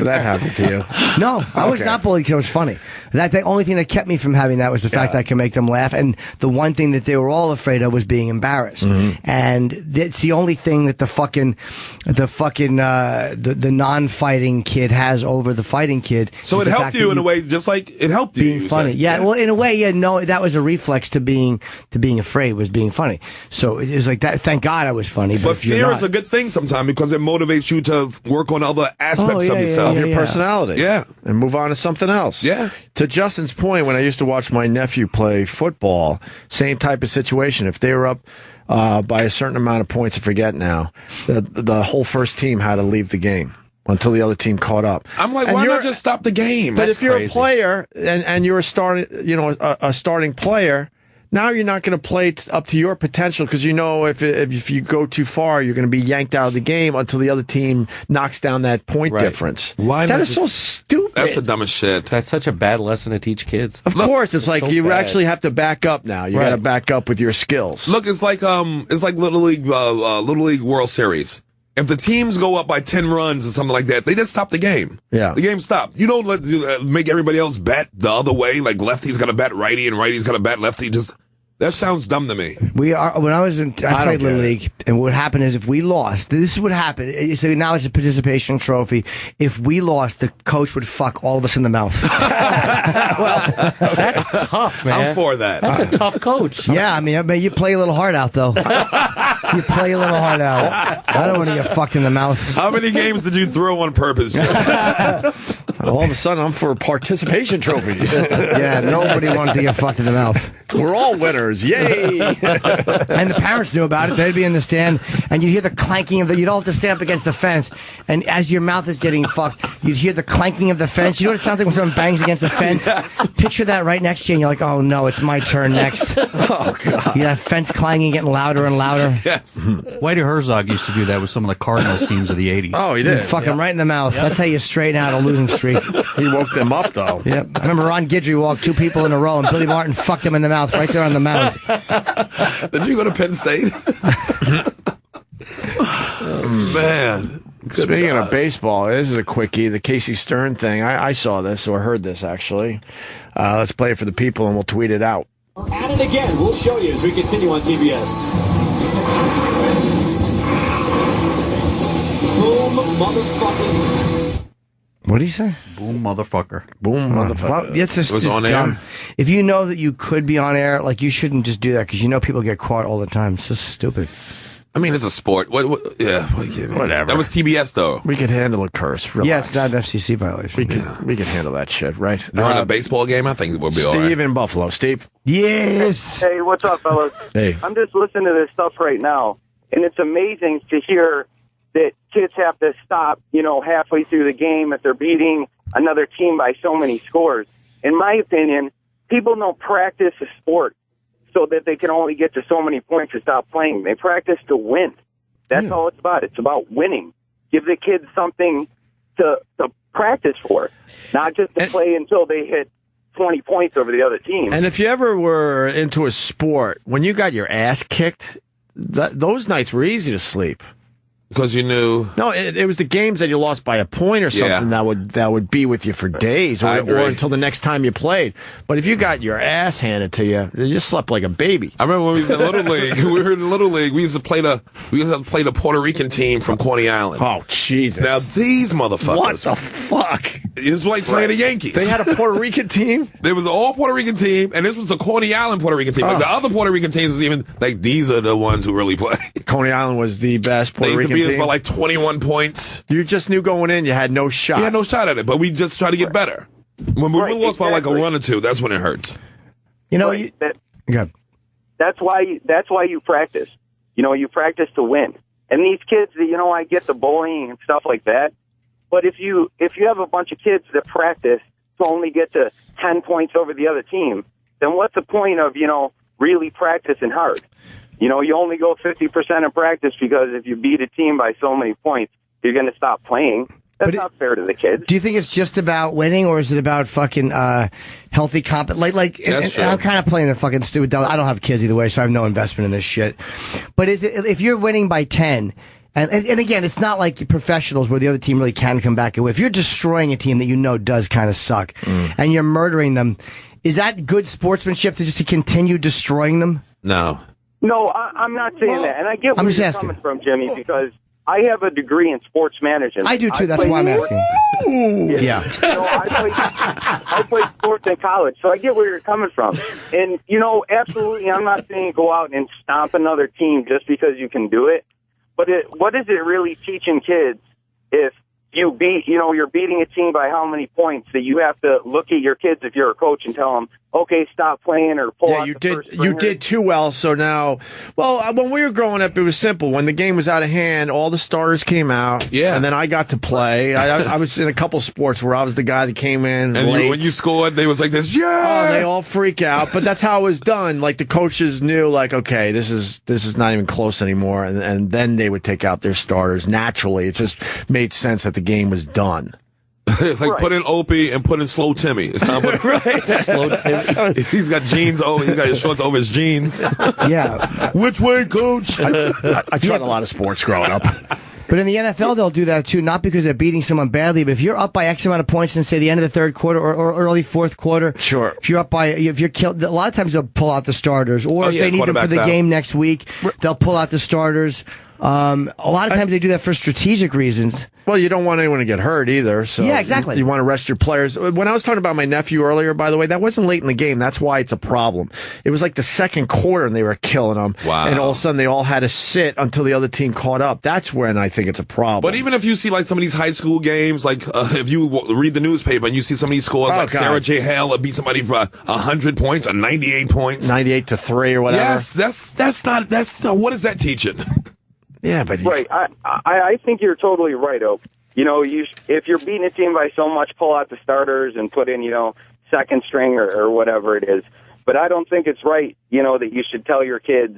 that happened to you? No, I was not bullied because it was funny. The only thing that kept me from having that was the fact that I could make them laugh. And the one thing that they were all afraid of was being embarrassed. Mm-hmm. And it's the only thing that the non-fighting kid has over the fighting kid. So it helped you in a way, just like it helped you. Being funny. Yeah, well, in a way, no, that was a reflex next to being afraid was being funny. So it was like that. Thank God I was funny. But fear is a good thing sometimes because it motivates you to work on other aspects of yourself. Your personality. Yeah. And move on to something else. Yeah. To Justin's point, when I used to watch my nephew play football, same type of situation. If they were up by a certain amount of points, I forget now, the whole first team had to leave the game until the other team caught up. I'm like, why not just stop the game? But if you're a player and you're a starting player, now you're not going to play up to your potential because you know if you go too far, you're going to be yanked out of the game until the other team knocks down that point difference. Why that not is so stupid. That's the dumbest shit. That's such a bad lesson to teach kids. Of course, it's like so you bad. actually have to back up now. You got to back up with your skills. Look, it's like Little League World Series. If the teams go up by 10 runs or something like that, they just stop the game. Yeah. The game stopped. You don't make everybody else bet the other way, like lefty's got to bet righty and righty's got to bet lefty. That sounds dumb to me. When I played Little League, and what happened is if we lost, this is what happened. So now it's a participation trophy. If we lost, the coach would fuck all of us in the mouth. Well, that's tough, man. I'm for that. That's a tough coach. Yeah, I mean, you play a little hard out, though. You play a little hard out. I don't want to get fucked in the mouth. How many games did you throw on purpose, Joe? All of a sudden, I'm for participation trophies. Yeah, nobody wanted to get fucked in the mouth. We're all winners. Yay! And the parents knew about it. They'd be in the stand, and you'd hear the clanking of you'd all have to stand up against the fence, and as your mouth is getting fucked, you'd hear the clanking of the fence. You know what it sounds like when someone bangs against the fence? Yes. Picture that right next to you, and you're like, oh no, it's my turn next. Oh, God. You have fence clanging, getting louder and louder. Yes. Whitey Herzog used to do that with some of the Cardinals teams of the 80s. Oh, he did? Fuck him right in the mouth. That's how you straighten out a losing streak. He woke them up, though. Yep. I remember Ron Guidry walked two people in a row, and Billy Martin fucked him in the mouth right there on the mound. Did you go to Penn State? Man. Speaking of baseball, this is a quickie. The Casey Stern thing. I saw this or heard this, actually. Let's play it for the people, and we'll tweet it out. At it again. We'll show you as we continue on TBS. Boom, motherfucking. What did he say? Boom, motherfucker. Boom, motherfucker. Well, it's just, It was just on dumb. air? If you know that you could be on air, like, you shouldn't just do that because you know people get caught all the time. It's just stupid. I mean, it's a sport. Yeah, whatever. That was TBS, though. We could handle a curse. Relax. Yeah, it's not an FCC violation. We could handle that shit, right? During a baseball game, I think it would be all right. Steve in Buffalo. Steve. Yes. Hey, what's up, fellas? Hey. I'm just listening to this stuff right now, and it's amazing to hear that kids have to stop, halfway through the game if they're beating another team by so many scores. In my opinion, people don't practice a sport so that they can only get to so many points to stop playing. They practice to win. That's all it's about. It's about winning. Give the kids something to practice for, not just to play until they hit 20 points over the other team. And if you ever were into a sport, when you got your ass kicked, those nights were easy to sleep. Because you knew. No, it was the games that you lost by a point or something that would be with you for days or until the next time you played. But if you got your ass handed to you, you just slept like a baby. I remember when we was in Little League. We were in Little League. We used to play the Puerto Rican team from Coney Island. Oh, Jesus. Now, these motherfuckers. What the fuck? It's like playing the Yankees. They had a Puerto Rican team? There was an all Puerto Rican team, and this was the Coney Island Puerto Rican team. Like the other Puerto Rican teams was even, like, these are the ones who really play. Coney Island was the best Puerto Rican team. They used to beat us by like 21 points. You just knew going in you had no shot. You had no shot at it, but we just tried to get better. When we lost by like a run or two, that's when it hurts. That's why you practice. You practice to win. And these kids, I get the bullying and stuff like that. But if you have a bunch of kids that practice to only get to 10 points over the other team, then what's the point of, really practicing hard? You only go 50% of practice because if you beat a team by so many points, you're going to stop playing. That's not fair to the kids. Do you think it's just about winning, or is it about fucking healthy comp? And I'm kind of playing the fucking stupid devil. I don't have kids either way, so I have no investment in this shit. But if you're winning by 10, and again, it's not like professionals where the other team really can come back and win. If you're destroying a team that does kind of suck, and you're murdering them, is that good sportsmanship to continue destroying them? No. No, I'm not saying that. And I get where you're coming from, Jimmy, because I have a degree in sports management. I do too. That's why I'm asking. Yeah. I played sports in college, so I get where you're coming from. And, absolutely, I'm not saying go out and stomp another team just because you can do it. But what is it really teaching kids if you're beating a team by how many points that you have to look at your kids if you're a coach and tell them, okay, stop playing or pull out the first you did too well. So now, when we were growing up, it was simple. When the game was out of hand, all the starters came out. Yeah. And then I got to play. I was in a couple sports where I was the guy that came in and late. when you scored, they was like this, Oh, they all freak out. But that's how it was done. Like the coaches knew, like, okay, this is not even close anymore. And then they would take out their starters naturally. It just made sense that the game was done. Put in Opie and put in Slow Timmy. It's not right. Slow Timmy. He's got jeans over. He's got his shorts over his jeans. Yeah. Which way, coach? I tried a lot of sports growing up. But in the NFL, they'll do that too, not because they're beating someone badly, but if you're up by X amount of points in, say, the end of the third quarter or early fourth quarter, sure. If you're killed, a lot of times they'll pull out the starters, or if they need them for the game next week, they'll pull out the starters. A lot of times they do that for strategic reasons. Well, you don't want anyone to get hurt either. So yeah, exactly. You want to rest your players. When I was talking about my nephew earlier, by the way, that wasn't late in the game. That's why it's a problem. It was like the second quarter and they were killing them. Wow. And all of a sudden they all had to sit until the other team caught up. That's when I think it's a problem. But even if you see like some of these high school games, like if you read the newspaper and you see some of these scores, Sarah J. Hale beat somebody for 100 points or 98 points. 98-3 or whatever. Yes, that's not what is that teaching? Yeah, but right. I think you're totally right, Oak. If you're beating a team by so much, pull out the starters and put in, second string or whatever it is. But I don't think it's right, that you should tell your kids,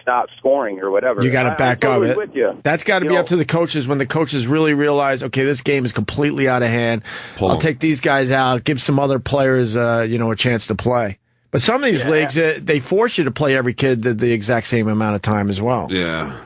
stop scoring or whatever. You got to back up. With you. That's got to be up to the coaches when the coaches really realize, okay, this game is completely out of hand. I'll take these guys out, give some other players, a chance to play. But some of these leagues, they force you to play every kid the exact same amount of time as well. Yeah.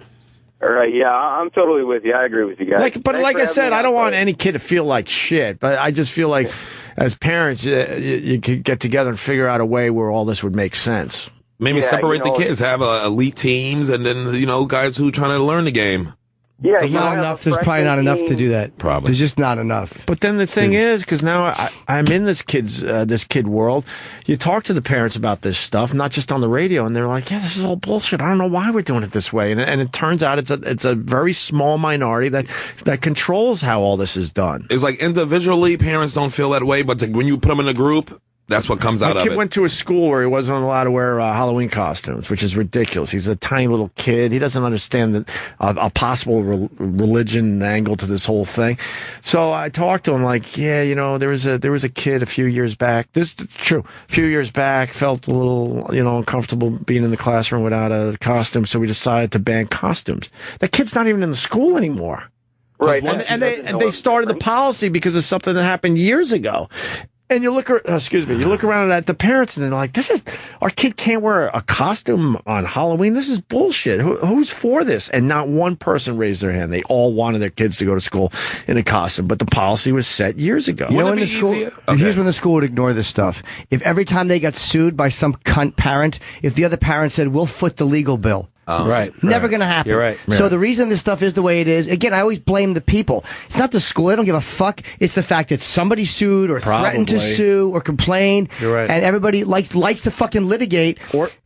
All right, yeah, I'm totally with you. I agree with you guys. But like I said, I don't want any kid to feel like shit. But I just feel like, as parents, you could get together and figure out a way where all this would make sense. Maybe separate the kids, have elite teams, and then guys who are trying to learn the game. Yeah, there's not enough. There's probably not enough to do that. Probably. There's just not enough. But then the thing is, because now I'm in this kid world, you talk to the parents about this stuff, not just on the radio, and they're like, yeah, this is all bullshit. I don't know why we're doing it this way. And it turns out it's a very small minority that controls how all this is done. It's like individually, parents don't feel that way, but when you put them in a group, that's what comes out of it. My kid went to a school where he wasn't allowed to wear Halloween costumes, which is ridiculous. He's a tiny little kid. He doesn't understand a possible religion angle to this whole thing. So I talked to him like, yeah, there was a kid a few years back. This is true. A few years back, felt a little, uncomfortable being in the classroom without a costume, so we decided to ban costumes. That kid's not even in the school anymore. Right. And they started the policy because of something that happened years ago. And you look around at the parents and they're like, our kid can't wear a costume on Halloween. This is bullshit. Who's for this? And not one person raised their hand. They all wanted their kids to go to school in a costume, but the policy was set years ago. In the school, here's when the school would ignore this stuff. If every time they got sued by some cunt parent, if the other parent said, we'll foot the legal bill. Right. Never going to happen. You're right. So the reason this stuff is the way it is, again, I always blame the people. It's not the school. They don't give a fuck. It's the fact that somebody sued or threatened to sue or complained. You're right. And everybody likes to fucking litigate.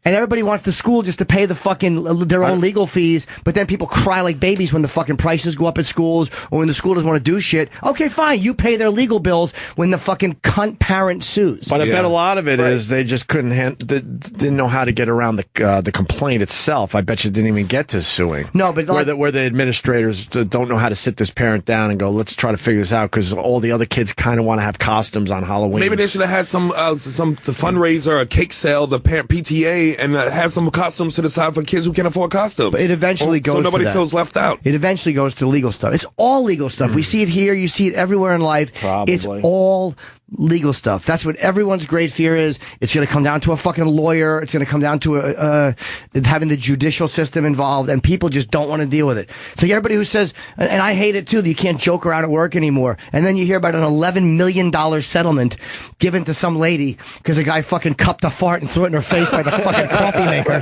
And everybody wants the school just to pay the fucking their own legal fees. But then people cry like babies when the fucking prices go up at schools or when the school doesn't want to do shit. Okay, fine. You pay their legal bills when the fucking cunt parent sues. But I bet a lot of it is they just didn't know how to get around the complaint itself. I bet you didn't even get to suing. No, but where the administrators don't know how to sit this parent down and go, let's try to figure this out because all the other kids kind of want to have costumes on Halloween. Maybe they should have had some the fundraiser, a cake sale, the parent PTA, and have some costumes to the side for kids who can't afford costumes. But it eventually goes so nobody to that. feels left out. It eventually goes to legal stuff. It's all legal stuff. We see it here. You see it everywhere in life. Probably. It's all legal stuff. That's what everyone's great fear is. It's going to come down to a fucking lawyer. It's going to come down to having the judicial system involved, and people just don't want to deal with it. So everybody who says, and I hate it too, that you can't joke around at work anymore, and then you hear about an $11 million settlement given to some lady because a guy fucking cupped a fart and threw it in her face by the fucking coffee maker.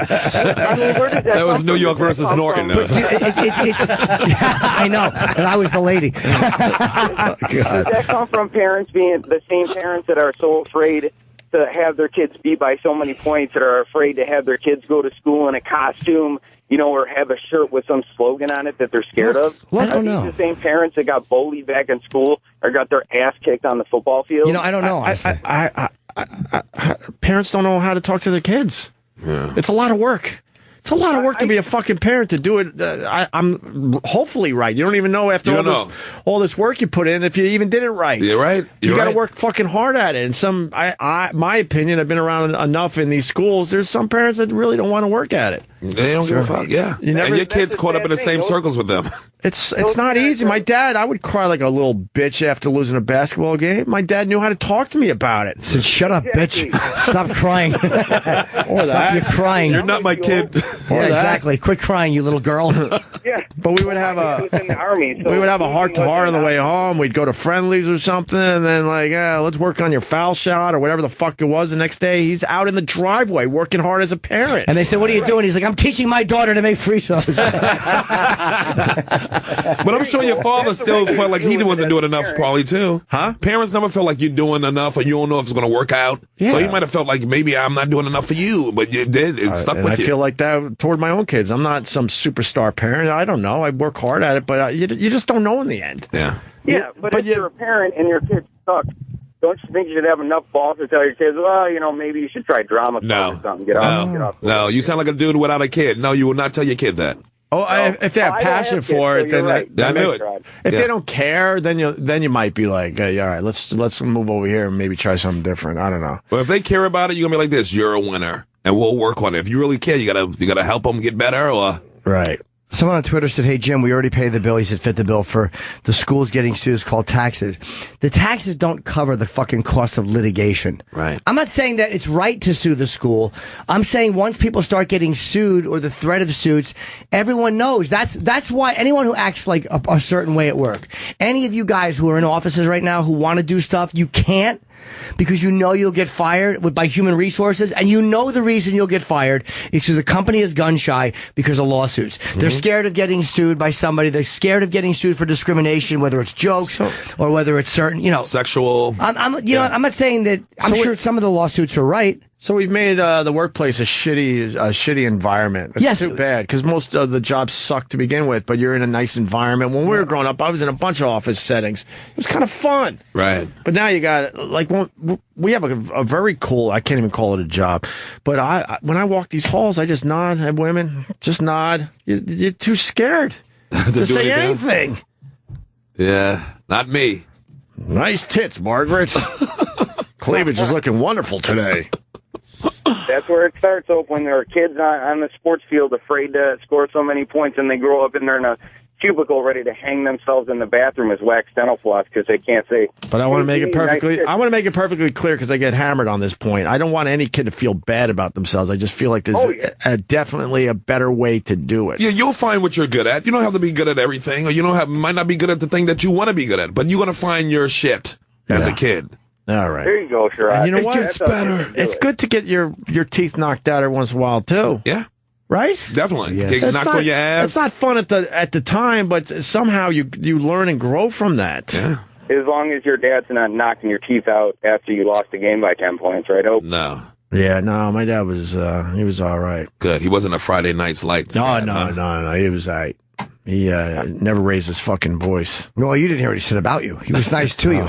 That was New York versus Norton. I know, and I was the lady. Does that come from parents being the same parents that are so afraid to have their kids beat by so many points, that are afraid to have their kids go to school in a costume, or have a shirt with some slogan on it that they're scared of? I don't know. Are these the same parents that got bullied back in school or got their ass kicked on the football field? I don't know. Parents don't know how to talk to their kids. Yeah. It's a lot of work. It's a lot of work to be a fucking parent to do it. I'm hopefully right. You don't even know after all this work you put in if you even did it right. You're right. You got to work fucking hard at it. And my opinion, I've been around enough in these schools. There's some parents that really don't want to work at it. They don't give a fuck. Yeah. And your kid's caught up in the same circles with them. It's not easy. My dad, I would cry like a little bitch after losing a basketball game. My dad knew how to talk to me about it. He said, "Shut up, bitch. Stop crying. Stop your crying. You're not my kid." Yeah, exactly. Quit crying, you little girl. Yeah. But we would have a heart-to-heart on the way home. We'd go to friendlies or something, and then let's work on your foul shot or whatever the fuck it was. The next day, he's out in the driveway working hard as a parent. And they said, "What are you doing?" He's like, "I'm teaching my daughter to make free throws." But I'm sure your father still felt like he wasn't doing enough, probably too. Huh? Parents never felt like you're doing enough, or you don't know if it's going to work out. Yeah. So he might have felt like maybe I'm not doing enough for you, but you did. It stuck with you. I feel like that toward my own kids. I'm not some superstar parent. I don't know. I work hard at it, but you just don't know in the end. Yeah. Yeah, but if you're a parent and your kid sucks, don't you think you should have enough balls to tell your kids, well, maybe you should try drama club or something. Get off. No, you sound like a dude without a kid. No, you will not tell your kid that. If they have passion for it, then right. I knew it. If they don't care, then you might be like, all right, let's move over here and maybe try something different. I don't know. But if they care about it, you're gonna be like this. You're a winner, and we'll work on it. If you really care, you gotta help them get better, or right. Someone on Twitter said, "Hey, Jim, we already paid the bill." He said, "Fit the bill for the schools getting sued. It's called taxes." The taxes don't cover the fucking cost of litigation. Right. I'm not saying that it's right to sue the school. I'm saying once people start getting sued or the threat of suits, everyone knows. That's why anyone who acts like a certain way at work, any of you guys who are in offices right now who want to do stuff, you can't. Because you'll get fired by human resources, and the reason you'll get fired is because the company is gun shy because of lawsuits. Mm-hmm. They're scared of getting sued by somebody. They're scared of getting sued for discrimination, whether it's jokes or whether it's certain, sexual. I'm not saying that. I'm sure some of the lawsuits are right. So we've made the workplace a shitty environment. It's too bad because most of the jobs suck to begin with, but you're in a nice environment. When we were growing up, I was in a bunch of office settings. It was kind of fun. Right. But now you got we have a very cool, I can't even call it a job, but when I walk these halls, I just nod at women, just nod. You're too scared to say anything. Yeah, not me. Nice tits, Margaret. Cleavage is looking wonderful today. That's where it starts, when there are kids on the sports field afraid to score so many points, and they grow up and they're in a cubicle ready to hang themselves in the bathroom as wax dental floss because they can't say. But I want to make it perfectly clear because I get hammered on this point. I don't want any kid to feel bad about themselves. I just feel like there's definitely a better way to do it. Yeah, you'll find what you're good at. You don't have to be good at everything, or might not be good at the thing that you want to be good at, but you're going to find your shit as a kid. All right. There you go, Sherrod. And you know what? It gets better. It's good to get your teeth knocked out every once in a while too. Yeah. Right? Definitely. Yes. Get knocked on your ass. It's not fun at the time, but somehow you learn and grow from that. Yeah. As long as your dad's not knocking your teeth out after you lost the game by 10 points, right, Hope? No. Yeah, no, my dad was he was all right. Good. He wasn't a Friday night's lights. No, he was all right. He never raised his fucking voice. Well, you didn't hear what he said about you. He was nice to you.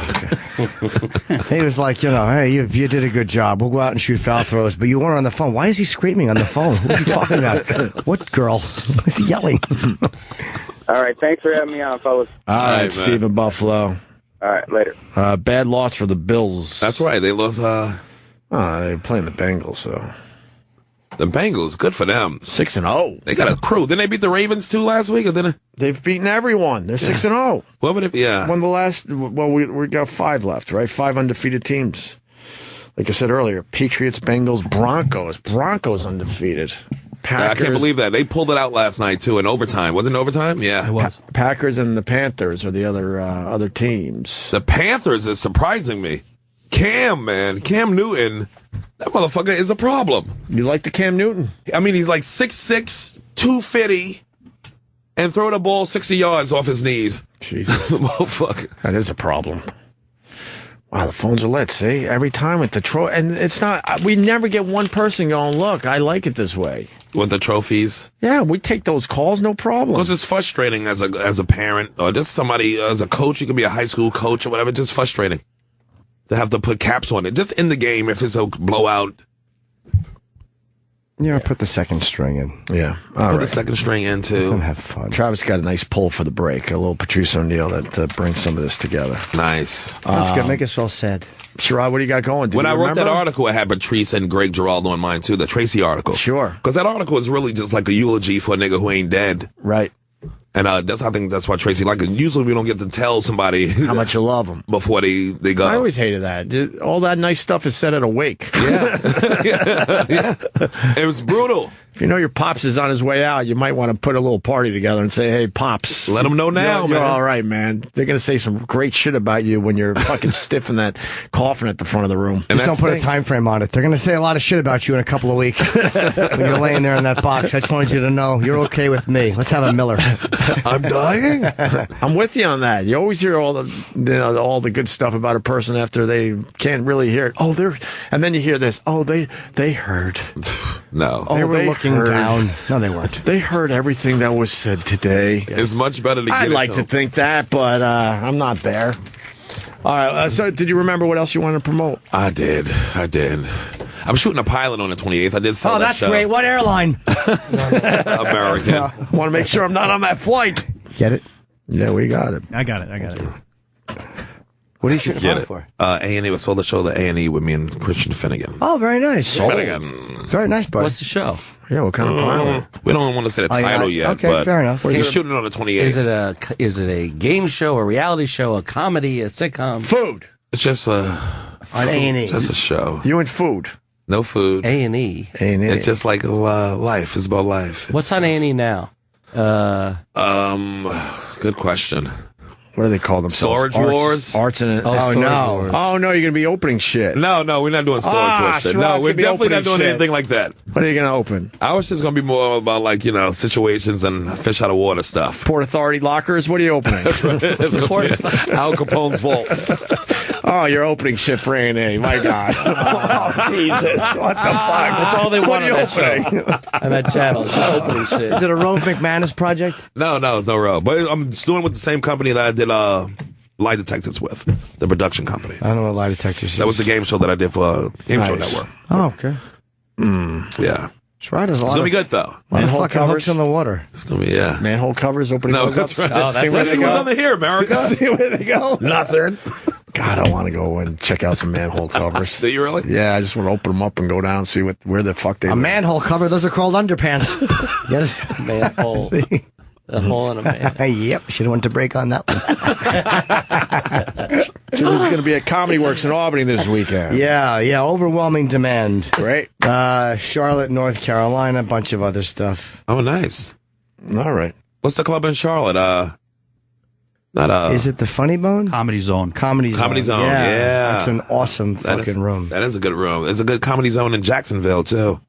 He was like, hey, you did a good job. We'll go out and shoot foul throws, but you weren't on the phone. Why is he screaming on the phone? Who's he talking about? What girl? Why is he yelling? All right, thanks for having me on, fellas. All right, Stephen Buffalo. All right, later. Bad loss for the Bills. That's right. They lost. They're playing the Bengals, so. The Bengals, good for them. 6-0. They got a crew. Didn't they beat the Ravens too last week? Or didn't They've beaten everyone. They're 6-0. What would it be? Yeah. One of the last. Well, we got 5 left, right? 5 undefeated teams. Like I said earlier, Patriots, Bengals, Broncos. Broncos undefeated. Packers. I can't believe that. They pulled it out last night, too, in overtime. Wasn't it overtime? Yeah. It was. Packers and the Panthers are the other teams. The Panthers is surprising me. Cam Newton, that motherfucker is a problem. You like the Cam Newton? I mean, he's like 6'6", 250, and throw the ball 60 yards off his knees. Jesus. Motherfucker. That is a problem. Wow, the phones are lit, see? Every time with the trophy. And it's not, we never get one person going, look, I like it this way. With the trophies? Yeah, we take those calls, no problem. Because it's frustrating as a parent, or just somebody, as a coach, you can be a high school coach or whatever, just frustrating to have to put caps on it. Just in the game, if it's a blowout. Yeah, put the second string in. Yeah. Put the second string in, too. And have fun. Travis got a nice pull for the break. A little Patrice O'Neal that brings some of this together. Nice. That's good. Make us all sad. Sherrod, what do you got going? When I wrote that article, I had Patrice and Greg Giraldo on mine, too. The Tracy article. Sure. Because that article is really just like a eulogy for a nigga who ain't dead. Right. And I think that's why Tracy liked it. Usually we don't get to tell somebody how much you love them before they go. I always hated that. All that nice stuff is said at a wake. Yeah. Yeah. It was brutal. If you know your Pops is on his way out, you might want to put a little party together and say, hey, Pops. Let them know now, you're man. all right, man. They're going to say some great shit about you when you're fucking stiff in that coffin at the front of the room. Just don't put a time frame on it. They're going to say a lot of shit about you in a couple of weeks when you're laying there in that box. I just wanted you to know you're okay with me. Let's have a Miller. I'm dying? I'm with you on that. You always hear all the good stuff about a person after they can't really hear it. Oh, and then you hear this. Oh, they heard. No. Oh, they were looking down. No, they weren't. They heard everything that was said today. It's much better to get I it like to think that, but I'm not there. All right. So, did you remember what else you wanted to promote? I did. I'm shooting a pilot on the 28th. I did sell that show. Oh, that's great. What airline? American. I want to make sure I'm not on that flight. Get it? Yeah, we got it. I got it. What are you shooting Get for? A&E. I sold the show to A&E with me and Christian Finnegan. Oh, very nice. Finnegan. Very nice, buddy. What's the show? Yeah, what kind of pilot? We don't want to say the title yet, okay, but fair enough. he's shooting on the 28th. Is it a game show, a reality show, a comedy, a sitcom? Food. It's just on A&E. Just a show. You and food. No food. A&E. A&E. It's just like life. It's about life. What's on A&E now? Good question. What do they call themselves? Storage Wars? Arts and... Storage Wars. Oh, no, you're going to be opening shit. No, we're not doing Storage Wars shit. No, we're definitely not doing anything like that. What are you going to open? Ours just going to be more about, situations and fish out of water stuff. Port Authority lockers? What are you opening? It's Al Capone's vaults. Oh, you're opening shit for A&E. My God. Oh, Jesus. What the fuck? That's all they want on that show. On that channel. It's just opening shit. Is it a Rove McManus project? No, it's no Rove. But I'm just doing it with the same company that I did Lie Detectives with, the production company. I don't know what Lie Detectives is. That was the game show that I did for Game Show Network. Oh, okay. Yeah. It's right. It's going to be good, though. Manhole fucking covers hooks in the water. It's going to be, yeah. Manhole covers opening No, those that's up. right. Let's see what's under here, America. See where they go. Nothing. God, I want to go and check out some manhole covers. Do you really? Yeah, I just want to open them up and go down and see where the fuck they A live. manhole cover, those are called underpants. Yes. Manhole. A hole in a man. Yep, should have went to break on that one. There's going to be at Comedy Works in Albany this weekend. Yeah, overwhelming demand. Great. Charlotte, North Carolina, a bunch of other stuff. Oh, nice. All right. What's the club in Charlotte? Is it the Funny Bone? Comedy Zone. Comedy Zone. Yeah. That's an awesome fucking room. That is a good room. There's a good Comedy Zone in Jacksonville, too.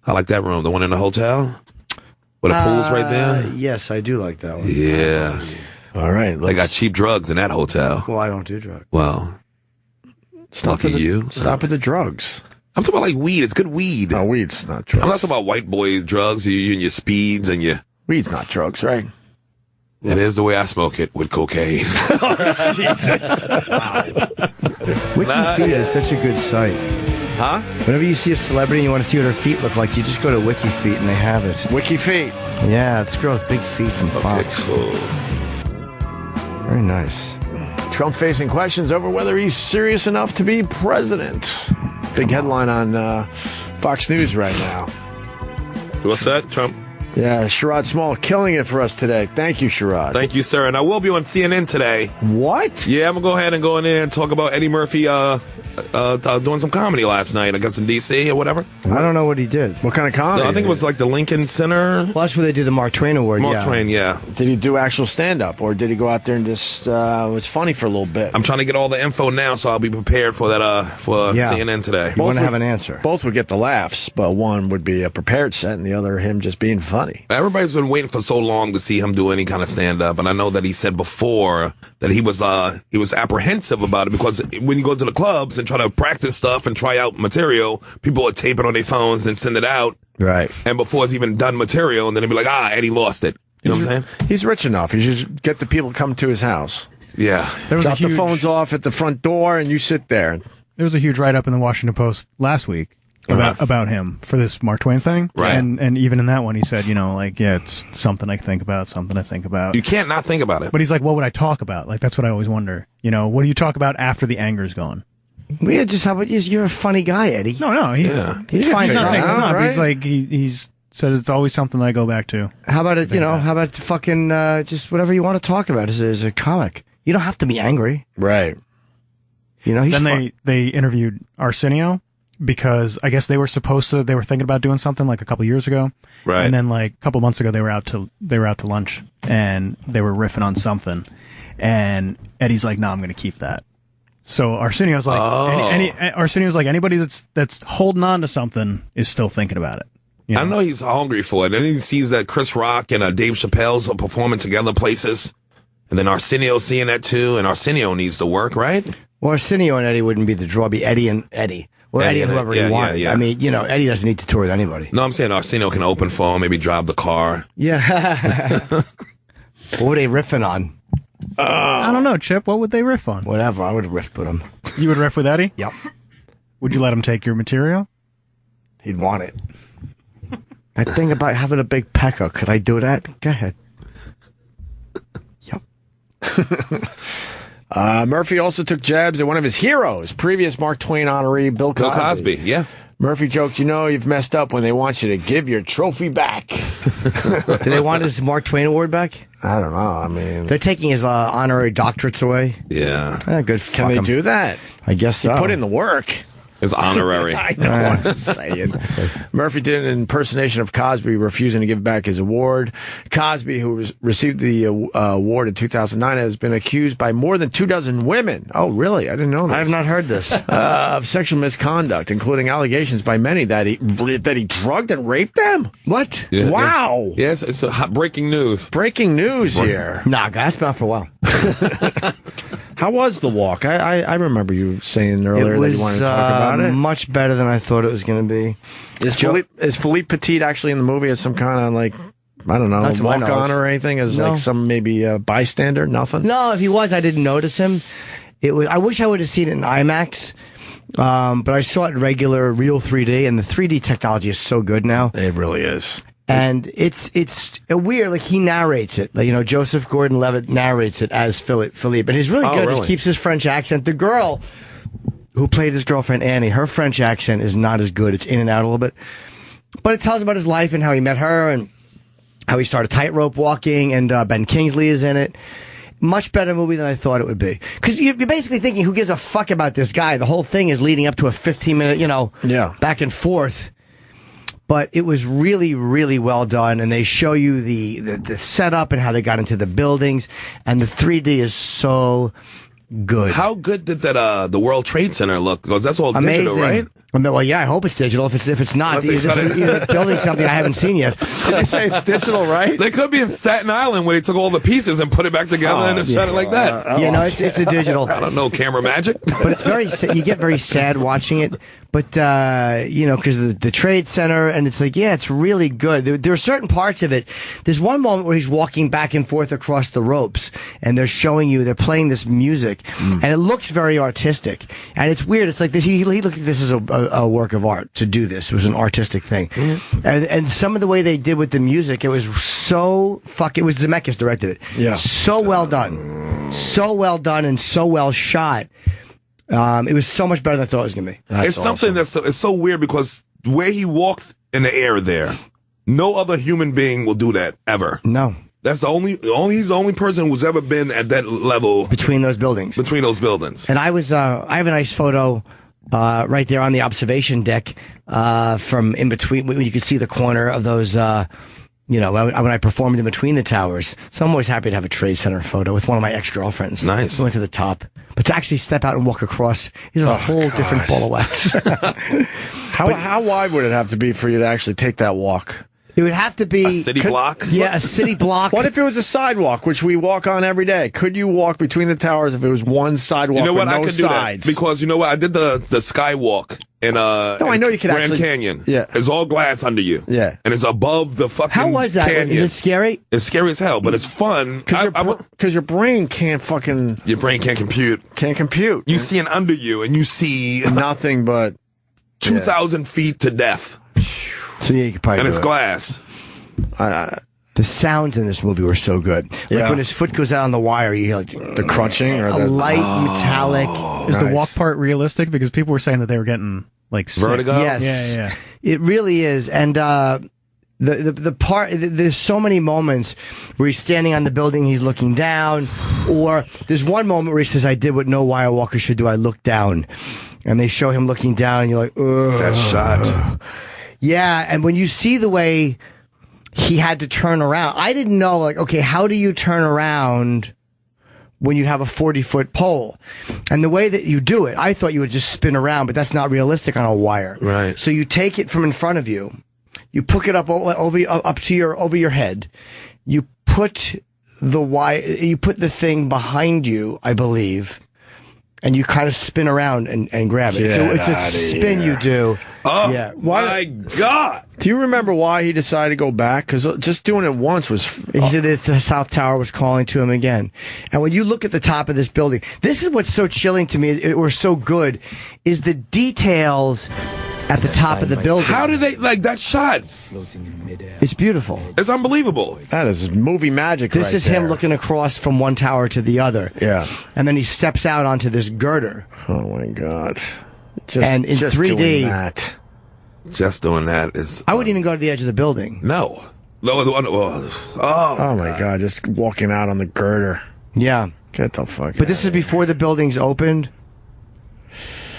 I like that room. The one in the hotel? Where the pool's right there? Yes, I do like that one. Yeah. All right. They got cheap drugs in that hotel. Well, I don't do drugs. Well, lucky you. Stop with the drugs. I'm talking about like weed. It's good weed. No, weed's not drugs. I'm not talking about white boy drugs. You and your speeds and your... Weed's not drugs, right? It is the way I smoke it, with cocaine. Oh, Jesus. WikiFeet is such a good site. Huh? Whenever you see a celebrity and you want to see what her feet look like, you just go to WikiFeet and they have it. WikiFeet. Yeah, this girl's big feet from Fox. Cool. Very nice. Trump facing questions over whether he's serious enough to be president. Big headline on Fox News right now. What's that, Trump? Yeah, Sherrod Small killing it for us today. Thank you, Sherrod. Thank you, sir. And I will be on CNN today. What? Yeah, I'm going to go ahead and go in there and talk about Eddie Murphy doing some comedy last night, I guess in D.C. or whatever. I don't know what he did. What kind of comedy? I think it was like the Lincoln Center. Well, that's where they do the Mark Twain Award. Mark Twain, yeah. Did he do actual stand-up, or did he go out there and just was funny for a little bit? I'm trying to get all the info now, so I'll be prepared for that for CNN today. You want to have an answer. Both would get the laughs, but one would be a prepared set, and the other him just being funny. Everybody's been waiting for so long to see him do any kind of stand-up, and I know that he said before that he was apprehensive about it because when you go to the clubs and try to practice stuff and try out material, people would tape it on their phones and send it out. Right. And before it's even done material, and then they'd be like, Eddie lost it. You know what I'm saying? He's rich enough. He should get the people to come to his house. Yeah. Drop the phones off at the front door, and you sit there. There was a huge write-up in the Washington Post last week about him for this Mark Twain thing. Right. And even in that one, he said, it's something I think about, You can't not think about it. But he's like, what would I talk about? Like, that's what I always wonder. What do you talk about after the anger's gone? Yeah, just how about you're a funny guy, Eddie. No, he's fine. He's not saying he's not, right? but he's like, he's said it's always something I go back to. How about it, how about fucking, just whatever you want to talk about as a comic. You don't have to be angry. Right. He's Then they interviewed Arsenio because I guess they were thinking about doing something like a couple years ago. Right. And then like a couple months ago they were out to lunch and they were riffing on something. And Eddie's like, no, I'm going to keep that. So Arsenio's like, Arsenio's like anybody that's holding on to something is still thinking about it. I know he's hungry for it. And he sees that Chris Rock and Dave Chappelle's performing together places. And then Arsenio's seeing that too. And Arsenio needs to work, right? Well, Arsenio and Eddie wouldn't be the draw. It'd be Eddie and Eddie. Or Eddie and whoever he wanted. Yeah. I mean, Eddie doesn't need to tour with anybody. No, I'm saying Arsenio can open for him, maybe drive the car. Yeah. What were they riffing on? I don't know, Chip. What would they riff on? Whatever. I would have riffed with him. You would riff with Eddie? Yep. Would you let him take your material? He'd want it. That thing about having a big pecker, could I do that? Go ahead. Yep. Murphy also took jabs at one of his heroes, previous Mark Twain honoree, Bill Cosby. Bill Cosby, yeah. Murphy joked, you've messed up when they want you to give your trophy back. Do they want his Mark Twain award back? I don't know. I mean, they're taking his honorary doctorates away. Yeah. Good. Can they do that? I guess so. He put in the work. It's honorary. I know, I'm just saying. Murphy did an impersonation of Cosby, refusing to give back his award. Cosby, who received the award in 2009, has been accused by more than 24 women. Oh, really? I didn't know this. I have not heard this. Of sexual misconduct, including allegations by many that he drugged and raped them. What? Yeah, wow. Yeah. Yes, it's a hot breaking news. Breaking news here. Nah, guys, been out for a while. How was the walk? I remember you saying earlier that you wanted to talk about it. Much better than I thought it was going to be. Is Philippe Petit actually in the movie as some kind of like, I don't know, walk on or anything? As like some maybe bystander? Nothing? No, if he was, I didn't notice him. I wish I would have seen it in IMAX. But I saw it in regular, real 3D, and the 3D technology is so good now. It really is. And it's weird, like he narrates it. Like, Joseph Gordon-Levitt narrates it as Philippe. And he's really good. Really? He keeps his French accent. The girl who played his girlfriend, Annie, her French accent is not as good. It's in and out a little bit. But it tells about his life and how he met her and how he started tightrope walking, and Ben Kingsley is in it. Much better movie than I thought it would be. Because you're basically thinking, who gives a fuck about this guy? The whole thing is leading up to a 15-minute, back and forth. But it was really, really well done, and they show you the setup and how they got into the buildings, and the 3D is so good. How good did that the World Trade Center look? Because that's all amazing. Digital, right? Well, yeah, I hope it's digital. If it's not, you're building something I haven't seen yet. Did they say it's digital, right? They could be in Staten Island where they took all the pieces and put it back together and it's shot it like that. It's a digital. I don't know, camera magic. But it's you get very sad watching it. But, because the Trade Center, and it's like, yeah, it's really good. There are certain parts of it. There's one moment where he's walking back and forth across the ropes, and they're playing this music, and it looks very artistic. And it's weird. It's like this, he looked at this as a work of art to do this. It was an artistic thing. And some of the way they did with the music, it was so it was Zemeckis directed it. Yeah. So well done. So well done and so well shot. It was so much better than I thought it was going to be. It's something it's so weird because where he walked in the air there, no other human being will do that ever. No. That's he's the only person who's ever been at that level. Between those buildings. And I have a nice photo right there on the observation deck from in between, when you could see the corner of those, when I performed in between the towers. So I'm always happy to have a Trade Center photo with one of my ex-girlfriends. Nice. We went to the top. But to actually step out and walk across is a whole different ball of wax. How wide would it have to be for you to actually take that walk? It would have to be a city block. Yeah, a city block. What if it was a sidewalk, which we walk on every day? Could you walk between the towers if it was one sidewalk? You know what? With no I could sides? do that because you know what? I did the skywalk in I know you could Grand actually, Canyon. Yeah, it's all glass under you. Yeah, and it's above the fucking. How was that? Canyon. Is it scary? It's scary as hell, but it's fun because your brain can't fucking. Your brain can't compute. Can't compute. You see an under you, and you see nothing but 2,000 feet to death. So yeah, you could probably. And do it's it. glass. The sounds in this movie were so good. Like when his foot goes out on the wire, you hear like the crunching or the light metallic. Is the walk part realistic? Because people were saying that they were getting like sick. Vertigo. Yes, Yeah. It really is, and the part there's so many moments where he's standing on the building, he's looking down, or there's one moment where he says, "I did what no wire walker should do. I looked down," and they show him looking down, and you're like, ugh. That shot. Yeah, and when you see the way he had to turn around, I didn't know, like, okay, how do you turn around when you have a 40-foot pole? And the way that you do it, I thought you would just spin around, but that's not realistic on a wire. Right. So you take it from in front of you, you pick it up over your head, you put the wire, you put the thing behind you, I believe, and you kind of spin around and grab it. It's a spin you do. Oh, yeah. my God. Do you remember why he decided to go back? Because just doing it once was... He said the South Tower was calling to him again. And when you look at the top of this building, this is what's so chilling to me, or so good, is the details at the top of the building. How did they, like, that shot? It's beautiful. It's unbelievable. That is movie magic This is him looking across from one tower to the other. Yeah. And then he steps out onto this girder. Oh, my God. And in 3D... doing that. Just doing that is... I wouldn't even go to the edge of the building. No. Oh, my God. Just walking out on the girder. Yeah. Get the fuck But this is before the building's opened.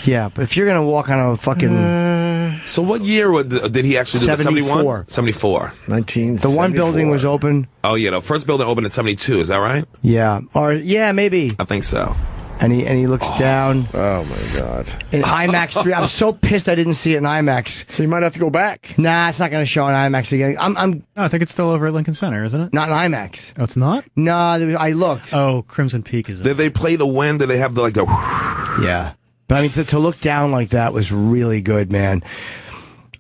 Yeah, but if you're going to walk on a fucking... So what year did he actually do 74. the 74? 1974. The one building was open. Oh, yeah. The first building opened in 72. Is that right? Yeah. Or, yeah, maybe. I think so. And he looks down. Oh, my God. In IMAX 3. I'm so pissed I didn't see it in IMAX. So you might have to go back. Nah, it's not going to show in IMAX again. No, I think it's still over at Lincoln Center, isn't it? Not in IMAX. Oh, it's not? No, I looked. Oh, Crimson Peak is it? Did they play the wind? Did they have the... Yeah. But I mean, to look down like that was really good, man.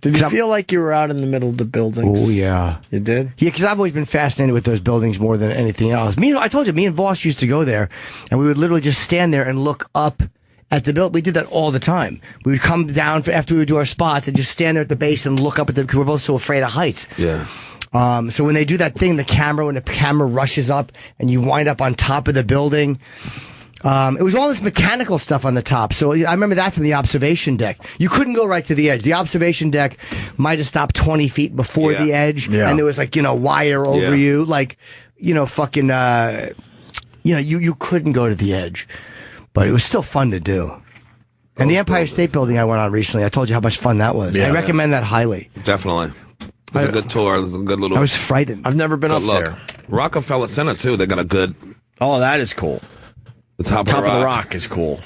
Did you feel like you were out in the middle of the buildings? Oh, yeah. You did? Yeah, because I've always been fascinated with those buildings more than anything else. I told you, me and Voss used to go there, and we would literally just stand there and look up at the building. We did that all the time. We would come down after we would do our spots and just stand there at the base and look up at because we're both so afraid of heights. Yeah. So when they do that thing, when the camera rushes up and you wind up on top of the building... it was all this mechanical stuff on the top. So I remember that from the observation deck. You couldn't go right to the edge. The observation deck might have stopped 20 feet before the edge. Yeah. And there was wire over you. You couldn't go to the edge. But it was still fun to do. And the Empire State Building I went on recently, I told you how much fun that was. I recommend that highly. Definitely. It was a good tour. It was a good little... I was frightened. I've never been up there. Rockefeller Center, too. They got a good... Oh, that is cool. The top of the rock is cool.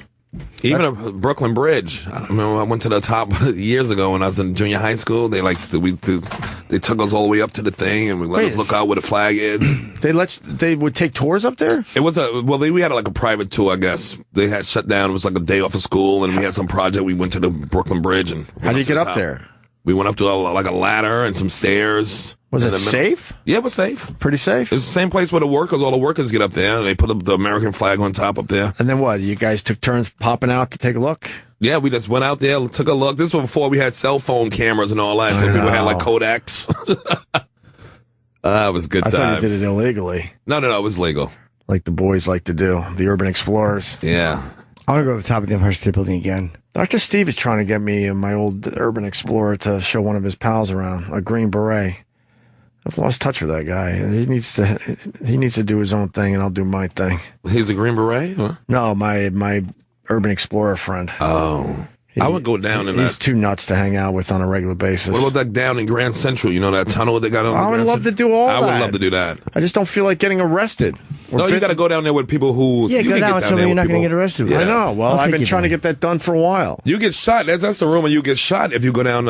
Even a Brooklyn Bridge. I remember I went to the top years ago when I was in junior high school. They took us all the way up to the thing and we let us look out where the flag is. They would take tours up there? It was we had a private tour, I guess. They had shut down. It was like a day off of school and we had some project. We went to the Brooklyn Bridge and how did you get up there? We went up to a ladder and some stairs. Was it safe? Yeah, it was safe. Pretty safe? It's the same place where all the workers get up there. They put the American flag on top up there. And then what? You guys took turns popping out to take a look? Yeah, we just went out there, took a look. This was before we had cell phone cameras and all that. So people had Kodaks. It was good times. I thought you did it illegally. No, it was legal. Like the boys like to do. The urban explorers. Yeah. I want to go to the top of the Empire State Building again. Dr. Steve is trying to get me my old Urban Explorer to show one of his pals around, a Green Beret. I've lost touch with that guy. He needs to do his own thing, and I'll do my thing. He's a Green Beret? Huh? No, my Urban Explorer friend. Oh. I would go down in that. He's too nuts to hang out with on a regular basis. What about that down in Grand Central? You know that tunnel they got on? I would love to do all that. I would love to do that. I just don't feel like getting arrested. No, you got to go down there with people who. Yeah, go down with somebody you're not going to get arrested with. I know. Well, I've been trying to get that done for a while. You get shot. That's the rumor. You get shot if you go down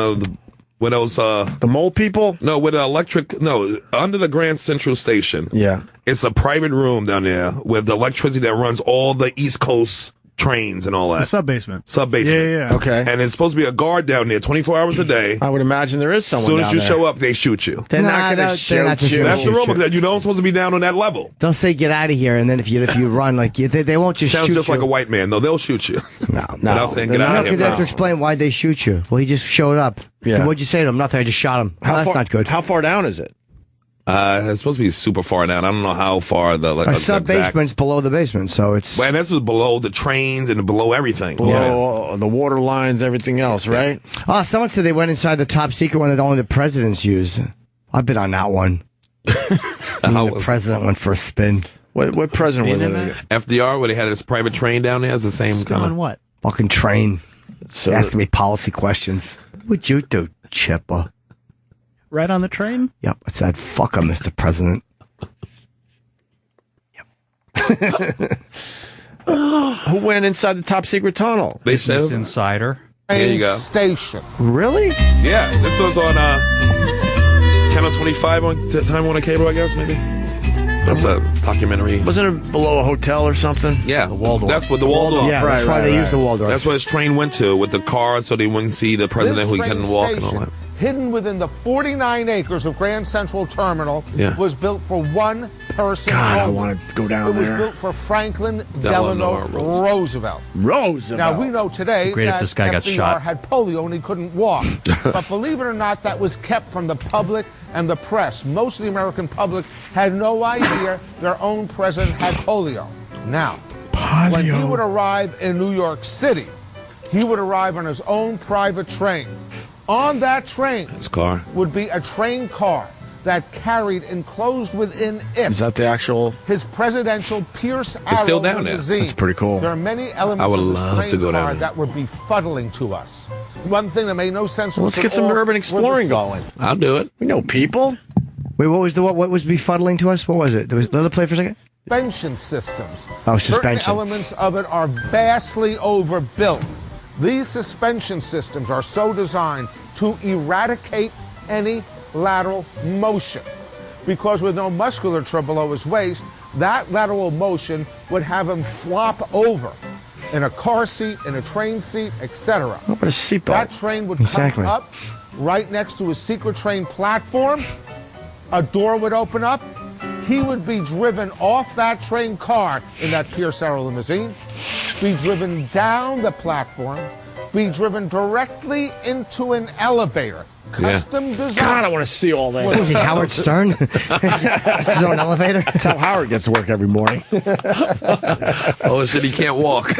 with those. The mole people? No, with electric. No, under the Grand Central Station. Yeah. It's a private room down there with the electricity that runs all the East Coast trains and all that. The sub-basement. Sub-basement. Yeah. Okay. And it's supposed to be a guard down there 24 hours a day. I would imagine there is someone As soon down as you there. show up, they shoot you. They're not going to shoot you. That's the rumor. That you don't supposed to be down on that level. They'll say get out of here, and then if you run, like they won't just Sounds shoot just you. like a white man. No, they'll shoot you. No. Without saying get out of here. Because they have to explain why they shoot you. Well, he just showed up. Yeah. What'd you say to him? Nothing. I just shot him. That's not good. How far down is it? It's supposed to be super far down. I don't know how far the A sub-basement's below the basement, so it's... Well, that's below the trains and below everything. Below the water lines, everything else, right? Oh, someone said they went inside the top secret one that only the presidents use. I've been on that one. The president went for a spin. What president was it? FDR, where they had this private train down there, is the same kind of... what? Fucking train. So asking me policy questions. What would you do, Chipper? Right on the train? Yep, I said, fuck him, Mr. President. Who went inside the top secret tunnel? Business Insider. There you go. Station. Really? Yeah, this was on Channel 25 on Time Warner Cable, I guess, maybe. That's a documentary. Wasn't it below a hotel or something? Yeah, the Waldorf. That's what the Waldorf. Yeah, that's why they use the Waldorf. That's where his train went to with the car, so they wouldn't see the president who he couldn't walk and all that. Hidden within the 49 acres of Grand Central Terminal, was built for one person. God, I only. want to go down there. It was built for Franklin Delano Roosevelt. Roosevelt. Now, we know today Great if that this guy got FDR shot. had polio and he couldn't walk. But believe it or not, that was kept from the public and the press. Most of the American public had no idea their own president had polio. Now, when he would arrive in New York City, he would arrive on his own private train. On that train would be a train car that carried enclosed within it. Is that the actual? His presidential Pierce Arrow It's still down there. limousine. That's pretty cool. There are many elements I would of this love train to go down car there. that would be befuddling to us. One thing that made no sense. Well, let's get some urban exploring going. I'll do it. We know people. Wait, what was befuddling to us? What was it? Let it play for a second. Suspension systems. Oh, Certain suspension. elements of it are vastly overbuilt. These suspension systems are so designed to eradicate any lateral motion. Because with no musculature below his waist, that lateral motion would have him flop over in a car seat, in a train seat, etc. How about a seatbelt? That train would come up right next to his secret train platform. A door would open up. He would be driven off that train car in that Pierce Arrow limousine, be driven down the platform, be driven directly into an elevator, custom designed. God, I want to see all that. What is he, Howard Stern? That's his own elevator? That's how Howard gets to work every morning. Oh, shit, he can't walk.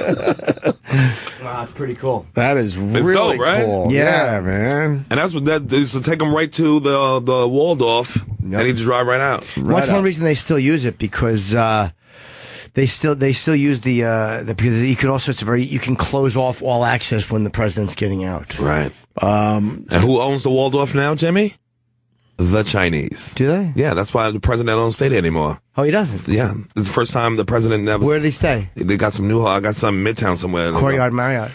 Wow, it's pretty cool. That is really dope, right? cool. Yeah. Man. And that's what that is, to take him right to the Waldorf, and he just drive right out. That's one reason they still use it, because they still use the because you could also you can close off all access when the president's getting out. Right. And who owns the Waldorf now, Jimmy? The Chinese. Do they? Yeah, that's why the president don't stay there anymore. Oh, he doesn't? Yeah. It's the first time the president never... Where do they stay? They got some new... I got some Midtown somewhere. Courtyard Marriott.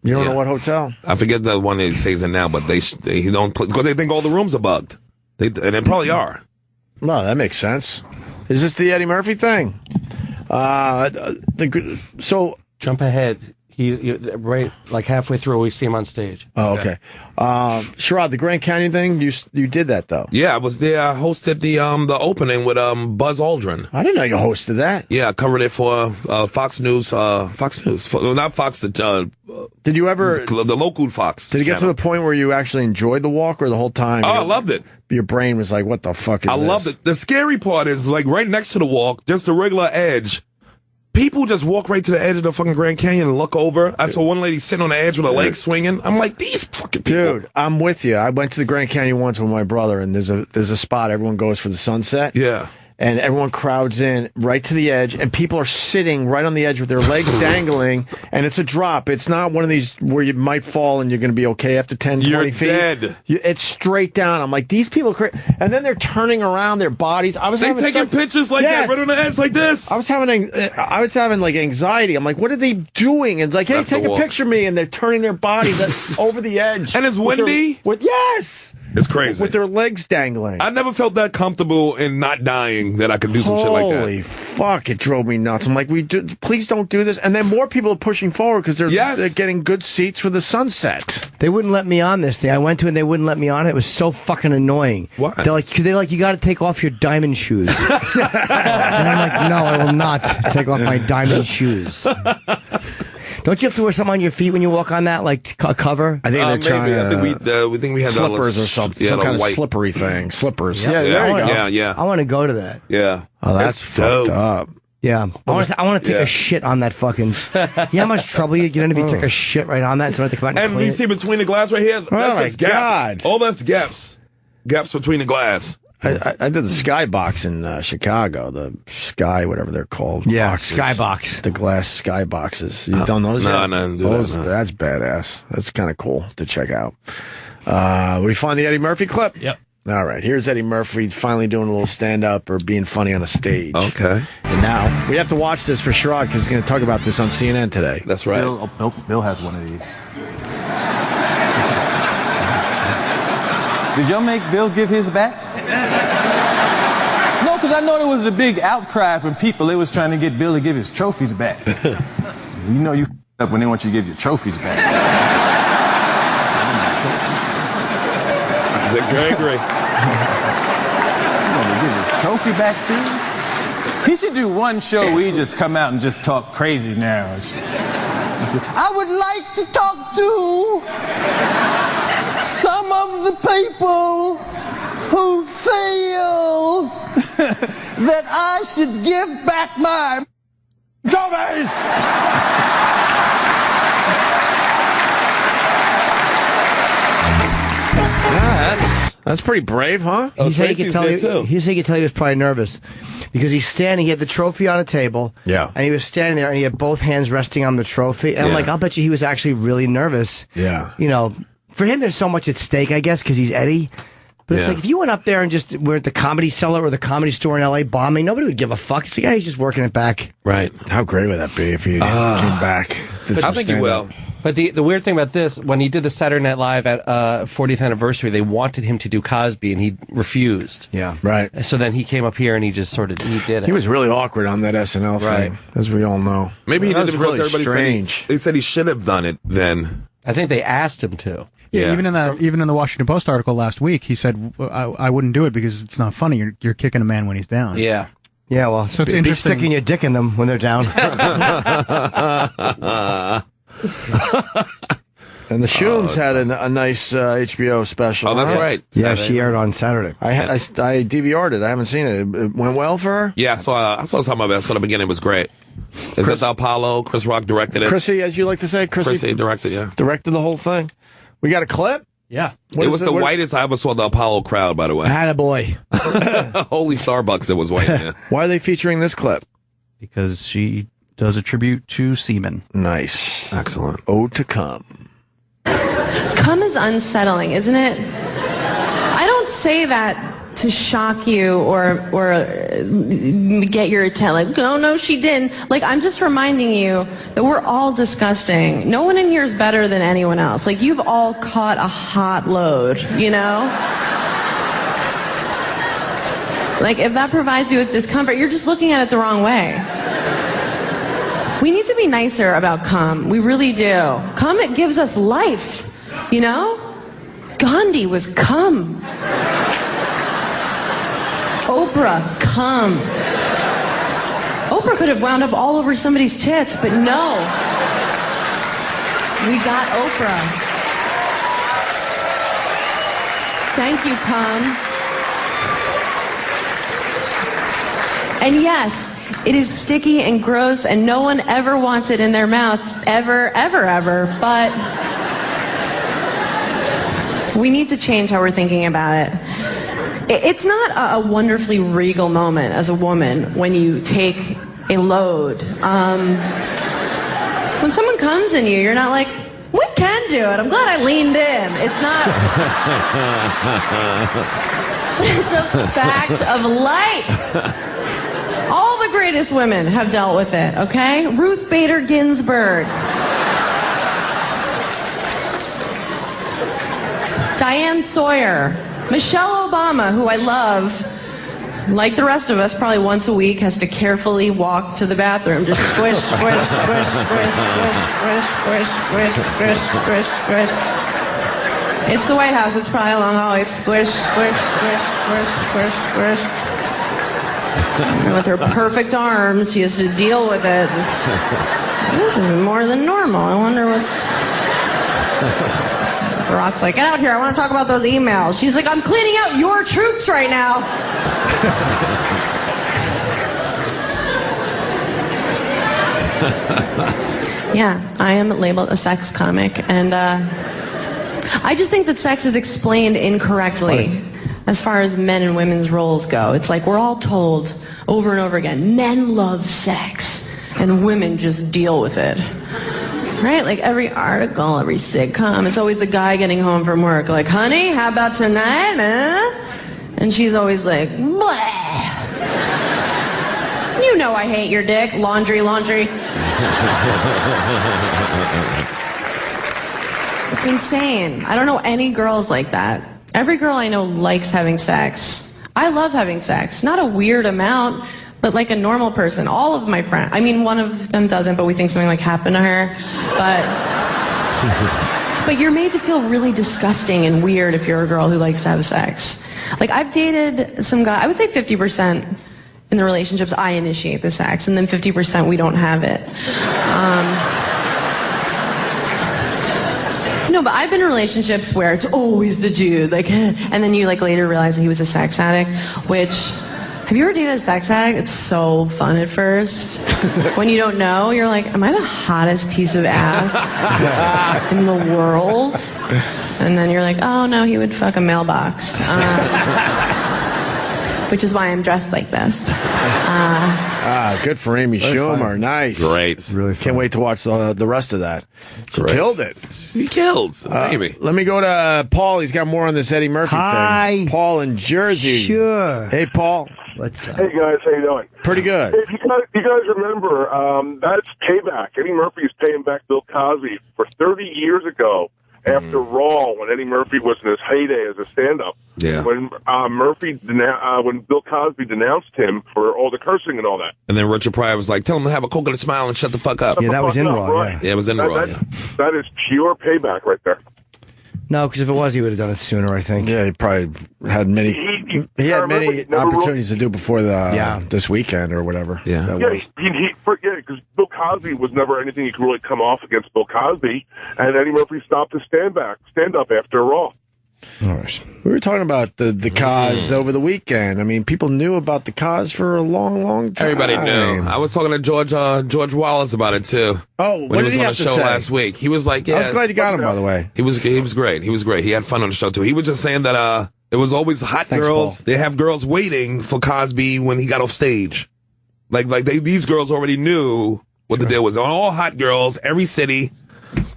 You don't know what hotel? I forget the one he stays in now, but he don't... Because they think all the rooms are bugged. And they probably are. No, that makes sense. Is this the Eddie Murphy thing? So... Jump ahead. He right like halfway through, we see him on stage. Oh, okay. Sherrod, the Grand Canyon thing, you did that though. Yeah, I was there. I hosted the opening with Buzz Aldrin. I didn't know you hosted that. Yeah, I covered it for Fox News. Fox News, not Fox. Did you ever the local Fox? Did it get to the point where you actually enjoyed the walk, or the whole time? Oh, I loved it. Your brain was like, "What the fuck is this?" I loved it. The scary part is like right next to the walk, just the regular edge. People just walk right to the edge of the fucking Grand Canyon and look over. I saw one lady sitting on the edge with her legs swinging. I'm like, these fucking people. Dude, I'm with you. I went to the Grand Canyon once with my brother, and there's a spot everyone goes for the sunset. Yeah. And everyone crowds in right to the edge, and people are sitting right on the edge with their legs dangling, and it's a drop. It's not one of these where you might fall and you're going to be okay after 10, 20 feet. You're dead. It's straight down. I'm like, these people are crazy. And then they're turning around their bodies. They taking pictures like that, right on the edge like this. I was having like anxiety. I'm like, what are they doing? And it's like, hey, That's take the a picture of me, and they're turning their bodies over the edge. And it's windy? Yes! It's crazy. With their legs dangling. I never felt that comfortable in not dying that I could do some shit like that. Holy fuck, it drove me nuts. I'm like, please don't do this. And then more people are pushing forward because they're getting good seats for the sunset. They wouldn't let me on this thing. I went to and they wouldn't let me on it. It was so fucking annoying. What? They're like, you got to take off your diamond shoes. And I'm like, no, I will not take off my diamond shoes. Don't you have to wear something on your feet when you walk on that, like a cover? I think they're trying to. I think we had slippers or something. Some kind of slippery thing. Slippers. Yeah, there you go. Yeah. I want to go to that. Yeah. Oh, that's fucked up. Yeah. I want to take a shit on that fucking. You know how much trouble you get in if you take a shit right on that and so I have to come out and And clean you see between the glass right here? That's just gaps. God. All that's gaps. Gaps between the glass. I did the Skybox in Chicago, the Sky, whatever they're called. Yeah, boxes. Skybox. The glass Skyboxes. You done those yet? No, I didn't do that. That's badass. That's kind of cool to check out. We find the Eddie Murphy clip? Yep. All right, here's Eddie Murphy finally doing a little stand-up or being funny on a stage. Okay. And now, we have to watch this for Sherrod because he's going to talk about this on CNN today. That's right. Bill has one of these. Did y'all make Bill give his back? No, because I know there was a big outcry from people. They was trying to get Bill to give his trophies back. You know you up when they want you to give your trophies back. Gregory. You want to give his trophy back too? He should do one show where he just come out and just talk crazy now. I would like to talk to some of the people who feel that I should give back my trophies. That's pretty brave, huh? He said he could tell he was probably nervous because he's standing. He had the trophy on a table. Yeah. And he was standing there and he had both hands resting on the trophy. And I'm like, I'll bet you he was actually really nervous. Yeah. You know, for him, there's so much at stake, I guess, because he's Eddie. But it's like, if you went up there and just were at the Comedy Cellar or the Comedy Store in L.A. bombing, nobody would give a fuck. It's like, he's just working it back. Right. How great would that be if he came back? I think he will. But the weird thing about this, when he did the Saturday Night Live at 40th anniversary, they wanted him to do Cosby, and he refused. Yeah, right. So then he came up here, and he just sort of he did it. He was really awkward on that SNL thing, as we all know. Maybe he did it because really everybody strange. they said he should have done it then. I think they asked him to. Yeah, even in the Washington Post article last week, he said, I wouldn't do it because it's not funny. You're kicking a man when he's down. Yeah. Yeah, well, so it's be interesting. sticking your dick in them when they're down. And the Shooms had a nice HBO special. Oh, that's right. Yeah, she aired on Saturday. I DVR'd it. I haven't seen it. It went well for her? Yeah, I saw some of it. I saw the beginning. It was great. Is it the Apollo? Chris Rock directed it. Chrissy, as you like to say. Chrissy directed, yeah. Directed the whole thing. We got a clip? Yeah. It was the whitest I ever saw the Apollo crowd, by the way. Attaboy. Holy Starbucks, it was white. Yeah. Why are they featuring this clip? Because she does a tribute to semen. Nice. Excellent. Ode to cum. Cum is unsettling, isn't it? I don't say that to shock you or get your attention. Like, oh no, she didn't. Like, I'm just reminding you that we're all disgusting. No one in here is better than anyone else. Like, you've all caught a hot load, you know? Like, if that provides you with discomfort, you're just looking at it the wrong way. We need to be nicer about cum. We really do. Cum, it gives us life. You know? Gandhi was cum. Oprah, cum. Oprah could have wound up all over somebody's tits, but no. We got Oprah. Thank you, cum. And yes, It is sticky and gross, and no one ever wants it in their mouth, ever, ever, ever. But we need to change how we're thinking about it. It's not a wonderfully regal moment as a woman when you take a load. When someone comes in you, you're not like, we can do it. I'm glad I leaned in. It's not. It's a fact of life. All the greatest women have dealt with it, okay? Ruth Bader Ginsburg. Diane Sawyer. Michelle Obama, who I love, like the rest of us, probably once a week has to carefully walk to the bathroom. Just squish, squish, squish, squish, squish, squish, squish, squish, squish, squish. It's the White House. It's probably a long hallway. Squish, squish, squish, squish, squish, squish. And with her perfect arms, she has to deal with it. This is more than normal. I wonder what's... Barack's like, get out here. I want to talk about those emails. She's like, I'm cleaning out your troops right now. Yeah, I am labeled a sex comic, and I just think that sex is explained incorrectly as far as men and women's roles go. It's like we're all told over and over again, men love sex, and women just deal with it. Right? Like every article, every sitcom, it's always the guy getting home from work, like, honey, how about tonight, huh? And she's always like, bleh. You know I hate your dick. Laundry, laundry. It's insane. I don't know any girls like that. Every girl I know likes having sex. I love having sex. Not a weird amount, but like a normal person. All of my friends. I mean, one of them doesn't, but we think something like happened to her. But you're made to feel really disgusting and weird if you're a girl who likes to have sex. Like, I've dated some guy, I would say 50% in the relationships I initiate the sex, and then 50% we don't have it. No, but I've been in relationships where it's always the dude, like, and then you like later realize that he was a sex addict, which... Have you ever dated a sex addict? It's so fun at first. When you don't know, you're like, am I the hottest piece of ass in the world? And then you're like, oh no, he would fuck a mailbox. Which is why I'm dressed like this. Good for Amy Schumer. Nice. Great. Really fun. Can't wait to watch the rest of that. She killed it. She kills. Amy. Let me go to Paul. He's got more on this Eddie Murphy thing. Paul in Jersey. Sure. Hey, Paul. What's up? Hey, guys. How you doing? Pretty good. Hey, you guys remember, that's payback. Eddie Murphy is paying back Bill Cosby for 30 years ago after Raw, when Eddie Murphy was in his heyday as a stand-up. Yeah. When when Bill Cosby denounced him for all the cursing and all that. And then Richard Pryor was like, tell him to have a coconut smile and shut the fuck up. Yeah, that was in Raw, right. Yeah, it was in Raw, That is pure payback right there. No, because if it was, he would have done it sooner, I think. Yeah, he probably had many. He had many opportunities to do before this weekend or whatever. Yeah, because Bill Cosby was never anything you could really come off against Bill Cosby, and Eddie Murphy stopped his stand up after Raw. All right. We were talking about the cause over the weekend. I mean, people knew about the cause for a long, long time. Everybody knew. I was talking to George Wallace about it too. Oh, when he was on the show last week, he was like, "Yeah." I was glad you got him, by the way. He was great. He was great. He had fun on the show too. He was just saying that it was always hot girls. Paul. They have girls waiting for Cosby when he got off stage. These girls already knew what the deal was. All hot girls, every city.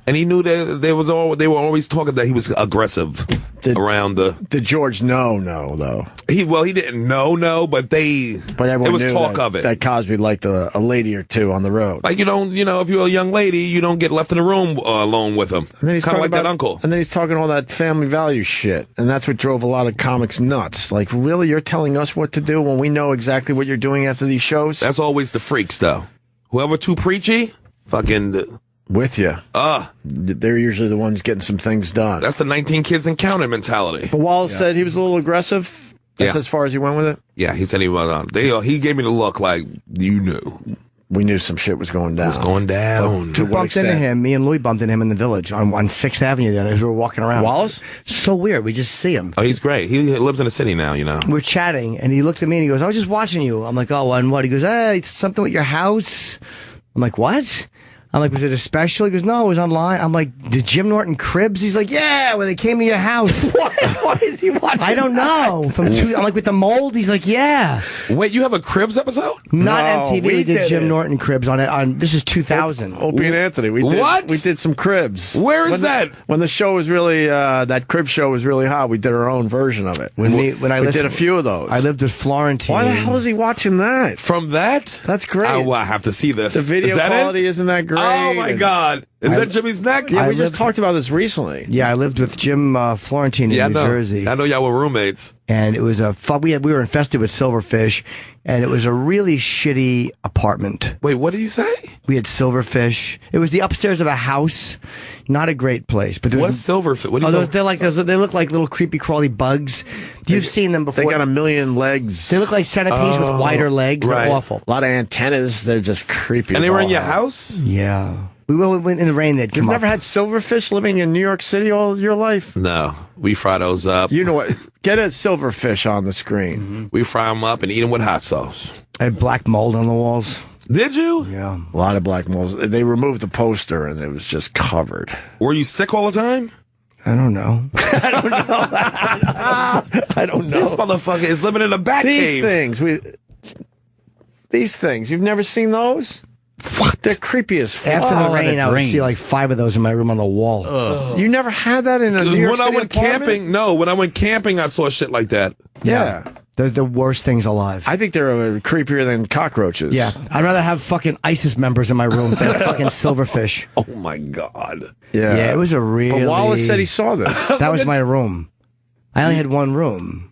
And he knew that they were always talking that he was aggressive around the. Did George know though? He didn't know, but everyone it was knew talk of it. That Cosby liked a lady or two on the road. Like if you're a young lady, you don't get left in a room alone with him. Kind of like that uncle. And then he's talking all that family value shit, and that's what drove a lot of comics nuts. Like, really, you're telling us what to do when we know exactly what you're doing after these shows? That's always the freaks, though. Whoever too preachy, fucking. With you. They're usually the ones getting some things done. That's the 19 kids and counting mentality. But Wallace said he was a little aggressive. That's as far as he went with it? Yeah, he said he was on. He gave me the look like, you knew. we knew some shit was going down. It was going down. To We what bumped into extent? him. Me and Louis bumped into him in the Village on 6th Avenue then as we were walking around. Wallace? So weird. We just see him. Oh, he's great. He lives in the city now, you know. We're chatting, and he looked at me and he goes, I was just watching you. I'm like, oh, and what? He goes, hey, something with your house. I'm like, what? I'm like, was it a special? He goes, no, it was online. I'm like, the Jim Norton Cribs? He's like, yeah, when they came to your house. Why is he watching I don't know. I'm like, with the mold? He's like, yeah. Wait, you have a Cribs episode? Not No, MTV. we We did did Jim it. Norton Cribs on this is 2000. Opie and Anthony. We did, What? We did some cribs. Where is When that? When the show was really, that crib show was really hot, we did our own version of it. When we I did a few of those. I lived with Florentine. Why the hell is he watching that? From that? That's great. Oh, well, I have to see this. The video is that quality it? isn't that great. Oh, my God. Is that Jimmy's neck? Yeah, I we just lived- talked about this recently. Yeah, I lived with Jim Florentine in Yeah, I New know. Jersey. I know y'all were roommates. And it was a fun. We were infested with silverfish, and it was a really shitty apartment. Wait, what did you say? We had silverfish. It was the upstairs of a house, not a great place. But there What's was, silverfish? What do you they look like little creepy crawly bugs. You've seen them before. They got a million legs. They look like centipedes with wider legs. right. They're awful. A lot of antennas. They're just creepy. And they as were in all your hell. house? Yeah, we went in the rain. They'd You've come never up. had silverfish living in New York City all your life? No. We fry those up. You know what? Get a silverfish on the screen. We fry them up and eat them with hot sauce. I had black mold on the walls. Did you? Yeah, A lot of black moles. They removed the poster and it was just covered. Were you sick all the time? I don't know. I don't know. This motherfucker is living in a bat These cave. things. You've never seen those? What? They're creepy as fuck. After the Oh, rain, that I would drain. see like 5 of those in my room on the wall. You never had that in a New York When I City went apartment? camping, when I went camping, I saw shit like that. Yeah. They're the worst things alive. I think they're creepier than cockroaches. Yeah, I'd rather have fucking ISIS members in my room than fucking silverfish. Oh my God. Yeah. It was a really. But Wallace said he saw this. That was my room. I only had one room.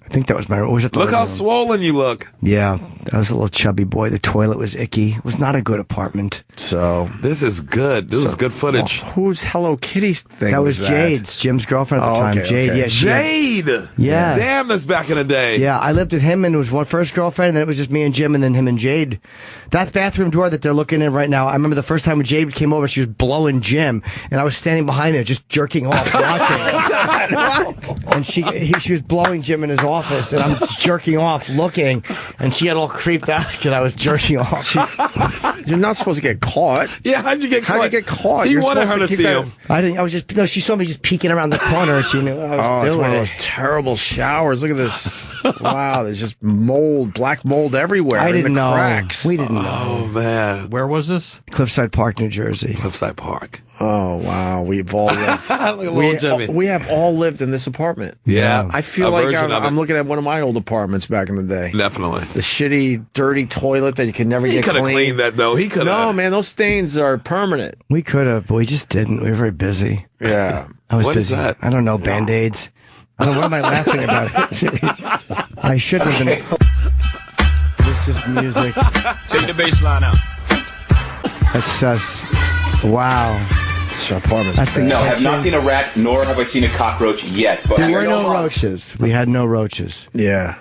I think that was my room. Or was it the Look living how room? swollen you look. Yeah, I was a little chubby boy. The toilet was icky. It was not a good apartment. So This is good. This is good footage. whose Hello Kitty thing That was that? Jade's, Jim's girlfriend at the Oh, time. okay, Jade, okay. yeah, Jade. Yeah. Damn, that's back in the day. Yeah, I lived with him, and it was one first girlfriend, and then it was just me and Jim, and then him and Jade. That bathroom door that they're looking in right now, I remember the first time when Jade came over, she was blowing Jim, and I was standing behind her, just jerking off, watching. And she was blowing Jim in his office, and I'm jerking off, looking, and she got all creeped out because I was jerking off. You're not supposed to get caught. Yeah, how'd you get caught? How'd you get caught? He You're wanted her supposed to keep see that- him. I didn't. I was just no. She saw me just peeking around the corner, and she knew what I was Oh, it's doing. one of those terrible showers. Look at this. Wow, there's just mold, black mold everywhere. I in didn't the know. cracks. We didn't know. Oh, man. Where was this? Cliffside Park, New Jersey. Cliffside Park. Oh wow, we've all lived. Look at little Jimmy. we have all lived in this apartment. Yeah. I feel A like version of it. I'm looking at one of my old apartments back in the day. Definitely. The shitty, dirty toilet that you can never He get could have clean. cleaned that, though. He could have. No, man, those stains are permanent. We could have, but we just didn't. We were very busy. Yeah. I was What is busy. that? I don't know. Band-Aids. I don't know. What am I laughing about? I shouldn't have been. It's just music. Take the bass line out. That's us. Wow. This apartment's That's the No, have catchy. not seen a rat, nor have I seen a cockroach yet. But There were no roaches. We had no roaches. Yeah.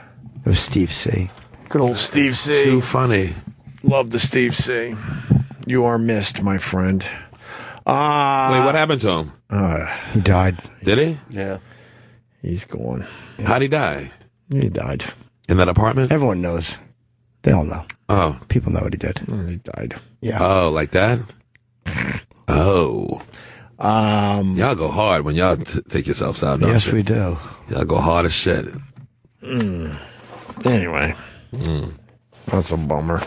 It was Steve C. Good old Steve C. Too funny. Love the Steve C. You are missed, my friend. Wait, what happened to him? He died. Did he? Yeah. He's gone. How'd he die? He died. In that apartment? Everyone knows. They all know. Oh. People know what he did. He died. Yeah. Oh, like that? Oh. Y'all go hard when y'all take yourselves out, don't Yes, you? we do. Y'all go hard as shit. Anyway. That's a bummer.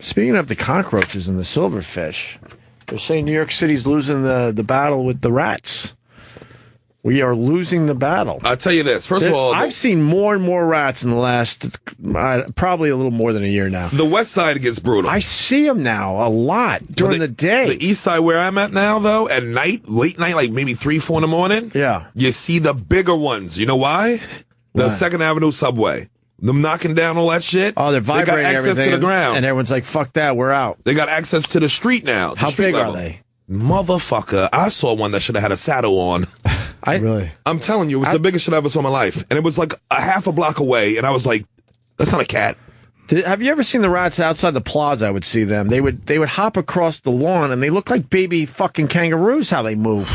Speaking of the cockroaches and the silverfish, they're saying New York City's losing the battle with the rats. We are losing the battle. I'll tell you this. First of all, I've seen more and more rats in the last probably a little more than a year now. the West Side gets brutal. I see them now a lot during the day. The East Side where I'm at now, though, at night, late night, like maybe 3, 4 in the morning, Yeah. you see the bigger ones. You know why? The Why? 2nd Avenue subway. Them knocking down all that shit. Oh, they're vibrating They got access everything, to the ground. and everyone's like, "Fuck that, we're out." They got access to the street now. the How street big level. are they? Motherfucker, I saw one that should have had a saddle on. Really? I'm telling you, it was the biggest shit I ever saw in my life. And it was like a half a block away, and I was like, that's not a cat. Have you ever seen the rats outside the plaza? I would see them. They would hop across the lawn, and they look like baby fucking kangaroos. How they move?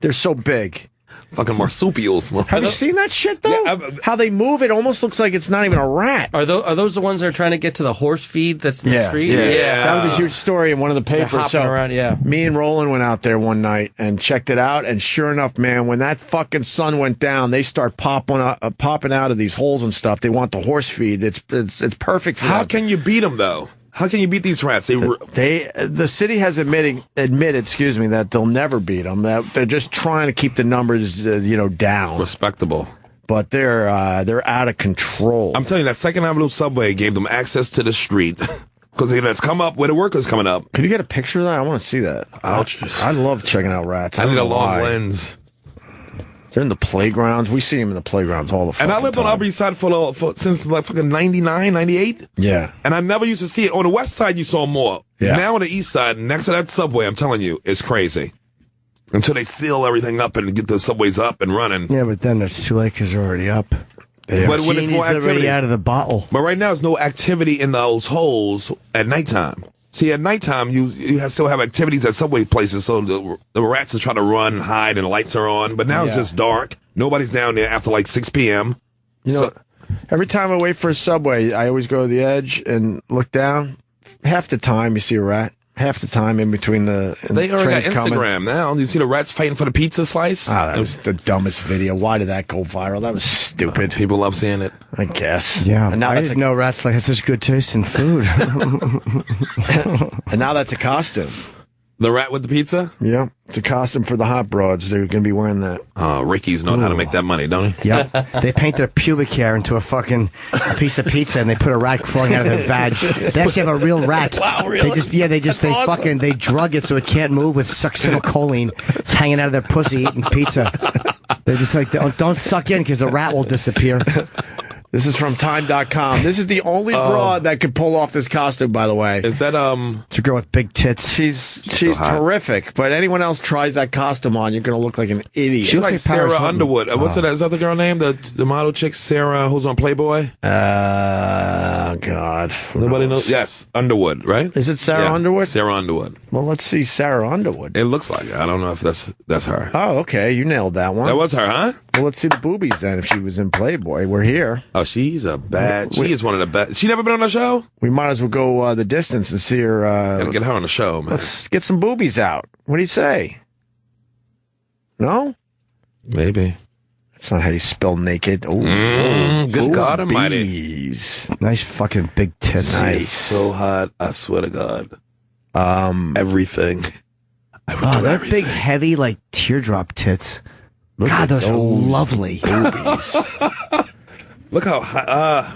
They're so big. Fucking marsupials. Have you seen that shit though? Yeah, how they move? It almost looks like it's not even a rat. Are those the ones that are trying to get to the horse feed that's in the street? Yeah, that was a huge story in one of the papers. They're hopping around, yeah. Me and Roland went out there one night and checked it out, and sure enough, man, when that fucking sun went down, they start popping out of these holes and stuff. They want the horse feed. It's perfect for How them. can you beat them though? How can you beat these rats? The city has admitted, that they'll never beat them. That they're just trying to keep the numbers, down. Respectable. But they're out of control. I'm telling you, that Second Avenue subway gave them access to the street. Because it's come up where the workers coming up. Could you get a picture of that? I want to see that. I love checking out rats. I need a long lens. They're in the playgrounds. We see them in the playgrounds all the fucking time. And I lived on Upper East Side since like fucking 99, 98. Yeah. And I never used to see it. On the West Side, you saw more. Yeah. Now on the East Side, next to that subway, I'm telling you, it's crazy. Until they seal everything up and get the subways up and running. Yeah, but then it's too late because they're already up. Yeah. But when it's more activity, already out of the bottle. But right now, there's no activity in those holes at nighttime. See, at nighttime, you still have activities at subway places, so the rats are trying to run and hide, and the lights are on. But now it's just dark. Nobody's down there after like 6 p.m. Every time I wait for a subway, I always go to the edge and look down. Half the time, you see a rat. Half the time in between the They already got trains Instagram coming. now. You see the rats fighting for the pizza slice? That was the dumbest video. Why did that go viral? That was stupid. People love seeing it. I guess. Yeah, And now I that's didn't know rats have such good taste in food. and now that's a costume. The rat with the pizza? Yeah, it's a costume for the hot broads. They're going to be wearing that. Oh, Ricky's know how to make that money, don't he? Yep. They paint their pubic hair into a piece of pizza, and they put a rat crawling out of their vag. They actually have a real rat. Wow, really? They drug it so it can't move with succinylcholine. It's hanging out of their pussy eating pizza. They're just like, don't suck in because the rat will disappear. This is from Time.com. This is the only broad that could pull off this costume, by the way. Is that, It's a girl with big tits. She's terrific, but anyone else tries that costume on, you're going to look like an idiot. She looks like Sarah Underwood. What's that other girl name? The model chick, Sarah, who's on Playboy? God. Nobody knows. Yes, Underwood, right? Is it Sarah Underwood? Sarah Underwood. Well, let's see Sarah Underwood. It looks like it. I don't know if that's her. Oh, okay. You nailed that one. That was her, huh? Well, let's see the boobies then if she was in Playboy. We're here. Oh, she is one of the best. She never been on the show? We might as well go the distance and see her. Gotta get her on the show, man. Let's get some boobies out. What do you say? No? Maybe. That's not how you spell naked. Oh, good God almighty. Nice fucking big tits. Nice. So hot. I swear to God. Everything. They're big, heavy, like teardrop tits. God, those are lovely. Look how high.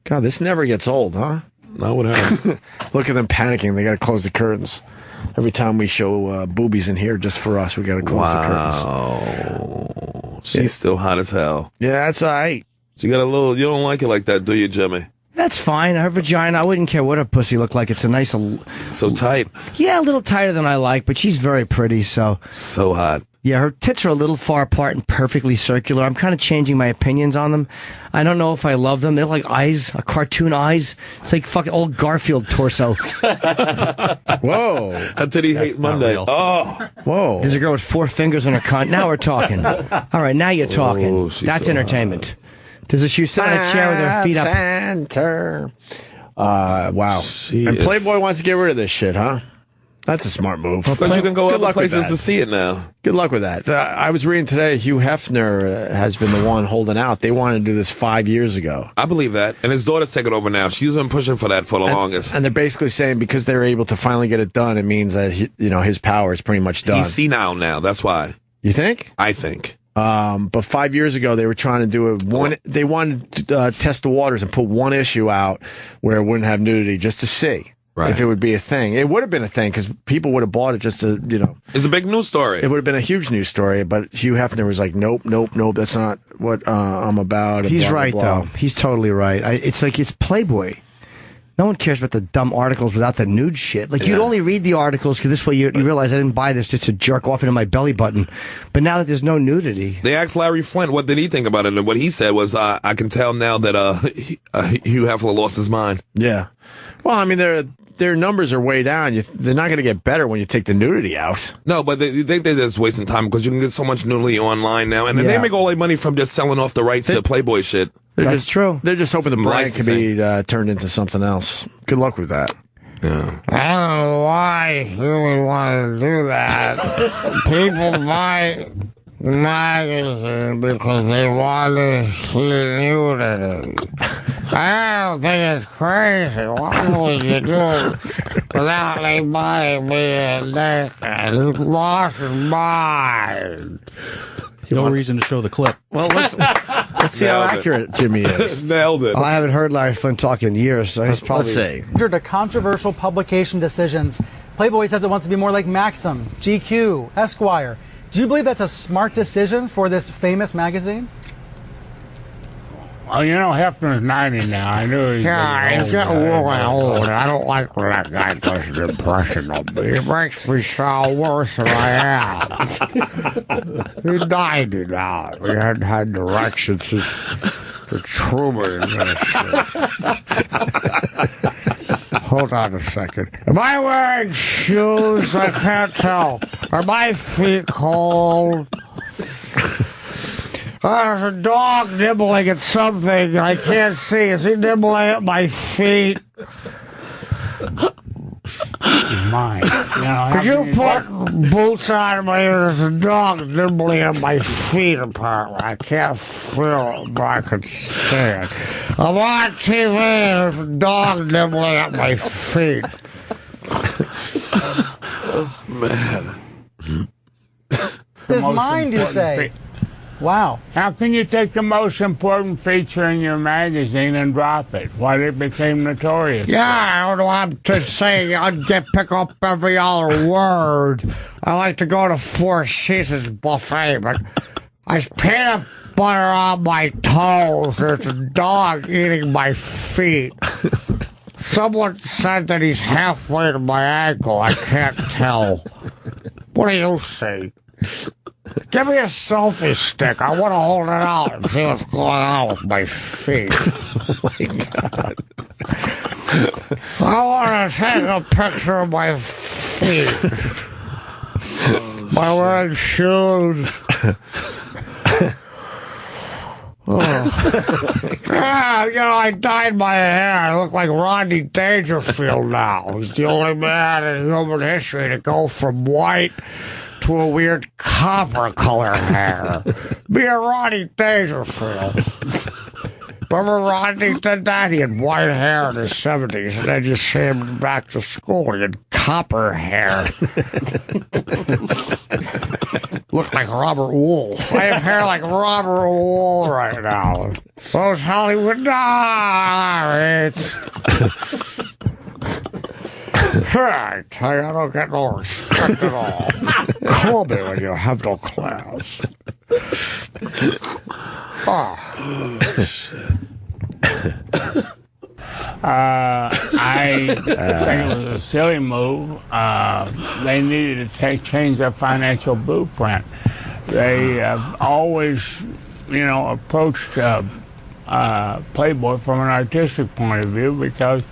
God, this never gets old, huh? No, whatever. Look at them panicking. They got to close the curtains. Every time we show boobies in here, just for us, we got to close the curtains. Wow. She's still hot as hell. Yeah, that's all right. She got a little, you don't like it like that, do you, Jimmy? That's fine. Her vagina, I wouldn't care what her pussy looked like. It's a nice... So tight. Yeah, a little tighter than I like, but she's very pretty, so... So hot. Yeah, her tits are a little far apart and perfectly circular. I'm kind of changing my opinions on them. I don't know if I love them. They're like eyes, cartoon eyes. It's like fucking old Garfield torso. Whoa. Until he hate Monday. Oh. Whoa. There's a girl with 4 fingers on her cunt. Now we're talking. All right, now you're talking. Oh, that's so entertainment. She was sitting on a chair with her feet up. Center. Wow. And Playboy wants to get rid of this shit, huh? That's a smart move. Because you can go other places to see it now. Good luck with that. I was reading today, Hugh Hefner has been the one holding out. They wanted to do this 5 years ago. I believe that. And his daughter's taking over now. She's been pushing for that for the longest. And they're basically saying because they're able to finally get it done, it means that his power is pretty much done. He's senile now. That's why. You think? I think. But 5 years ago, they were trying to do they wanted to test the waters and put one issue out where it wouldn't have nudity just to see. Right. If it would be a thing. It would have been a thing because people would have bought it just to, It's a big news story. It would have been a huge news story, but Hugh Hefner was like, nope, that's not what I'm about. He's blah, right, blah, blah. though. He's totally right. It's Playboy. No one cares about the dumb articles without the nude shit. Like, you'd only read the articles because this way you realize I didn't buy this just to jerk off into my belly button. But now that there's no nudity. They asked Larry Flint what did he think about it, and what he said was, I can tell now that Hugh Hefner lost his mind. Yeah. Well, I mean, their numbers are way down. They're not going to get better when you take the nudity out. No, but they're just wasting time because you can get so much nudity online now, and they make all their money from just selling off the rights to Playboy shit. That's true. They're just hoping the brand can be turned into something else. Good luck with that. Yeah. I don't know why you would want to do that. People buy magazine because they want to see nudity. I don't think it's crazy. Why would you do it without anybody being naked? He's lost his mind. No reason to show the clip. Well, let's see how accurate Jimmy is. Nailed it. Well, I haven't heard Larry Flint talk in years, so he's probably... Let's see. To controversial publication decisions, Playboy says it wants to be more like Maxim, GQ, Esquire. Do you believe that's a smart decision for this famous magazine? Well, you know, Hefner's 90 now. I knew he's getting really old. I don't like when that guy does an impression of me. It makes me sound worse than I am. He's 90 now. We hadn't had direction since the Truman administration. Hold on a second. Am I wearing shoes? I can't tell. Are my feet cold? There's a dog nibbling at something I can't see. Is he nibbling at my feet? Mine. Could you put boots on me? There's a dog nibbling at my feet, apparently. I can't feel it, but I can see it. I'm on TV, there's a dog nibbling at my feet. Man. His mind, you say? Wow. How can you take the most important feature in your magazine and drop it? Why it became notorious? Yeah, I don't know. I'm just saying I'd pick up every other word. I like to go to Four Seasons buffet, but I peanut butter on my toes. There's a dog eating my feet. Someone said that he's halfway to my ankle. I can't tell. What do you see? Give me a selfie stick. I want to hold it out and see what's going on with my feet. Oh, my God. I want to take a picture of my feet. Am I wearing shoes? Yeah, I dyed my hair. I look like Rodney Dangerfield now. He's the only man in human history to go from white to a weird copper color hair. Be a Rodney Dangerfield. Remember Rodney did that? He had white hair in his 70s, and then you see him back to school. He had copper hair. Looked like Robert Wool. I have hair like Robert Wool right now. Those Hollywood nights. I tell you, I don't get no respect at all. Call me when you have no class. Oh, shit. I think it was a silly move. They needed to change their financial blueprint. They have always, approached Playboy from an artistic point of view because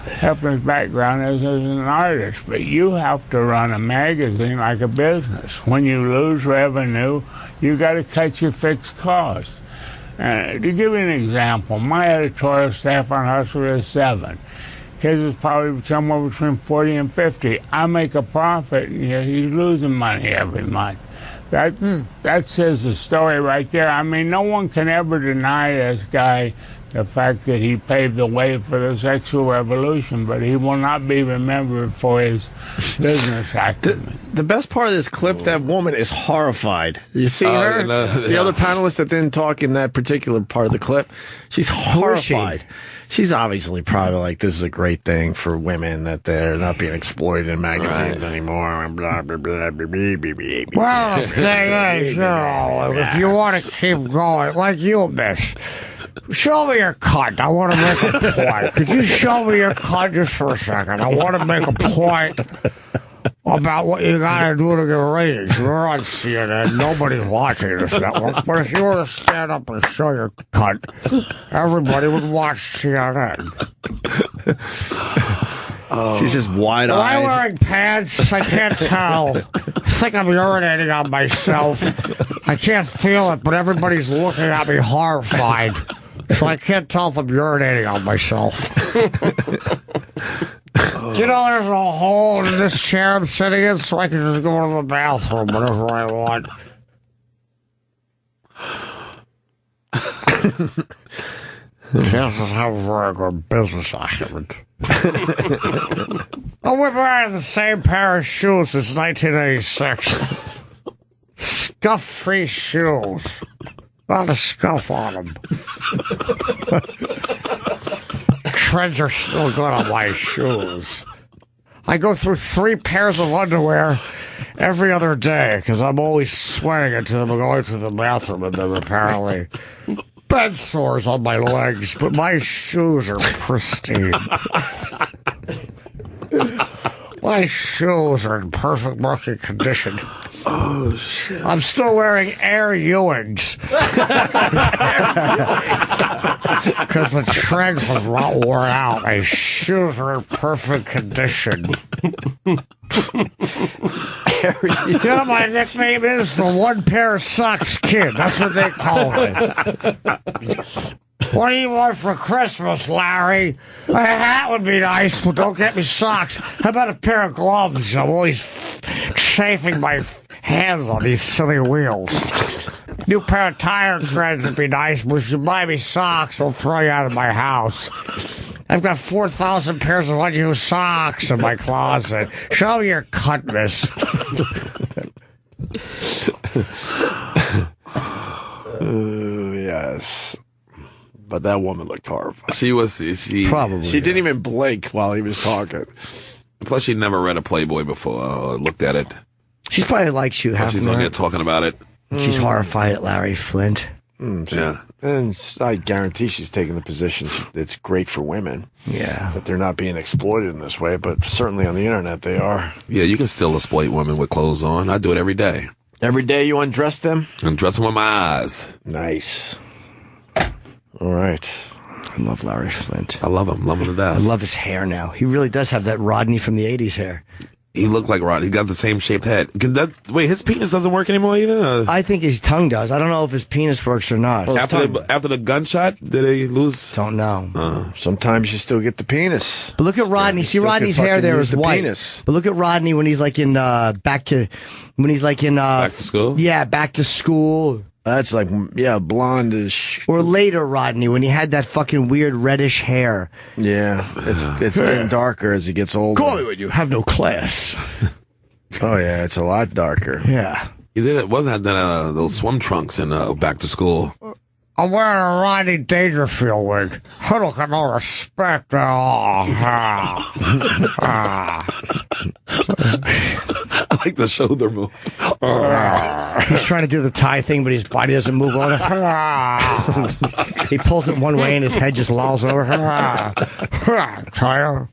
Hefner's background is as an artist, but you have to run a magazine like a business. When you lose revenue, you got to cut your fixed costs. To give you an example, my editorial staff on Hustler is 7. His is probably somewhere between 40 and 50. I make a profit, and he's losing money every month. That says the story right there. I mean, no one can ever deny this guy the fact that he paved the way for the sexual revolution, but he will not be remembered for his business acumen. The best part of this clip, that woman is horrified. You see her? The other panelist that didn't talk in that particular part of the clip, she's horrified. She's obviously probably like, this is a great thing for women that they're not being exploited in magazines anymore. And blah, blah, blah, blah, blah, blah, blah. Well, the thing is, if you want to keep going, like you, miss, Show me your cunt. I want to make a point. Could you show me your cunt just for a second? I want to make a point about what you got to do to get ratings. We're on CNN. Nobody's watching this network. But if you were to stand up and show your cunt, everybody would watch CNN. She's just wide-eyed. Am I wearing pants? I can't tell. I think I'm urinating on myself. I can't feel it, but everybody's looking at me horrified. So I can't tell if I'm urinating on myself. You know, there's a hole in this chair I'm sitting in, so I can just go to the bathroom whenever I want. Kansas has a very good business acumen. I've been wearing the same pair of shoes since 1986. Scuff-free shoes. Not a scuff on them. Treads are still good on my shoes. I go through 3 pairs of underwear every other day because I'm always sweating into them and going to the bathroom in them, apparently. Bed sores on my legs, but my shoes are pristine. My shoes are in perfect working condition. Oh, shit. I'm still wearing Air Ewings. Because the treads have not worn out. My shoes are in perfect condition. You know, my nickname is the One Pair of Socks Kid. That's what they call me. What do you want for Christmas, Larry? A hat would be nice, but don't get me socks. How about a pair of gloves? I'm always chafing my hands on these silly wheels. New pair of tire treads would be nice, but if you buy me socks, I'll throw you out of my house. I've got 4,000 pairs of unused socks in my closet. Show me your cunt, miss. Yes. But that woman looked horrified. She Probably. She didn't even blink while he was talking. Plus, she'd never read a Playboy before or looked at it. She's probably like you. She's on there talking about it. She's horrified at Larry Flint. Yeah. And I guarantee she's taking the position it's great for women. Yeah. That they're not being exploited in this way, but certainly on the internet they are. Yeah, you can still exploit women with clothes on. I do it every day. Every day you undress them? Undress them with my eyes. Nice. All right. I love Larry Flint. I love him. Love him to death. I love his hair now. He really does have that Rodney from the 80s hair. He looked like Rodney. He got the same shaped head. Wait, his penis doesn't work anymore either? I think his tongue does. I don't know if his penis works or not. Well, after the gunshot, did he lose? Don't know. Sometimes you still get the penis. But look at Rodney. See, Rodney's hair there is white. Penis. But look at Rodney when he's like in back to school. Yeah, back to school. That's like, yeah, blondish. Or later, Rodney, when he had that fucking weird reddish hair. Yeah, it's getting darker as he gets older. Call me when you have no class. Oh, yeah, it's a lot darker. Yeah. He did it. Wasn't that those swim trunks in Back to School? I'm wearing a Rodney Dangerfield wig. I don't get no respect at all. I like the shoulder move. He's trying to do the tie thing, but his body doesn't move on it. He pulls it one way and his head just lolls over. Tire.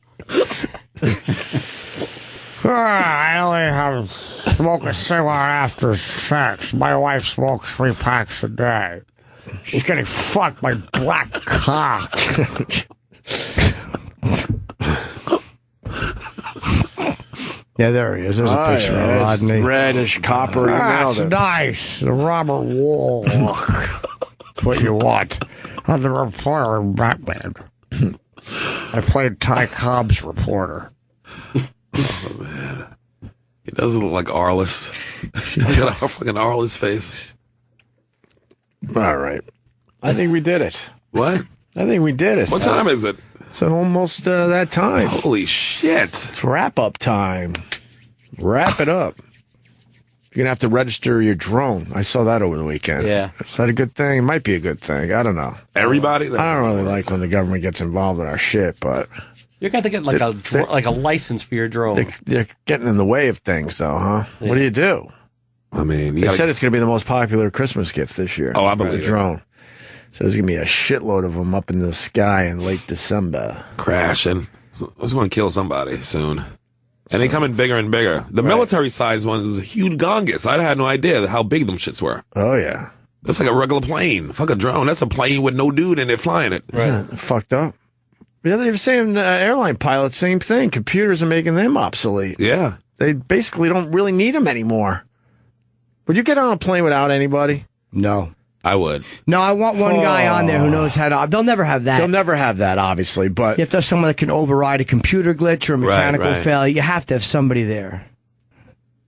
I only have smoke a cigarette after sex. My wife smokes 3 packs a day. She's getting fucked by black cock. Yeah, there he is. There's a picture of Rodney. Reddish, coppery. That's nice. The Robert Wall look. That's what you want. I'm the reporter in Batman. I played Ty Cobb's reporter. Oh, man. He does look like Arliss. He's got a fucking Arliss face. All right. I think we did it. What? I think we did it. What time is it? It's almost that time. Holy shit. It's wrap-up time. Wrap it up. You're going to have to register your drone. I saw that over the weekend. Yeah. Is that a good thing? It might be a good thing. I don't know. Everybody? I don't really like when the government gets involved in our shit, but... You're going to get like a license for your drone. They're getting in the way of things, though, huh? Yeah. What do? I mean... They said it's going to be the most popular Christmas gift this year. Oh, I believe the drone. So there's going to be a shitload of them up in the sky in late December. Crashing. It's going to kill somebody soon. And they coming bigger and bigger. The military size ones is a huge gongus. I had no idea how big them shits were. Oh, yeah. That's like a regular plane. Fuck a drone. That's a plane with no dude in it flying it. Right. Fucked up. Yeah, they were saying airline pilots, same thing. Computers are making them obsolete. Yeah. They basically don't really need them anymore. Would you get on a plane without anybody? No. I would. No, I want one guy on there who knows how to. They'll never have that. They'll never have that, obviously, but You have to have someone that can override a computer glitch or a mechanical failure. You have to have somebody there.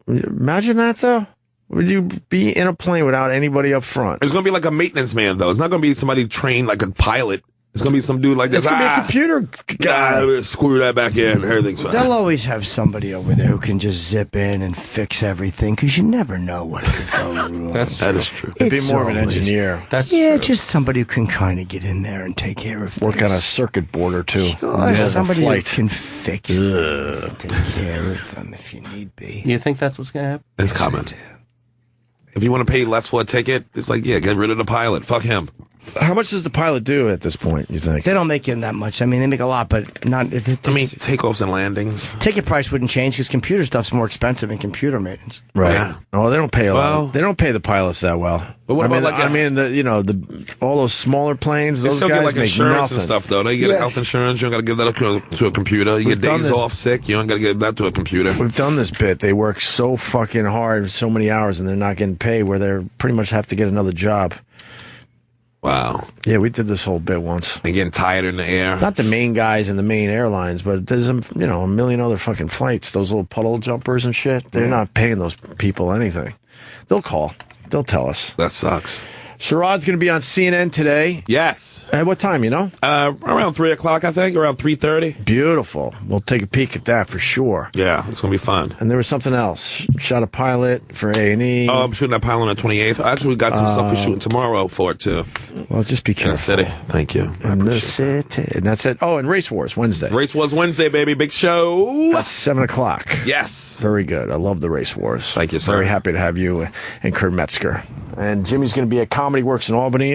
Imagine that, though. Would you be in a plane without anybody up front? It's going to be like a maintenance man, though. It's not going to be somebody trained like a pilot. It's going to be some dude like this. It's going to be a computer guy. Screw that back in. Everything's fine. They'll always have somebody over there who can just zip in and fix everything because you never know what could go wrong. That is true. It'd be more of an engineer. That's true. Just somebody who can kind of get in there and take care of things. Work on a circuit board or two. Somebody who flight. can fix things and take care of them if you need be. You think that's what's going to happen? It's coming. If you want to pay less for a ticket, it's like, yeah, get rid of the pilot. Fuck him. How much does the pilot do at this point, you think? They don't make it that much. I mean, they make a lot, but not... I mean, takeoffs and landings. Ticket price wouldn't change because computer stuff's more expensive than computer maintenance. Right. Yeah. Oh, they don't pay a lot. They don't pay the pilots that well. But what about all those smaller planes, They those still guys get like make insurance nothing. and stuff, though. They get health insurance. You don't got to give that up to a computer. You We've get done days this. off sick. You don't got to give that to a computer. We've done this bit. They work so fucking hard, so many hours, and they're not getting paid where they pretty much have to get another job. Wow. Yeah, we did this whole bit once. They're getting tired in the air. Not the main guys in the main airlines, but there's a million other fucking flights. Those little puddle jumpers and shit. They're not paying those people anything. They'll call. They'll tell us. That sucks. Sherrod's going to be on CNN today. Yes. At what time, you know? Around 3 o'clock, I think. Around 3:30. Beautiful. We'll take a peek at that for sure. Yeah, it's going to be fun. And there was something else. Shot a pilot for A&E. Oh, I'm shooting that pilot on the 28th. Actually, we got some stuff we're shooting tomorrow for it, too. Well, just be careful. In the city. Thank you. In the city. And that's it. Oh, and Race Wars Wednesday. Race Wars Wednesday, baby. Big show. That's 7 o'clock. Yes. Very good. I love the Race Wars. Thank you, sir. Very happy to have you and Kurt Metzger. And Jimmy's going to be at Comedy Works in Albany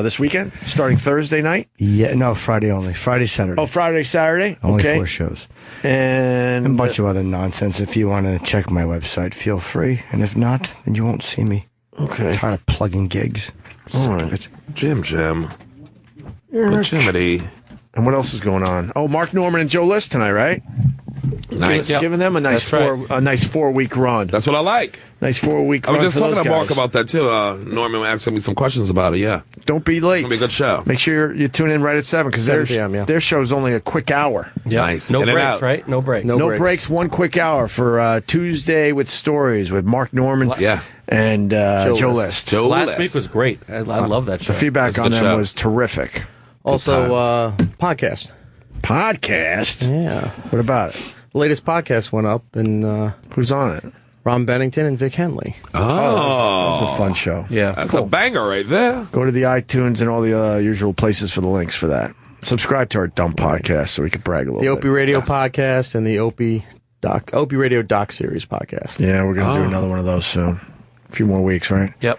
this weekend, starting Thursday night. Yeah, no, Friday only. Friday, Saturday. Oh, Friday, Saturday? Only okay. 4 shows. And a bunch of other nonsense. If you want to check my website, feel free. And if not, then you won't see me. Okay. I'm tired of plugging gigs. All right. Jim. Jiminy. And what else is going on? Oh, Mark Norman and Joe List tonight, right? Nice. Giving them a nice a nice 4-week run. That's what I like. Nice 4-week I run. was just for talking those to Mark guys. about that, too. Norman asking me some questions about it, yeah. Don't be late. It's going to be a good show. Make sure you tune in right at 7 because 7 p.m., yeah. their show's only a quick hour. Yeah. Nice. No In and breaks, out. right? No breaks. No breaks, one quick hour for Tuesday with Stories with Mark Norman and Joe List. Last week was great. I love that show. The feedback on them was terrific. Also, podcast. Podcast? Yeah. What about it? The latest podcast went up, and who's on it? Ron Bennington and Vic Henley. Oh, that's a fun show. Yeah, that's a banger right there. Go to the iTunes and all the usual places for the links for that. Subscribe to our dumb podcast so we can brag a little The bit. Opie Radio podcast and the Opie Radio Doc Series podcast. Yeah, we're going to do another one of those soon. A few more weeks, right? Yep.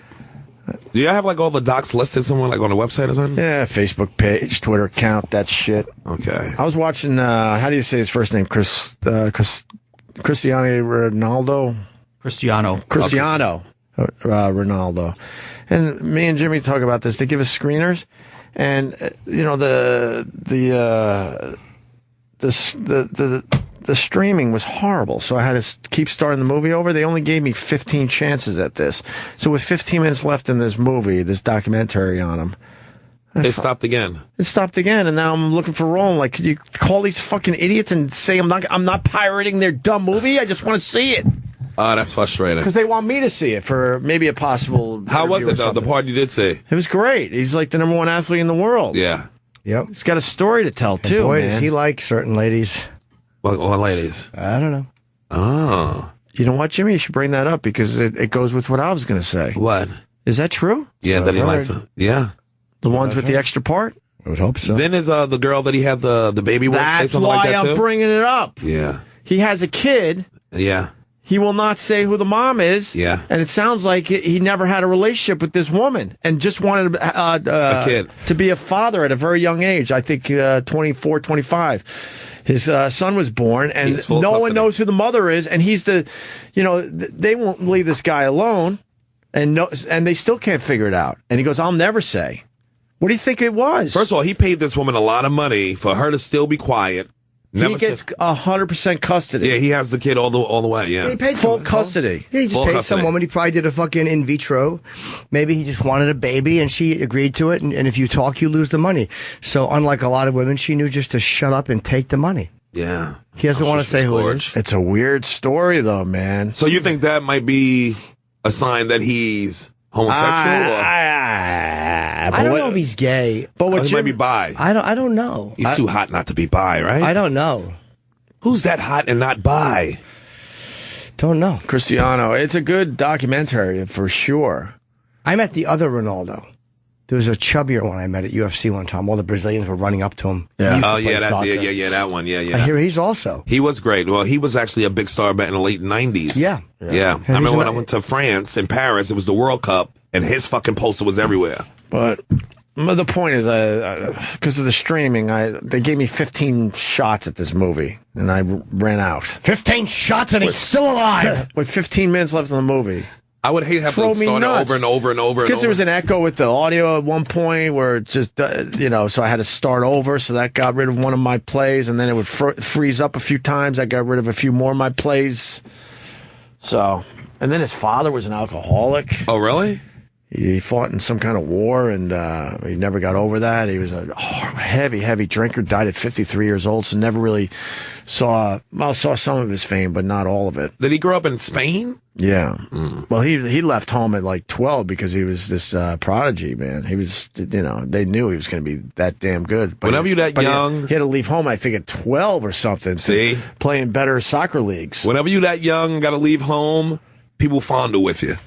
Do you have like all the docs listed somewhere, like on the website or something? Yeah, Facebook page, Twitter account, that shit. Okay. I was watching, how do you say his first name? Cristiano Ronaldo? Cristiano Ronaldo. And me and Jimmy talk about this. They give us screeners, and the streaming was horrible, so I had to keep starting the movie over. They only gave me 15 chances at this. So with 15 minutes left in this movie, this documentary on him, it stopped again. It stopped again, and now I'm looking for Roland. Like, could you call these fucking idiots and say I'm not pirating their dumb movie? I just want to see it. That's frustrating. Because they want me to see it for maybe a possible. How was it, though? something. The part you did see? It was great. He's like the #1 athlete in the world. Yeah. Yep. He's got a story to tell, too, boy, man. does he like certain ladies. What ladies? I don't know. Oh. You know what, Jimmy? You should bring that up because it goes with what I was going to say. What? Is that true? Yeah, that he likes it. Yeah. The ones with the extra part? I would hope so. Then is the girl that he had the baby with say That's something why like that I'm too? bringing it up. Yeah. He has a kid. Yeah. He will not say who the mom is. Yeah. And it sounds like he never had a relationship with this woman and just wanted a kid to be a father at a very young age. I think 24, 25. His son was born, and no one knows who the mother is. And he's they won't leave this guy alone, and they still can't figure it out. And he goes, I'll never say. What do you think it was? First of all, he paid this woman a lot of money for her to still be quiet. He gets 100% custody. Yeah, he has the kid all the way. Yeah, he paid full custody. Yeah, he just paid some woman. He probably did a fucking in vitro. Maybe he just wanted a baby, and she agreed to it. And if you talk, you lose the money. So unlike a lot of women, she knew just to shut up and take the money. Yeah, he doesn't want to say who it is. It's a weird story, though, man. So you think that might be a sign that he's homosexual? I don't know if he's gay, but he might be bi. I don't know. He's too hot not to be bi, right? I don't know. Who's that hot and not bi? Don't know. Cristiano. It's a good documentary for sure. I met the other Ronaldo. There was a chubbier one I met at UFC one time. All the Brazilians were running up to him. Yeah. Oh yeah, that one. Yeah. I hear he's also. He was great. Well, he was actually a big star back in the late 90s. Yeah. I remember when I went to France in Paris. It was the World Cup, and his fucking poster was everywhere. But the point is, because of the streaming, they gave me 15 shots at this movie, and I ran out. 15 shots, and he's still alive. With 15 minutes left in the movie. I would hate to have to start it over and over and over. Because there was an echo with the audio at one point where it just, so I had to start over. So that got rid of one of my plays, and then it would freeze up a few times. I got rid of a few more of my plays. So, and then his father was an alcoholic. Oh, really? He fought in some kind of war, and he never got over that. He was a heavy drinker, died at 53 years old, so never really saw some of his fame, but not all of it. Did he grow up in Spain? Yeah. Well, he left home at like 12 because he was this prodigy, man. He was, they knew he was going to be that damn good. But whenever you're that young... He had to leave home, I think, at 12 or something. See? Playing better soccer leagues. Whenever you're that young, got to leave home, people fondle with you.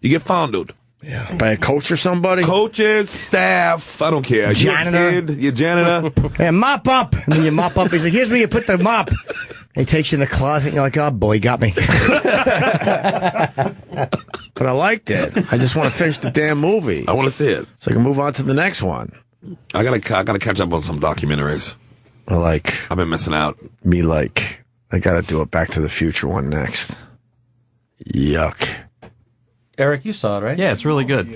You get fondled. Yeah. By a coach or somebody? Coaches, staff, I don't care. Janitor. Your janitor. Yeah, mop up. And then you mop up. He's like, here's where you put the mop. He takes you in the closet, and you're like, oh, boy, he got me. But I liked it. I just want to finish the damn movie. I want to see it. So I can move on to the next one. I gotta catch up on some documentaries. I've been missing out. I gotta do a Back to the Future one next. Yuck. Eric, you saw it, right? Yeah, it's really good.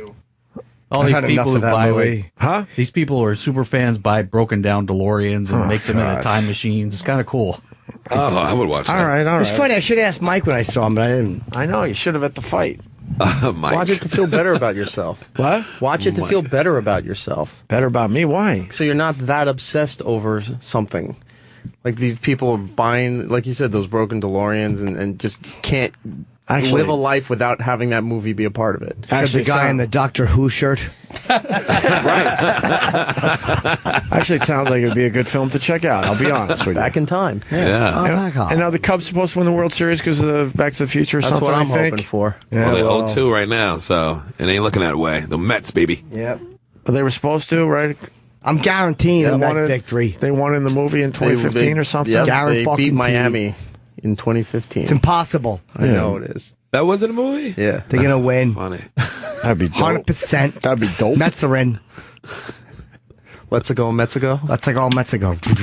All I've these had people enough who of that buy movie. these people who are super fans buy broken down DeLoreans and make them into time machines. It's kind of cool. Oh, I would watch that. All right. It's funny. I should have asked Mike when I saw him, but I didn't. I know. You should have at the fight. Mike. Watch it to feel better about yourself. What? Watch it to feel better about yourself. Better about me? Why? So you're not that obsessed over something. Like these people are buying, like you said, those broken DeLoreans and just can't live a life without having that movie be a part of it. Actually, the guy in the Doctor Who shirt. Actually, it sounds like it would be a good film to check out. I'll be honest with you. Back in time. Yeah. And now the Cubs supposed to win the World Series because of Back to the Future or That's something, what I'm I think. hoping for. Yeah, well, they 0-2 right now, so it ain't looking that way. The Mets, baby. Yep. But they were supposed to, right? I'm guaranteeing them that victory. They won in the movie in 2015 or something? Yeah, they beat Miami in 2015. It's impossible. I know it is. That was in a movie? Yeah. They're going to win. Funny. That'd be dope. 100%. That'd be dope. Mets are in. Let's go, Mets go. Let's go, Mets go. That's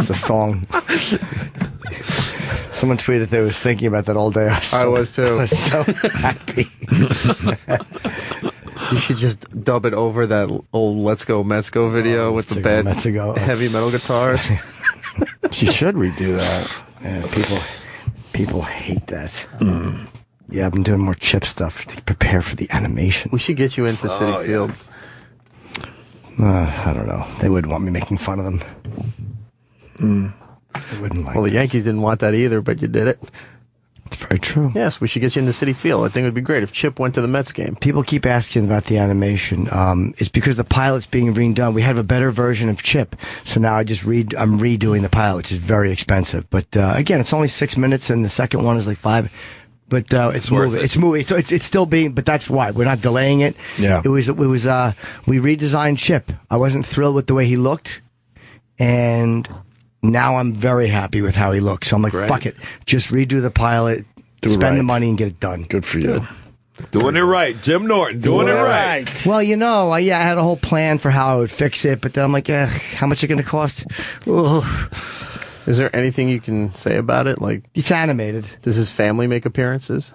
the song. Someone tweeted they was thinking about that all day. I was too. I was so happy. You should just dub it over that old "Let's Go Mets Go" video with the bad heavy metal guitars. She should redo that. Yeah, people hate that. Yeah, I've been doing more chip stuff to prepare for the animation. We should get you into Citi Field. I don't know. They would want me making fun of them. They wouldn't like. Well, the Yankees didn't want that either, but you did it. It's very true. Yes, we should get you into Citi Field. I think it would be great if Chip went to the Mets game. People keep asking about the animation. It's because the pilot's being redone. We have a better version of Chip, so now I'm redoing the pilot, which is very expensive. But again, it's only 6 minutes, and the second one is like 5. But it's moving. It's moving. It's still being. But that's why we're not delaying it. Yeah. It was. We redesigned Chip. I wasn't thrilled with the way he looked, and Now I'm very happy with how he looks. So I'm like, fuck it. Just redo the pilot, spend the money, and get it done. Good for you. Doing it right. Jim Norton, doing it right. Well, I had a whole plan for how I would fix it, but then I'm like, how much is it going to cost? Ugh. Is there anything you can say about it? Like, it's animated. Does his family make appearances?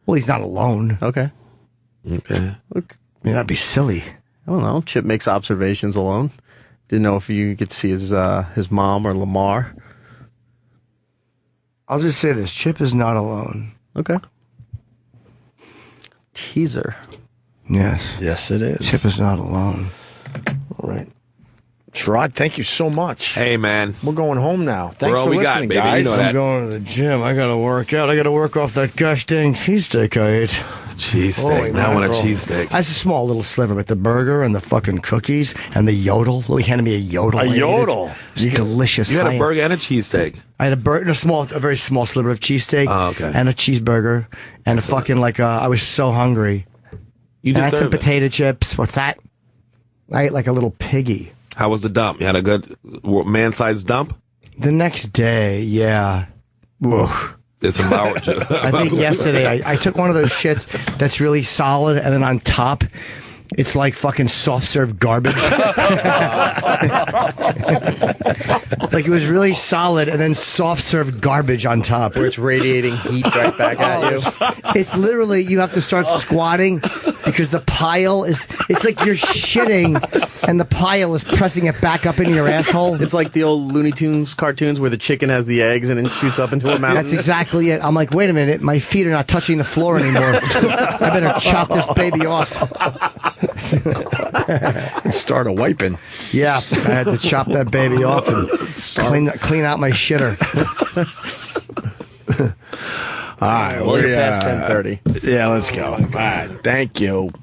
Well, he's not alone. Okay. Look, I mean, that'd be silly. I don't know. Chip makes observations alone. Didn't know if you get to see his mom or Lamar. I'll just say this: Chip is not alone. Okay. Teaser. Yes, it is. Chip is not alone. All right. Sherrod, thank you so much. Hey, man. We're going home now. Thanks for listening, baby. guys. You know that. I'm going to the gym. I got to work out. I got to work off that gosh dang cheesesteak I ate. Cheesesteak. Now I want a cheesesteak. That's a small little sliver, but the burger and the fucking cookies and the yodel. Louis handed me a yodel. A yodel? It's delicious. You had a burger and a cheesesteak. I had a very small sliver of cheesesteak. Oh, okay. And a cheeseburger. And a fucking, I was so hungry. You and I had some deserve it. potato chips. What's that? I ate like a little piggy. How was the dump? You had a good man-sized dump? The next day, yeah. Whoa. I think yesterday I took one of those shits that's really solid, and then on top, it's like fucking soft-serve garbage. Like it was really solid, and then soft-serve garbage on top. Where it's radiating heat right back at you. It's literally, you have to start squatting because the pile it's like you're shitting, and the pile is pressing it back up into your asshole. It's like the old Looney Tunes cartoons where the chicken has the eggs and it shoots up into a mountain. That's exactly it. I'm like, wait a minute, my feet are not touching the floor anymore. I better chop this baby off. Start a wiping. Yeah, I had to chop that baby off and clean out my shitter. All right, we're past 10:30. Yeah, let's go. All right, thank you.